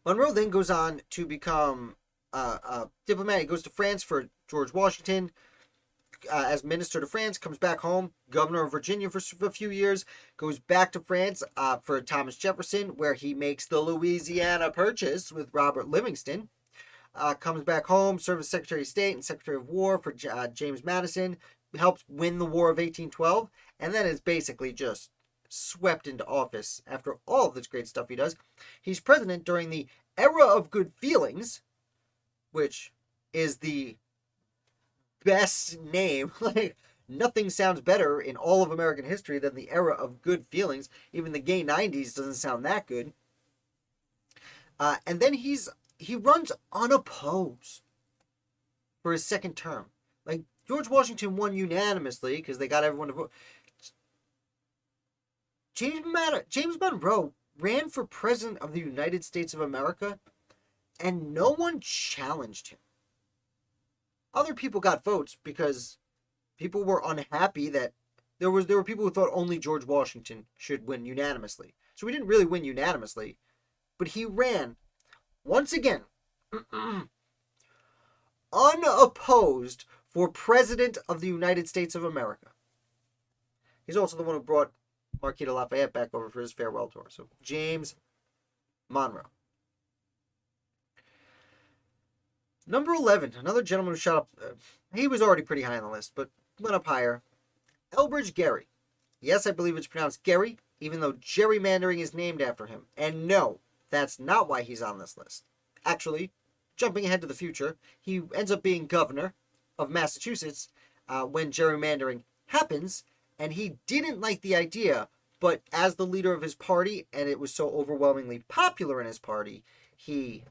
Monroe then goes on to become a diplomat. He goes to France for George Washington as minister to France, comes back home, governor of Virginia for a few years, goes back to France for Thomas Jefferson, where he makes the Louisiana Purchase with Robert Livingston. Comes back home, serves as Secretary of State and Secretary of War for James Madison, helps win the War of 1812, and then is basically just swept into office after all of this great stuff he does. He's president during the Era of Good Feelings, which is the best name. Like, nothing sounds better in all of American history than the Era of Good Feelings. Even the gay 90s doesn't sound that good. And then he runs unopposed for his second term. Like, George Washington won unanimously because they got everyone to vote. James Monroe ran for President of the United States of America, and no one challenged him. Other people got votes because people were unhappy that there were people who thought only George Washington should win unanimously. So he didn't really win unanimously, but he ran once again unopposed for President of the United States of America. He's also the one who brought Marquis de Lafayette back over for his farewell tour. So James Monroe. Number 11, another gentleman who shot up. He was already pretty high on the list, but went up higher. Elbridge Gerry. Yes, I believe it's pronounced Gerry, even though gerrymandering is named after him. And no, that's not why he's on this list. Actually, jumping ahead to the future, he ends up being governor of Massachusetts when gerrymandering happens, and he didn't like the idea, but as the leader of his party, and it was so overwhelmingly popular in his party, he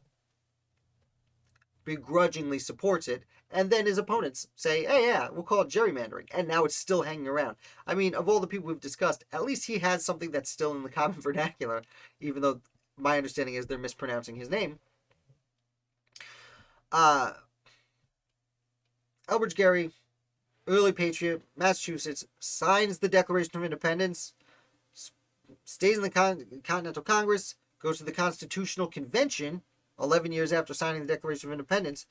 begrudgingly supports it, and then his opponents say, hey, yeah, we'll call it gerrymandering, and now it's still hanging around. I mean, of all the people we've discussed, at least he has something that's still in the common vernacular, even though my understanding is they're mispronouncing his name. Elbridge Gerry, early patriot, Massachusetts, signs the Declaration of Independence, stays in the Continental Congress, goes to the Constitutional Convention 11 years after signing the Declaration of Independence,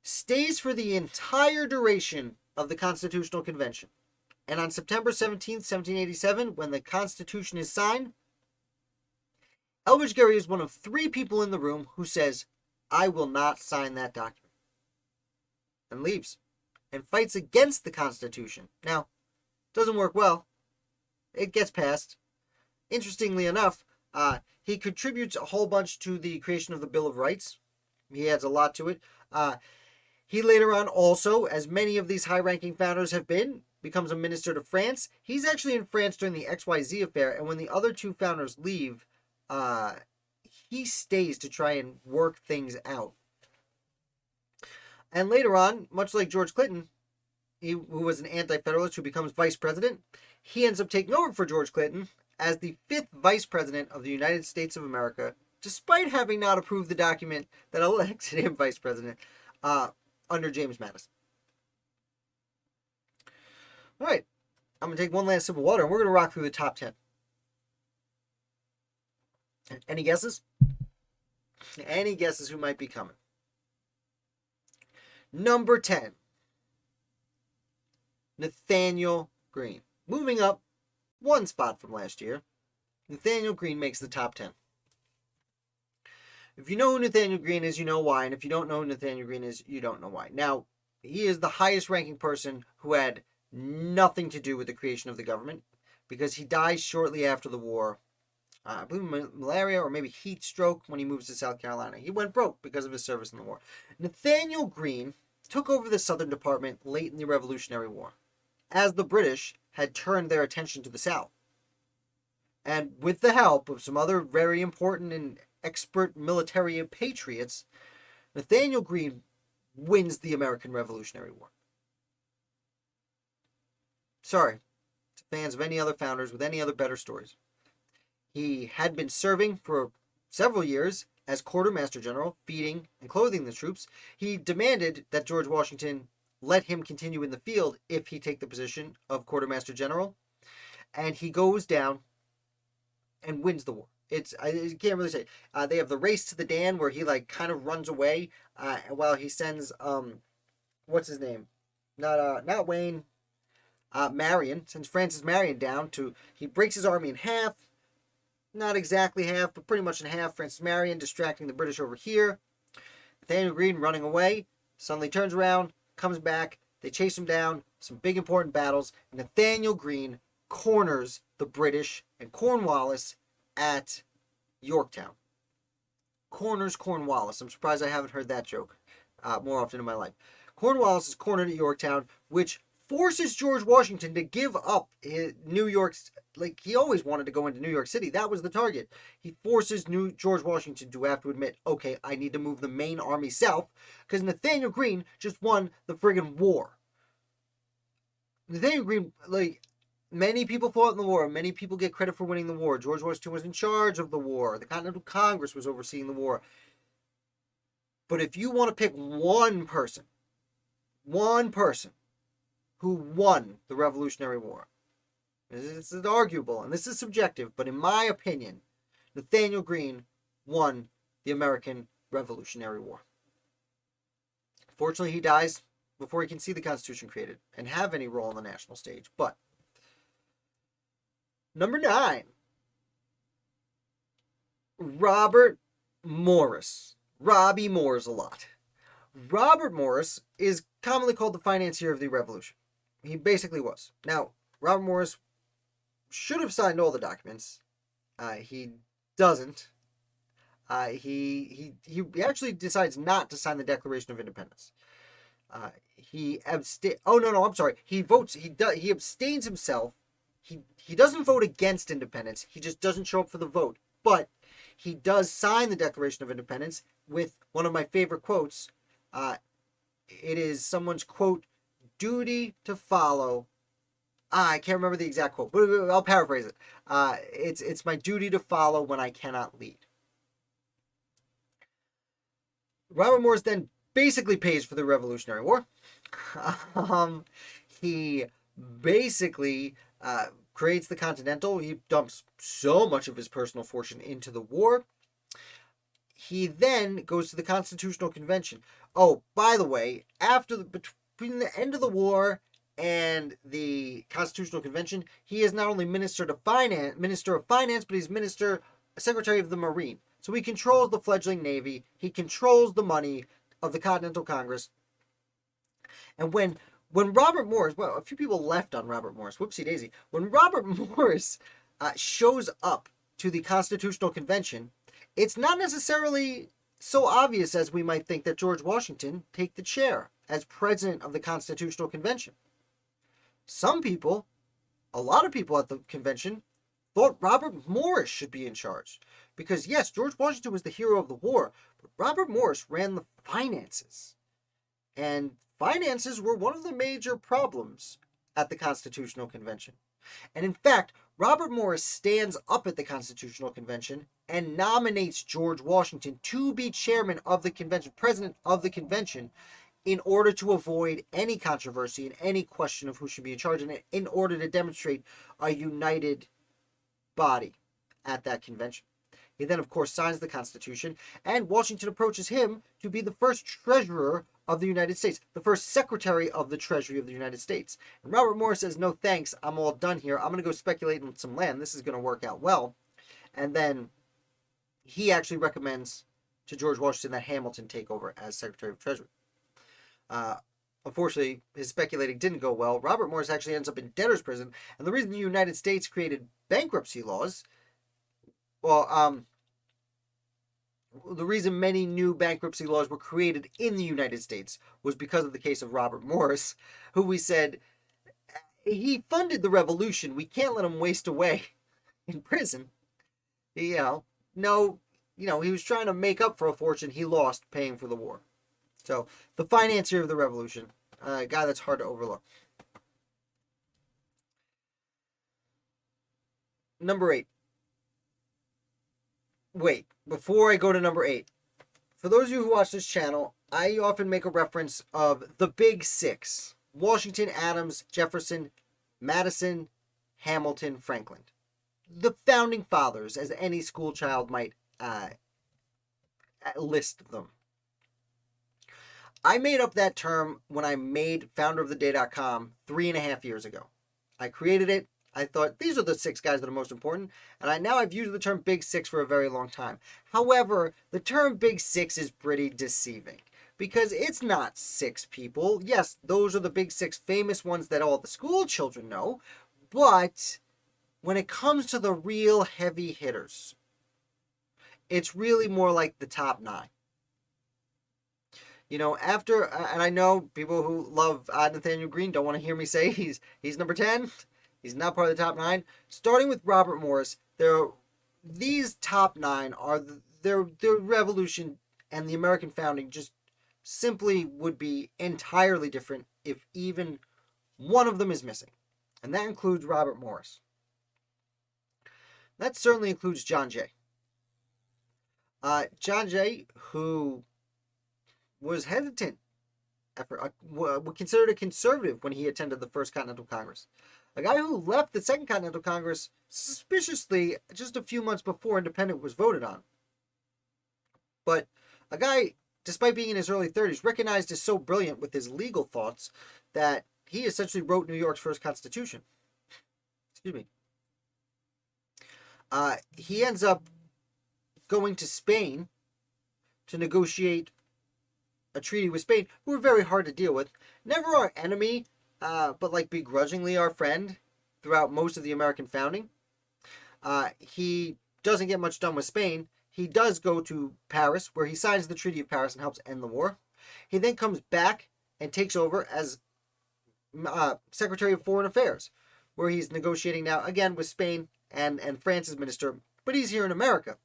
stays for the entire duration of the Constitutional Convention. And on September 17th, 1787, when the Constitution is signed, Elbridge Gerry is one of 3 people in the room who says, I will not sign that document, and leaves, and fights against the Constitution. Now, doesn't work well. It gets passed. Interestingly enough, he contributes a whole bunch to the creation of the Bill of Rights. He adds a lot to it. He later on also, as many of these high-ranking founders have been, becomes a minister to France. He's actually in France during the XYZ affair, and when the other 2 founders leave, he stays to try and work things out. And later on, much like George Clinton, who was an anti-federalist who becomes vice president, he ends up taking over for George Clinton as the 5th vice president of the United States of America, despite having not approved the document that elected him vice president under James Madison. All right, I'm going to take one last sip of water, and we're going to rock through the top 10. Any guesses? Any guesses who might be coming? Number 10, Nathaniel Greene. Moving up 1 spot from last year, Nathaniel Greene makes the top 10. If you know who Nathaniel Greene is, you know why. And if you don't know who Nathaniel Greene is, you don't know why. Now, he is the highest ranking person who had nothing to do with the creation of the government, because he dies shortly after the war. I believe malaria or maybe heat stroke when he moves to South Carolina. He went broke because of his service in the war. Nathaniel Greene took over the Southern Department late in the Revolutionary War, as the British had turned their attention to the South. And with the help of some other very important and expert military patriots, Nathaniel Greene wins the American Revolutionary War. sorry to fans of any other founders with any other better stories. He had been serving for several years as quartermaster general, feeding and clothing the troops. He demanded that George Washington let him continue in the field if he take the position of quartermaster general, and he goes down and wins the war. I can't really say. They have the race to the Dan where he like kind of runs away while he sends what's his name, not Wayne, Marion, sends Francis Marion down to. He breaks his army in half. Not exactly half, but pretty much in half. Francis Marion distracting the British over here. Nathaniel Greene running away. Suddenly turns around, comes back. They chase him down. Some big important battles. Nathaniel Greene corners the British and Cornwallis at Yorktown. Corners Cornwallis. I'm surprised I haven't heard that joke more often in my life. Cornwallis is cornered at Yorktown, which forces George Washington to give up New York. Like, he always wanted to go into New York City. That was the target. He forces George Washington to have to admit, okay, I need to move the main army south because Nathaniel Greene just won the friggin' war. Nathaniel Greene, like, many people fought in the war. Many people get credit for winning the war. George Washington was in charge of the war. The Continental Congress was overseeing the war. But if you want to pick one person who won the Revolutionary War, this is arguable and this is subjective, but in my opinion, Nathaniel Greene won the American Revolutionary War. Fortunately, he dies before he can see the Constitution created and have any role on the national stage. But number 9, Robert Morris. Robbie Moores a lot. Robert Morris is commonly called the financier of the Revolution. He basically was. Now, Robert Morris should have signed all the documents. He doesn't. He actually decides not to sign the Declaration of Independence. He votes. He abstains himself. He doesn't vote against independence. He just doesn't show up for the vote. But he does sign the Declaration of Independence with one of my favorite quotes. It is someone's quote, duty to follow. I can't remember the exact quote, but I'll paraphrase it. It's my duty to follow when I cannot lead. Robert Morris then basically pays for the Revolutionary War. He basically creates the Continental. He dumps so much of his personal fortune into the war. He then goes to the Constitutional Convention. Oh, by the way, between the end of the war and the Constitutional Convention, he is not only Minister of Finance, but he's Secretary of the Marine. So he controls the fledgling Navy. He controls the money of the Continental Congress. And when Robert Morris, well, a few people left on Robert Morris, whoopsie daisy. When Robert Morris shows up to the Constitutional Convention, it's not necessarily so obvious as we might think that George Washington take the chair as president of the Constitutional Convention. Some people, a lot of people at the convention, thought Robert Morris should be in charge. Because yes, George Washington was the hero of the war, but Robert Morris ran the finances. And finances were one of the major problems at the Constitutional Convention. And in fact, Robert Morris stands up at the Constitutional Convention and nominates George Washington to be chairman of the convention, president of the convention, in order to avoid any controversy and any question of who should be in charge, and in order to demonstrate a united body at that convention. He then, of course, signs the Constitution, and Washington approaches him to be the first treasurer of the United States, the first secretary of the Treasury of the United States. And Robert Morris says, no thanks, I'm all done here. I'm going to go speculate on some land. This is going to work out well. And then he actually recommends to George Washington that Hamilton take over as Secretary of Treasury. Unfortunately, his speculating didn't go well. Robert Morris actually ends up in debtor's prison. And the reason the United States created bankruptcy laws, the reason many new bankruptcy laws were created in the United States was because of the case of Robert Morris, who we said, he funded the revolution. We can't let him waste away in prison. He was trying to make up for a fortune he lost paying for the war. So, the financier of the revolution, a guy that's hard to overlook. Number 8. Wait, before I go to number 8, for those of you who watch this channel, I often make a reference of the Big Six: Washington, Adams, Jefferson, Madison, Hamilton, Franklin. The founding fathers, as any school child might list them. I made up that term when I made founderoftheday.com 3.5 years ago. I created it. I thought these are the 6 guys that are most important, and I've used the term Big Six for a very long time. However, the term Big Six is pretty deceiving because it's not 6 people. Yes, those are the Big 6 famous ones that all the school children know, but when it comes to the real heavy hitters, it's really more like the top 9. You know, after, and I know people who love Nathaniel Greene don't want to hear me say he's number 10. He's not part of the top 9. Starting with Robert Morris, these top 9 are their revolution and the American founding just simply would be entirely different if even one of them is missing. And that includes Robert Morris. That certainly includes John Jay. John Jay, who was hesitant, considered a conservative when he attended the First Continental Congress. A guy who left the Second Continental Congress suspiciously just a few months before independence was voted on. But a guy, despite being in his early 30s, recognized as so brilliant with his legal thoughts that he essentially wrote New York's first constitution. Excuse me. He ends up going to Spain to negotiate a treaty with Spain, who were very hard to deal with. Never our enemy, but like begrudgingly our friend throughout most of the American founding. He doesn't get much done with Spain. He does go to Paris, where he signs the Treaty of Paris and helps end the war. He then comes back and takes over as Secretary of Foreign Affairs, where he's negotiating now again with Spain and France's minister, but he's here in America.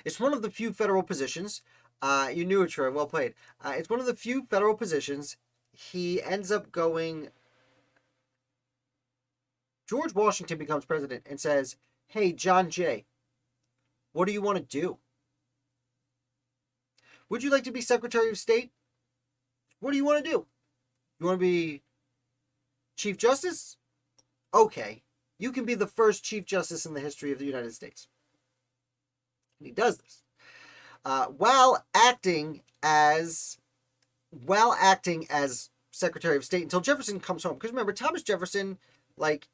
It's one of the few federal positions. You knew it, Troy. Well played. It's one of the few federal positions. He ends up going. George Washington becomes president and says, "Hey, John Jay, what do you want to do? Would you like to be Secretary of State? What do you want to do? You want to be Chief Justice? Okay, you can be the first Chief Justice in the history of the United States." And he does this. While acting as Secretary of State until Jefferson comes home. Because remember, Thomas Jefferson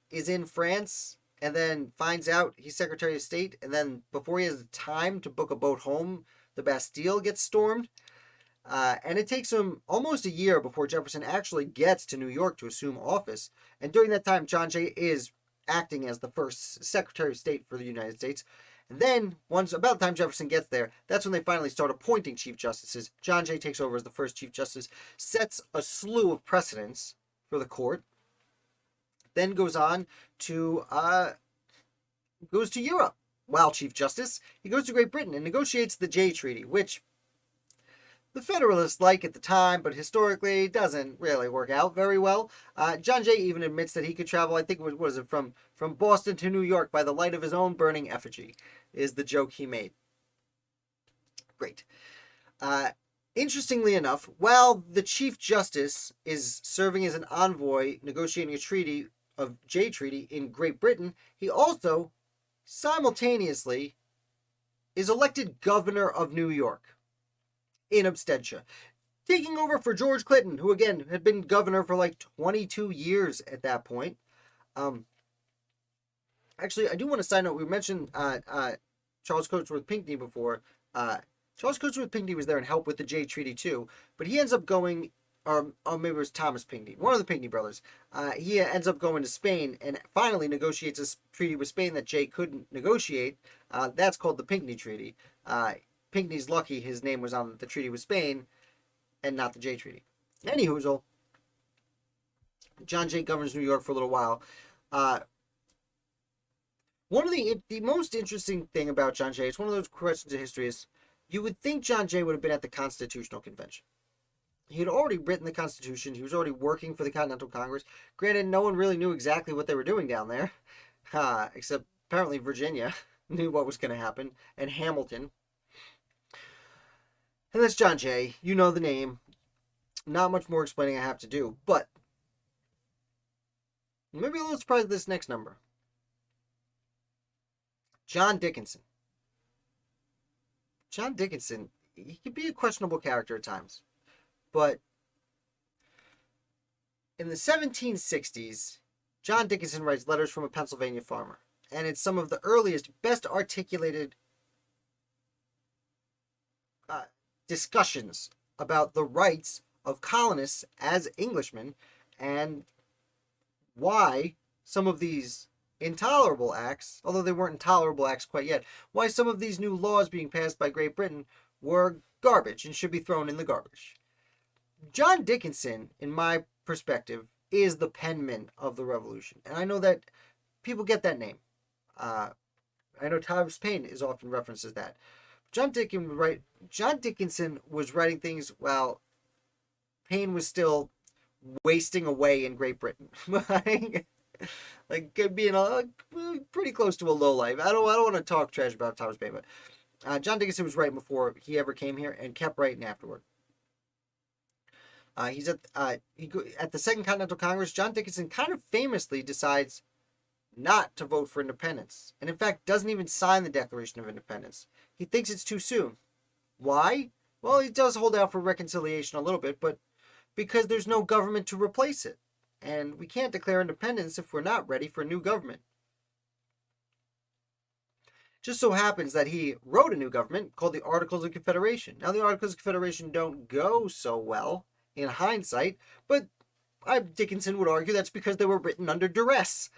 is in France and then finds out he's Secretary of State, and then before he has time to book a boat home, the Bastille gets stormed. And it takes him almost a year before Jefferson actually gets to New York to assume office. And during that time, John Jay is acting as the first Secretary of State for the United States. And then, about the time Jefferson gets there, that's when they finally start appointing Chief Justices. John Jay takes over as the first Chief Justice, sets a slew of precedents for the court, then goes on to Europe. While Chief Justice, he goes to Great Britain and negotiates the Jay Treaty, which the Federalists like at the time, but historically doesn't really work out very well. John Jay even admits that he could travel, I think, from Boston to New York by the light of his own burning effigy, is the joke he made. Great. Interestingly enough, while the Chief Justice is serving as an envoy negotiating a treaty of Jay Treaty in Great Britain, he also simultaneously is elected governor of New York in absentia, taking over for George Clinton, who again had been governor for 22 years at that point. Actually, I do want to side note, we mentioned Charles Cotesworth Pinckney before. Charles Cotesworth Pinckney was there and helped with the Jay Treaty too, but he ends up going, or maybe it was Thomas Pinckney, one of the Pinckney brothers. He ends up going to Spain and finally negotiates a treaty with Spain that Jay couldn't negotiate. That's called the Pinckney Treaty. Pinckney's lucky his name was on the treaty with Spain and not the Jay Treaty. Anyhoozle, John Jay governs New York for a little while. One of the most interesting thing about John Jay, it's one of those questions of history, is you would think John Jay would have been at the Constitutional Convention. He had already written the Constitution. He was already working for the Continental Congress. Granted, no one really knew exactly what they were doing down there. except apparently Virginia knew what was going to happen, and Hamilton. And that's John Jay. You know the name. Not much more explaining I have to do, but maybe a little surprised at this next number. John Dickinson. John Dickinson, he could be a questionable character at times, but in the 1760s, John Dickinson writes Letters from a Pennsylvania Farmer, and it's some of the earliest, best articulated discussions about the rights of colonists as Englishmen and why some of these intolerable acts, although they weren't intolerable acts quite yet, why some of these new laws being passed by Great Britain were garbage and should be thrown in the garbage. John Dickinson, in my perspective, is the penman of the Revolution. And I know that people get that name. I know Thomas Paine is often referenced as that. John Dickinson was writing things while Paine was still wasting away in Great Britain. Like being pretty close to a lowlife. I don't want to talk trash about Thomas Paine, but John Dickinson was writing before he ever came here and kept writing afterward. He's at the Second Continental Congress. John Dickinson kind of famously decides not to vote for independence, and in fact doesn't even sign the Declaration of Independence. He thinks it's too soon. Why? Well, he does hold out for reconciliation a little bit, but because there's no government to replace it, and we can't declare independence if we're not ready for a new government. Just so happens that he wrote a new government called the Articles of Confederation. Now, the Articles of Confederation don't go so well in hindsight, but Dickinson would argue that's because they were written under duress.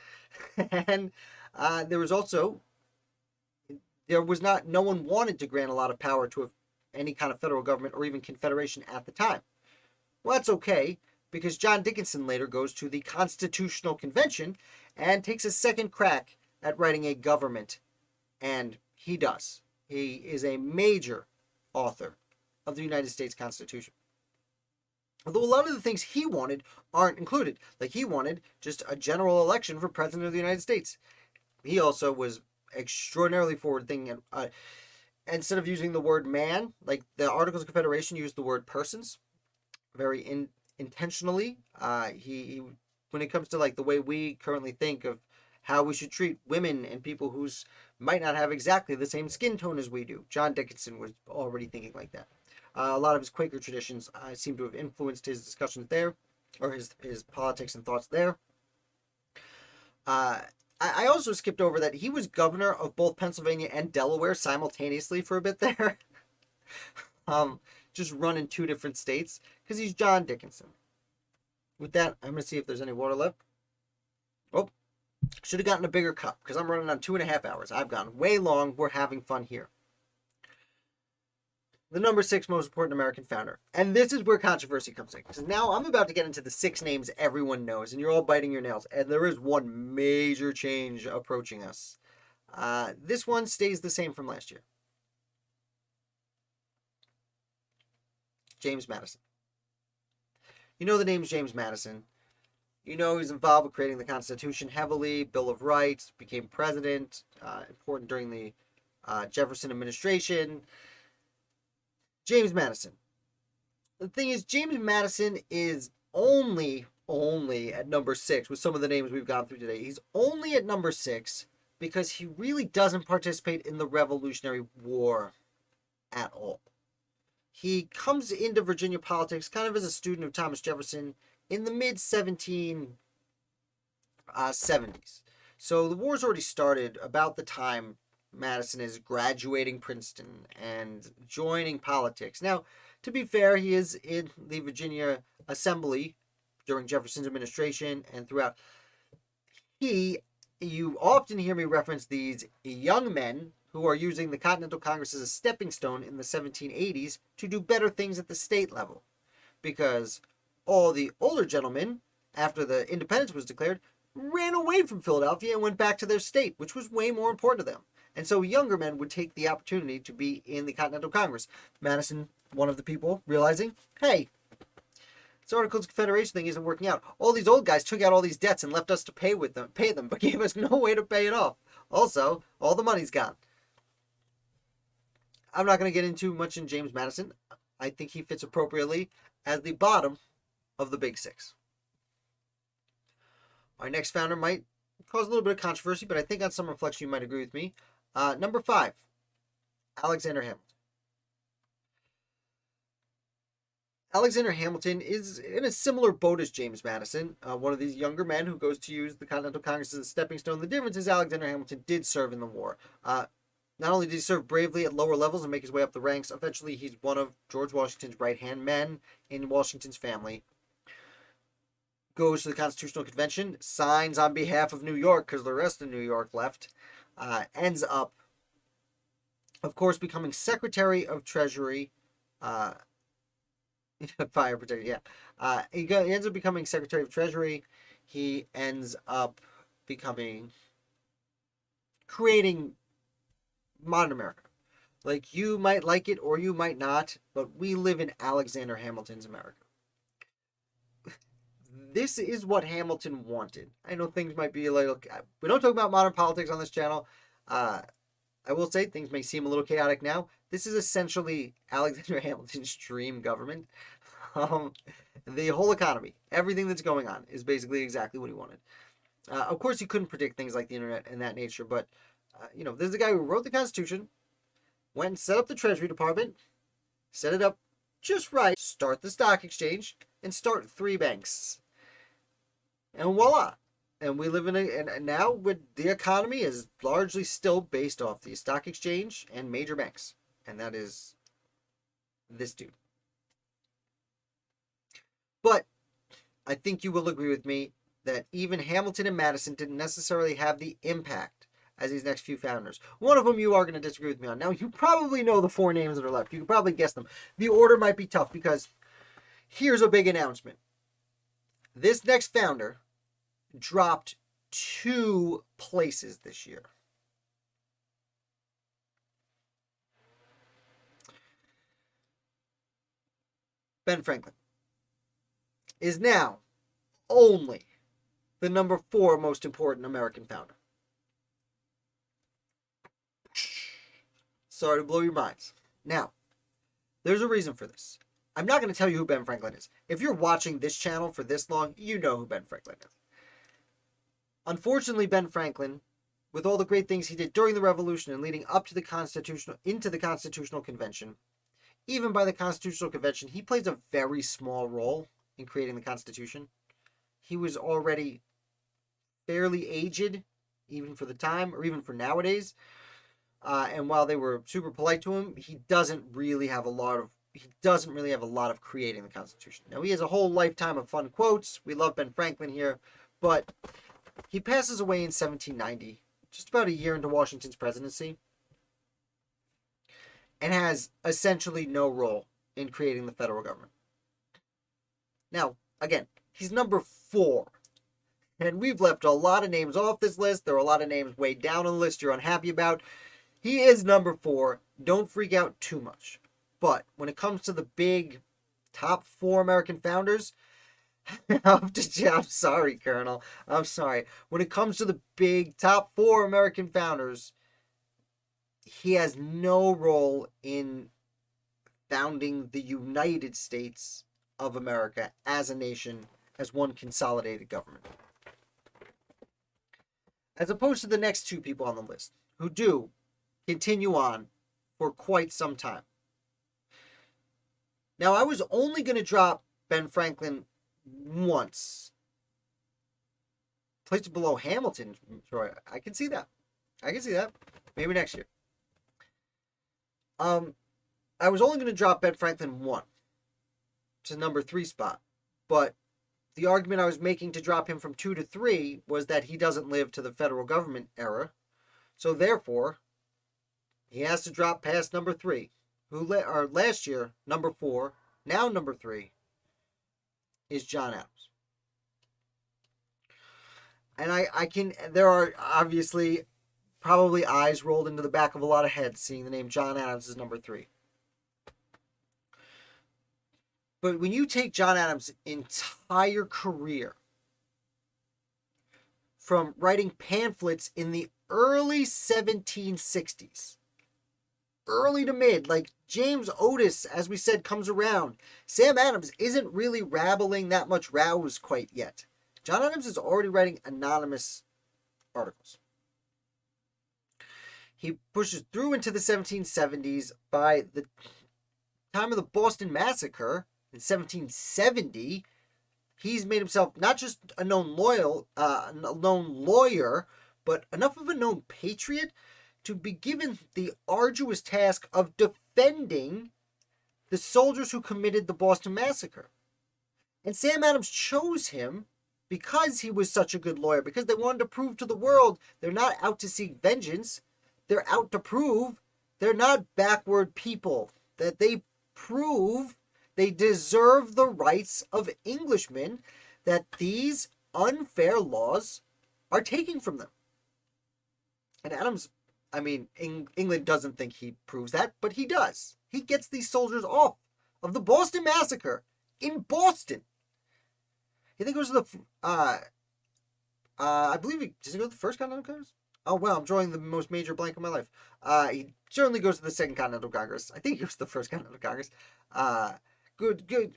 And no one wanted to grant a lot of power to any kind of federal government or even confederation at the time. Well, that's okay, because John Dickinson later goes to the Constitutional Convention and takes a second crack at writing a government. And he does. He is a major author of the United States Constitution. Although a lot of the things he wanted aren't included. Like he wanted just a general election for President of the United States. He also was extraordinarily forward-thinking. Instead of using the word man, like the Articles of Confederation used the word persons very intentionally. He when it comes to like the way we currently think of how we should treat women and people who might not have exactly the same skin tone as we do, John Dickinson was already thinking like that. A lot of his Quaker traditions seem to have influenced his discussions there, or his politics and thoughts there. I also skipped over that he was governor of both Pennsylvania and Delaware simultaneously for a bit there. Just running two different states, because he's John Dickinson. With that, I'm going to see if there's any water left. Oh, should have gotten a bigger cup, because I'm running on 2.5 hours. I've gone way long. We're having fun here. The number 6 most important American founder. And this is where controversy comes in. Because now I'm about to get into the 6 names everyone knows. And you're all biting your nails. And there is one major change approaching us. This one stays the same from last year. James Madison. You know the name's James Madison. You know he's involved with creating the Constitution heavily. Bill of Rights. Became president. Important during the Jefferson administration. James Madison. The thing is, James Madison is only at number 6 with some of the names we've gone through today. He's only at number 6 because he really doesn't participate in the Revolutionary War at all. He comes into Virginia politics kind of as a student of Thomas Jefferson in the mid-1770s. So the war's already started about the time Madison is graduating Princeton and joining politics. Now, to be fair, he is in the Virginia Assembly during Jefferson's administration and throughout. You often hear me reference these young men who are using the Continental Congress as a stepping stone in the 1780s to do better things at the state level. Because all the older gentlemen, after the independence was declared, ran away from Philadelphia and went back to their state, which was way more important to them. And so younger men would take the opportunity to be in the Continental Congress. Madison, one of the people, realizing, hey, This Articles of Confederation thing isn't working out. All these old guys took out all these debts and left us to pay them, but gave us no way to pay it off. Also, all the money's gone. I'm not going to get into much in James Madison. I think he fits appropriately as the bottom of the big six. Our next founder might cause a little bit of controversy, but I think on some reflection you might agree with me. Number 5, Alexander Hamilton. Alexander Hamilton is in a similar boat as James Madison, one of these younger men who goes to use the Continental Congress as a stepping stone. The difference is Alexander Hamilton did serve in the war. Not only did he serve bravely at lower levels and make his way up the ranks, eventually he's one of George Washington's right-hand men in Washington's family. Goes to the Constitutional Convention, signs on behalf of New York because the rest of New York left, ends up, of course, becoming Secretary of Treasury, Fire Protector, yeah. He ends up becoming Secretary of Treasury. He ends up creating modern America. Like, you might like it or you might not, but we live in Alexander Hamilton's America. This is what Hamilton wanted. I know things might be a little... We don't talk about modern politics on this channel. I will say things may seem a little chaotic now. This is essentially Alexander Hamilton's dream government. The whole economy, everything that's going on is basically exactly what he wanted. Of course, he couldn't predict things like the internet and that nature, but, this is the guy who wrote the Constitution, went and set up the Treasury Department, set it up just right, start the stock exchange, and start 3 banks. And voila. And we live and now with the economy is largely still based off the stock exchange and major banks. And that is this dude. But I think you will agree with me that even Hamilton and Madison didn't necessarily have the impact as these next few founders. One of them you are going to disagree with me on. Now, you probably know the 4 names that are left. You can probably guess them. The order might be tough because here's a big announcement. This next founder dropped 2 places this year. Ben Franklin is now only the number 4 most important American founder. Sorry to blow your minds. Now, there's a reason for this. I'm not going to tell you who Ben Franklin is. If you're watching this channel for this long, you know who Ben Franklin is. Unfortunately, Ben Franklin, with all the great things he did during the Revolution and leading up to the Constitutional Convention, even by the Constitutional Convention, he plays a very small role in creating the Constitution. He was already fairly aged, even for the time, or even for nowadays. And while they were super polite to him, he doesn't really have a lot of creating the Constitution. Now, he has a whole lifetime of fun quotes. We love Ben Franklin here, but he passes away in 1790, just about a year into Washington's presidency, and has essentially no role in creating the federal government. Now, again, he's number 4, and we've left a lot of names off this list. There are a lot of names way down on the list you're unhappy about. He is number 4. Don't freak out too much. But when it comes to the big top 4 American founders, I'm sorry, Colonel. I'm sorry. When it comes to the big top 4 American founders, he has no role in founding the United States of America as a nation, as one consolidated government. As opposed to the next 2 people on the list, who do continue on for quite some time. Now, I was only going to drop Ben Franklin once. Placed below Hamilton, Troy. I can see that. Maybe next year. I was only going to drop Ben Franklin 1 to number 3 spot. But the argument I was making to drop him from 2 to 3 was that he doesn't live to the federal government era. So therefore, he has to drop past number 3. Last year, number 4, now number 3, is John Adams. And there are obviously probably eyes rolled into the back of a lot of heads seeing the name John Adams as number 3. But when you take John Adams' entire career, from writing pamphlets in the early 1760s, early to mid, like James Otis, as we said, comes around. Sam Adams isn't really rabbling that much rouse quite yet. John Adams is already writing anonymous articles. He pushes through into the 1770s. By the time of the Boston Massacre in 1770, he's made himself not just a known lawyer, but enough of a known patriot to be given the arduous task of defending the soldiers who committed the Boston Massacre. And Sam Adams chose him because he was such a good lawyer, because they wanted to prove to the world they're not out to seek vengeance. They're out to prove they're not backward people, that they prove they deserve the rights of Englishmen that these unfair laws are taking from them. And Adams, England doesn't think he proves that, but he does. He gets these soldiers off of the Boston Massacre in Boston. You think it was I believe does he go to the First Continental Congress? Oh, wow, I'm drawing the most major blank of my life. He certainly goes to the Second Continental Congress. I think he goes to the First Continental Congress. Goes to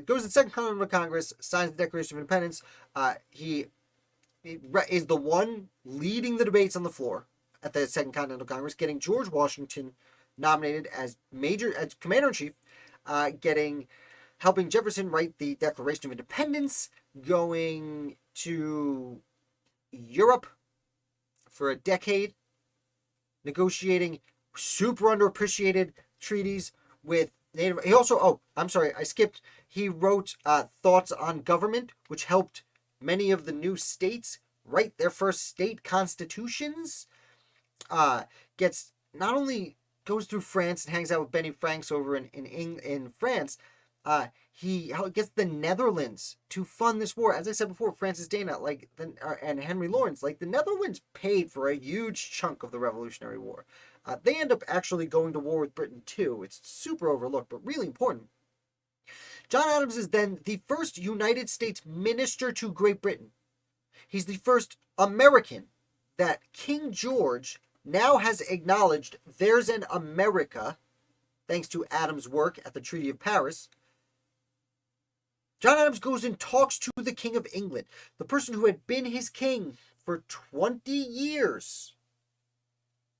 the Second Continental Congress, signs the Declaration of Independence. He is the one leading the debates on the floor at the Second Continental Congress, getting George Washington nominated as commander-in-chief, helping Jefferson write the Declaration of Independence, going to Europe for a decade, negotiating super underappreciated treaties with Native. He also, I skipped. He wrote Thoughts on Government, which helped many of the new states write their first state constitutions. Gets not only goes through France and hangs out with Benny Franks over in France. He gets the Netherlands to fund this war. As I said before, Francis Dana, and Henry Lawrence, the Netherlands paid for a huge chunk of the Revolutionary War. They end up actually going to war with Britain too. It's super overlooked, but really important. John Adams is then the first United States minister to Great Britain. He's the first American that King George now has acknowledged there's an America, thanks to Adams' work at the Treaty of Paris. John Adams goes and talks to the King of England, the person who had been his king for 20 years.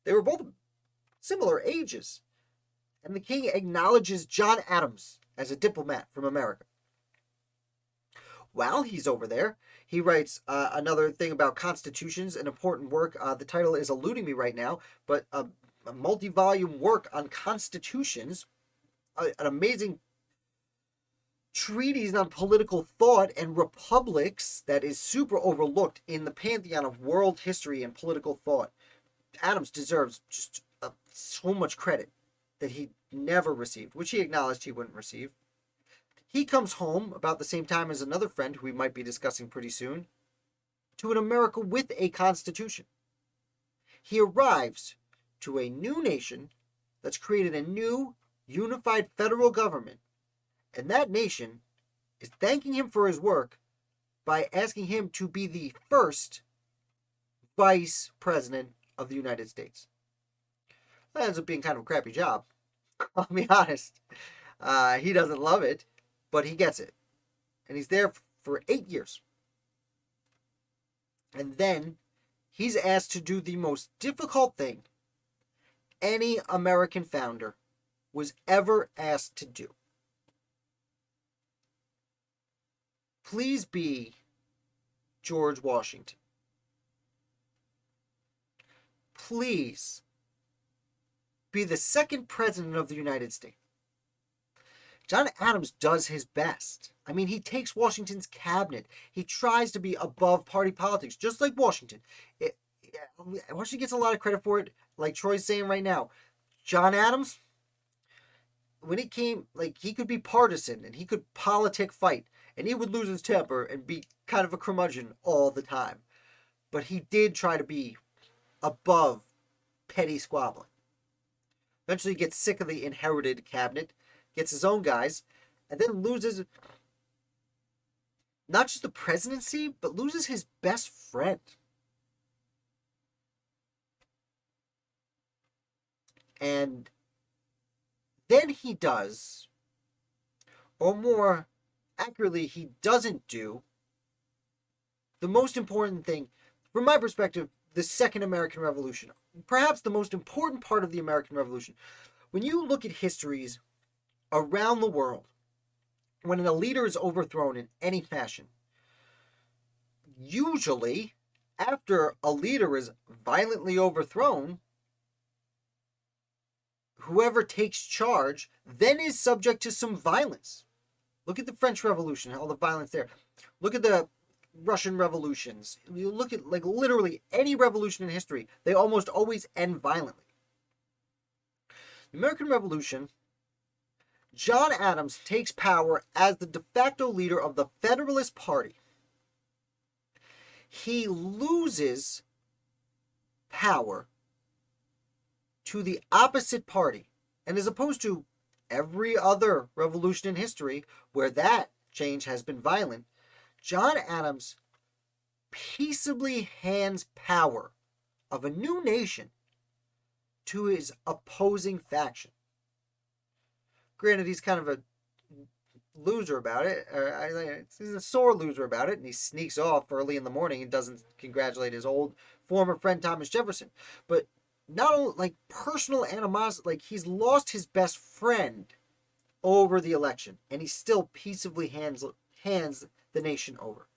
They were both similar ages. And the king acknowledges John Adams as a diplomat from America. While he's over there, he writes another thing about constitutions, an important work. The title is eluding me right now, but a multi-volume work on constitutions, an amazing treatise on political thought and republics that is super overlooked in the pantheon of world history and political thought. Adams deserves just so much credit that he never received, which he acknowledged he wouldn't receive. He comes home about the same time as another friend who we might be discussing pretty soon, to an America with a constitution. He arrives to a new nation that's created a new unified federal government, and that nation is thanking him for his work by asking him to be the first vice president of the United States. That ends up being kind of a crappy job. I'll be honest. He doesn't love it, but he gets it. And he's there for 8 years. And then he's asked to do the most difficult thing any American founder was ever asked to do. Please be George Washington. Please be the second president of the United States. John Adams does his best. He takes Washington's cabinet. He tries to be above party politics, just like Washington. Washington gets a lot of credit for it, like Troy's saying right now. John Adams, when it came, he could be partisan, and he could fight, and he would lose his temper and be kind of a curmudgeon all the time. But he did try to be above petty squabbling. Eventually he gets sick of the inherited cabinet, gets his own guys, and then loses not just the presidency, but loses his best friend. And then he does, or more accurately, he doesn't do the most important thing, from my perspective, the Second American Revolution. Perhaps the most important part of the American Revolution. When you look at histories around the world, when a leader is overthrown in any fashion, usually after a leader is violently overthrown, whoever takes charge then is subject to some violence. Look at the French Revolution, all the violence there. Look at the Russian revolutions. You look at like literally any revolution in history, they almost always end violently. The American Revolution, John Adams takes power as the de facto leader of the Federalist Party. He loses power to the opposite party. And as opposed to every other revolution in history where that change has been violent, John Adams peaceably hands power of a new nation to his opposing faction. Granted, he's kind of a loser about it. He's a sore loser about it, and he sneaks off early in the morning and doesn't congratulate his old former friend Thomas Jefferson. But not only like personal animosity, like he's lost his best friend over the election, and he still peaceably hands the nation over.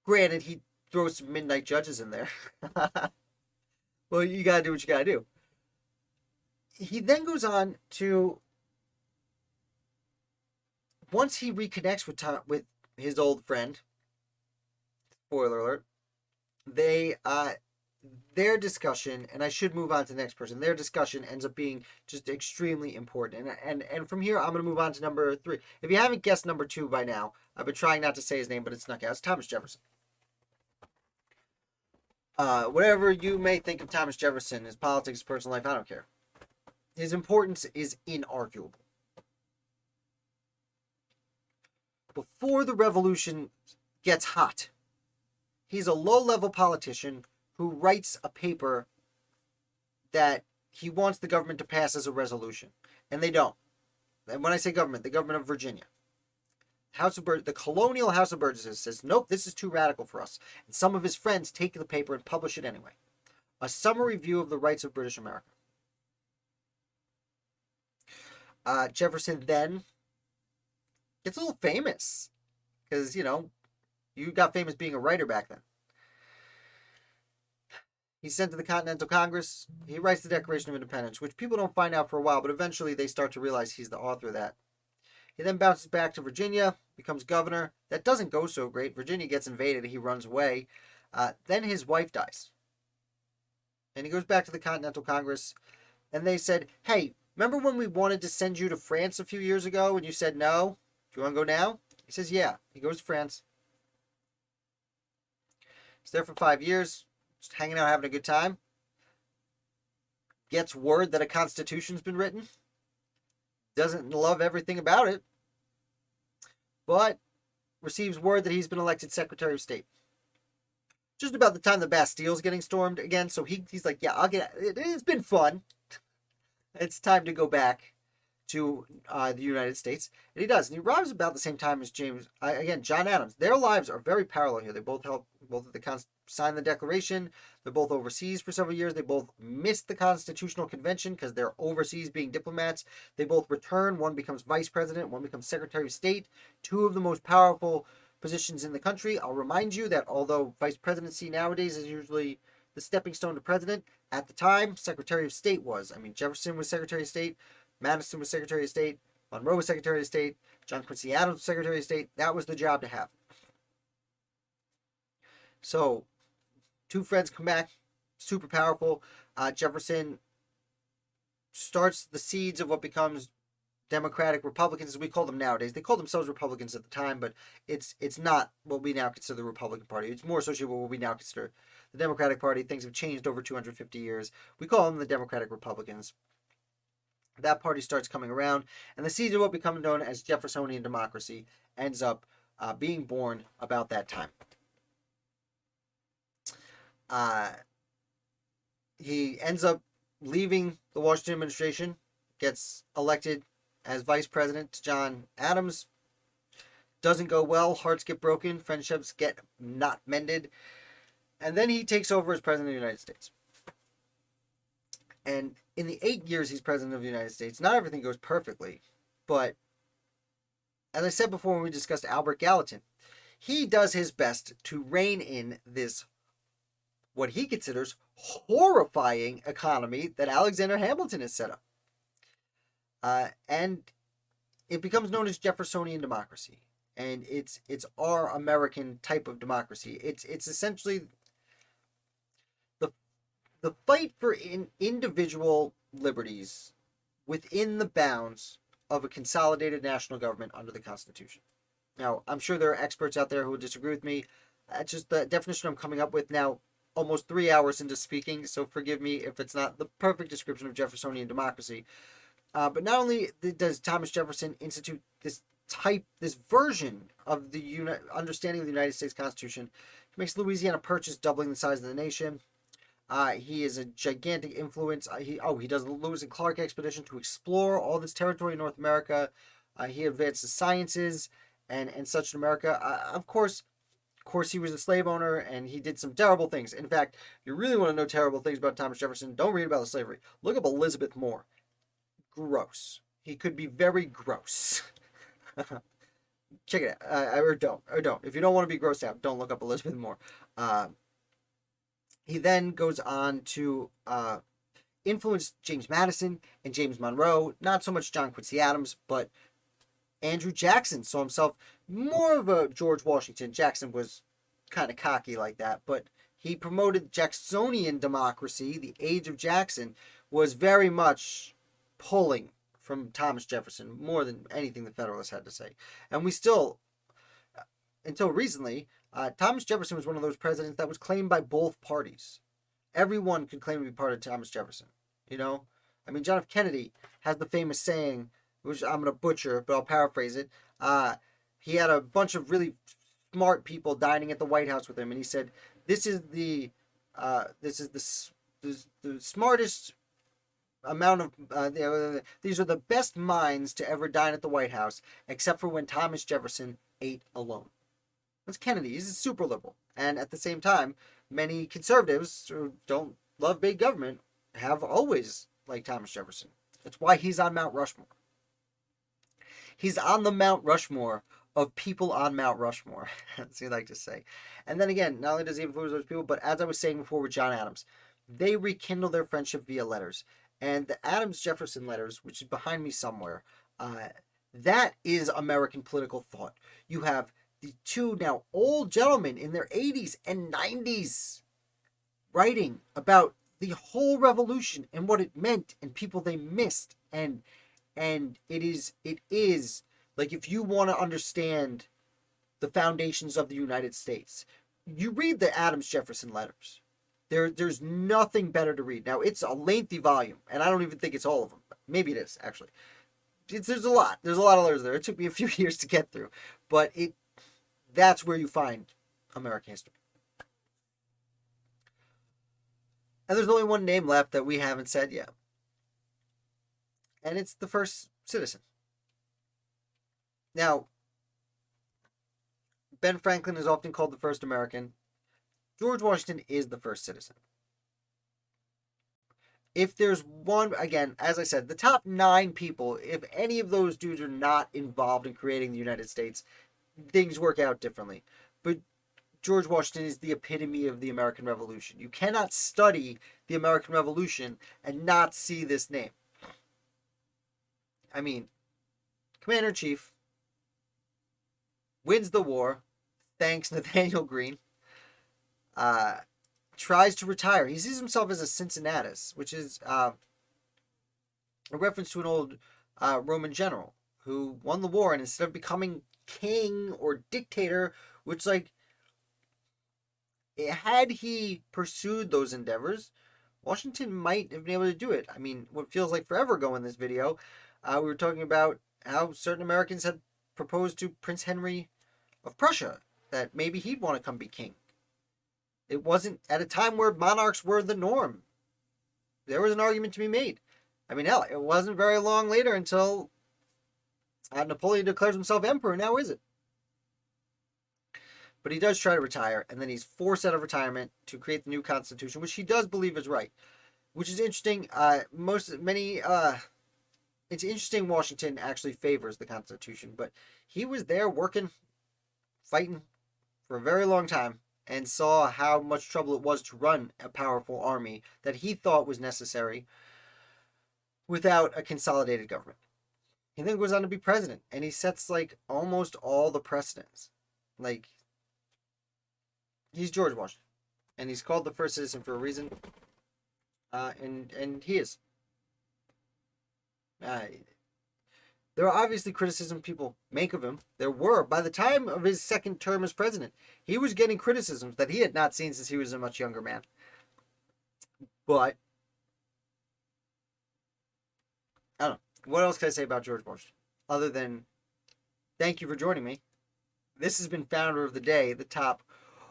Granted, he throws some midnight judges in there. Well, you gotta do what you gotta do. He then goes on to, once he reconnects with his old friend, spoiler alert, their discussion, and I should move on to the next person, their discussion ends up being just extremely important. And from here, I'm going to move on to number 3. If you haven't guessed number 2 by now, I've been trying not to say his name, but it snuck out. It's Thomas Jefferson. Whatever you may think of Thomas Jefferson, his politics, his personal life, I don't care. His importance is inarguable. Before the revolution gets hot, he's a low-level politician who writes a paper that he wants the government to pass as a resolution. And they don't. And when I say government, the government of Virginia. The colonial House of Burgesses says, nope, this is too radical for us. And some of his friends take the paper and publish it anyway. A summary view of the rights of British America. Jefferson then gets a little famous. Because, you got famous being a writer back then. He's sent to the Continental Congress. He writes the Declaration of Independence, which people don't find out for a while, but eventually they start to realize he's the author of that. He then bounces back to Virginia, becomes governor. That doesn't go so great. Virginia gets invaded. He runs away. Then his wife dies. And he goes back to the Continental Congress, and they said, hey, remember when we wanted to send you to France a few years ago and you said no? Do you want to go now? He says, yeah. He goes to France. He's there for 5 years. Just hanging out, having a good time. Gets word that a constitution's been written. Doesn't love everything about it. But receives word that he's been elected Secretary of State. Just about the time the Bastille's getting stormed again. So he's like, yeah, it's been fun. It's time to go back to the United States. And he does. And he arrives about the same time as John Adams. Their lives are very parallel here. They both sign the Declaration. They're both overseas for several years. They both missed the Constitutional Convention because they're overseas being diplomats. They both return. One becomes vice president. One becomes Secretary of State. 2 of the most powerful positions in the country. I'll remind you that although vice presidency nowadays is usually the stepping stone to president, at the time, Secretary of State was. I mean, Jefferson was Secretary of State. Madison was Secretary of State. Monroe was Secretary of State. John Quincy Adams was Secretary of State. That was the job to have. So, 2 friends come back, super powerful. Jefferson starts the seeds of what becomes Democratic Republicans, as we call them nowadays. They called themselves Republicans at the time, but it's not what we now consider the Republican Party. It's more associated with what we now consider the Democratic Party. Things have changed over 250 years. We call them the Democratic Republicans. That party starts coming around, and the seed of what becomes known as Jeffersonian democracy ends up being born about that time. He ends up leaving the Washington administration, gets elected as vice president to John Adams. Doesn't go well, hearts get broken, friendships get not mended, and then he takes over as president of the United States. And in the 8 years he's president of the United States, not everything goes perfectly, but as I said before when we discussed Albert Gallatin, he does his best to rein in this, what he considers, horrifying economy that Alexander Hamilton has set up. And it becomes known as Jeffersonian democracy. And it's our American type of democracy. It's essentially the fight for individual liberties within the bounds of a consolidated national government under the Constitution. Now, I'm sure there are experts out there who will disagree with me. That's just the definition I'm coming up with now, almost 3 hours into speaking, so forgive me if it's not the perfect description of Jeffersonian democracy. But not only does Thomas Jefferson institute this version of the understanding of the United States Constitution, he makes Louisiana Purchase, doubling the size of the nation. He is a gigantic influence. He does the Lewis and Clark expedition to explore all this territory in North America. He advances sciences and such in America. Of course, he was a slave owner and he did some terrible things. In fact, if you really want to know terrible things about Thomas Jefferson, don't read about the slavery. Look up Elizabeth Moore. Gross. He could be very gross. Check it out. Or don't. If you don't want to be grossed out, don't look up Elizabeth Moore. He then goes on to influence James Madison and James Monroe. Not so much John Quincy Adams, but Andrew Jackson saw himself more of a George Washington. Jackson was kind of cocky like that, but he promoted Jacksonian democracy. The age of Jackson was very much pulling from Thomas Jefferson more than anything the Federalists had to say. And we still, until recently, Thomas Jefferson was one of those presidents that was claimed by both parties. Everyone could claim to be part of Thomas Jefferson. You know? I mean, John F. Kennedy has the famous saying, which I'm going to butcher, but I'll paraphrase it. He had a bunch of really smart people dining at the White House with him, and he said, "This is the smartest amount of these are the best minds to ever dine at the White House, except for when Thomas Jefferson ate alone." That's Kennedy. He's a super liberal, and at the same time, many conservatives who don't love big government have always liked Thomas Jefferson. That's why he's on Mount Rushmore. He's on the Mount Rushmore of people on Mount Rushmore, as you like to say. And then again, not only does he influence those people, but as I was saying before with John Adams, they rekindle their friendship via letters. And the Adams-Jefferson letters, which is behind me somewhere, that is American political thought. You have the two now old gentlemen in their 80s and 90s writing about the whole revolution and what it meant and people they missed. And it is like, if you want to understand the foundations of the United States, you read the Adams-Jefferson letters. There's nothing better to read. Now, it's a lengthy volume, and I don't even think it's all of them. Maybe it is, actually. There's a lot. There's a lot of letters there. It took me a few years to get through. But that's where you find American history. And there's only one name left that we haven't said yet. And it's the first citizen. Now, Ben Franklin is often called the first American. George Washington is the first citizen. If there's one, again, as I said, the top 9 people, if any of those dudes are not involved in creating the United States, things work out differently. But George Washington is the epitome of the American Revolution. You cannot study the American Revolution and not see this name. I mean, Commander-in-Chief, wins the war, thanks Nathaniel Greene, tries to retire. He sees himself as a Cincinnatus, which is a reference to an old Roman general who won the war, and instead of becoming king or dictator, had he pursued those endeavors, Washington might have been able to do it. I mean, what feels like forever ago in this video, we were talking about how certain Americans had proposed to Prince Henry of Prussia that maybe he'd want to come be king. It wasn't at a time where monarchs were the norm. There was an argument to be made. I mean, hell, it wasn't very long later until Napoleon declares himself emperor. Now is it? But he does try to retire, and then he's forced out of retirement to create the new constitution, which he does believe is right. Which is interesting. It's interesting Washington actually favors the Constitution, but he was there working, fighting for a very long time, and saw how much trouble it was to run a powerful army that he thought was necessary without a consolidated government. He then goes on to be president, and he sets like almost all the precedents. Like, he's George Washington, and he's called the first citizen for a reason, and he is. There are obviously criticisms people make of him. There were. By the time of his second term as president, he was getting criticisms that he had not seen since he was a much younger man. But, I don't know. What else can I say about George Washington? Other than, thank you for joining me. This has been Founder of the Day, the top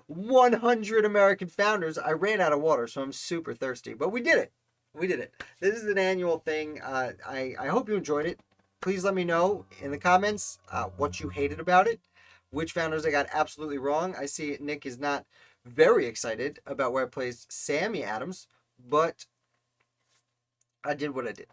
100 American founders. I ran out of water, so I'm super thirsty. But we did it. We did it. This is an annual thing. I hope you enjoyed it. Please let me know in the comments what you hated about it, which founders I got absolutely wrong. I see Nick is not very excited about where I placed Sammy Adams, but I did what I did.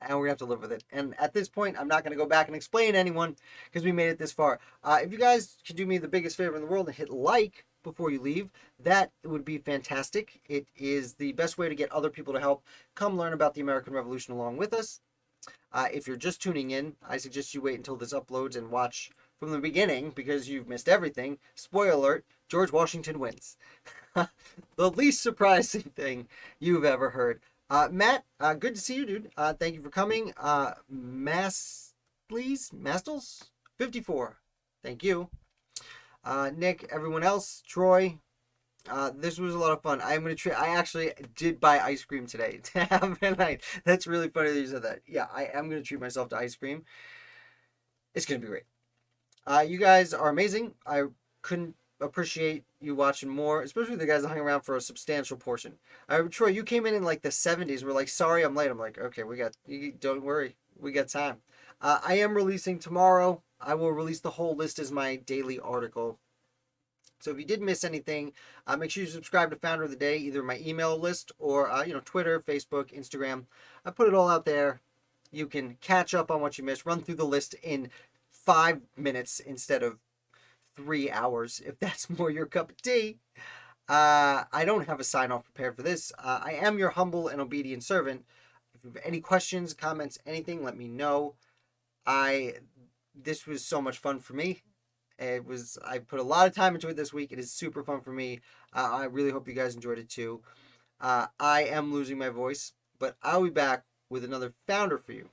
And we're going to have to live with it. And at this point, I'm not going to go back and explain to anyone because we made it this far. If you guys could do me the biggest favor in the world and hit like before you leave, that would be fantastic. It is the best way to get other people to help come learn about the American Revolution along with us. If you're just tuning in, I suggest you wait until this uploads and watch from the beginning because you've missed everything. Spoiler alert, George Washington wins. The least surprising thing you've ever heard. Matt, good to see you, dude. Thank you for coming. Mastles 54. Thank you. Nick, everyone else, Troy. This was a lot of fun. I actually did buy ice cream today to have tonight. That's really funny that you said that. Yeah, I am gonna treat myself to ice cream. It's gonna be great. You guys are amazing. I couldn't appreciate you watching more, especially the guys that hung around for a substantial portion. Troy, you came in like the 70s. We're like, sorry, I'm late. I'm like, okay, don't worry, we got time. I am releasing tomorrow. I will release the whole list as my daily article. So if you did miss anything, make sure you subscribe to Founder of the Day, either my email list or Twitter, Facebook, Instagram. I put it all out there. You can catch up on what you missed. Run through the list in 5 minutes instead of 3 hours, if that's more your cup of tea. I don't have a sign off prepared for this. I am your humble and obedient servant. If you have any questions, comments, anything, let me know. This was so much fun for me. I put a lot of time into it this week. It is super fun for me. I really hope you guys enjoyed it too. I am losing my voice, but I'll be back with another Founder for you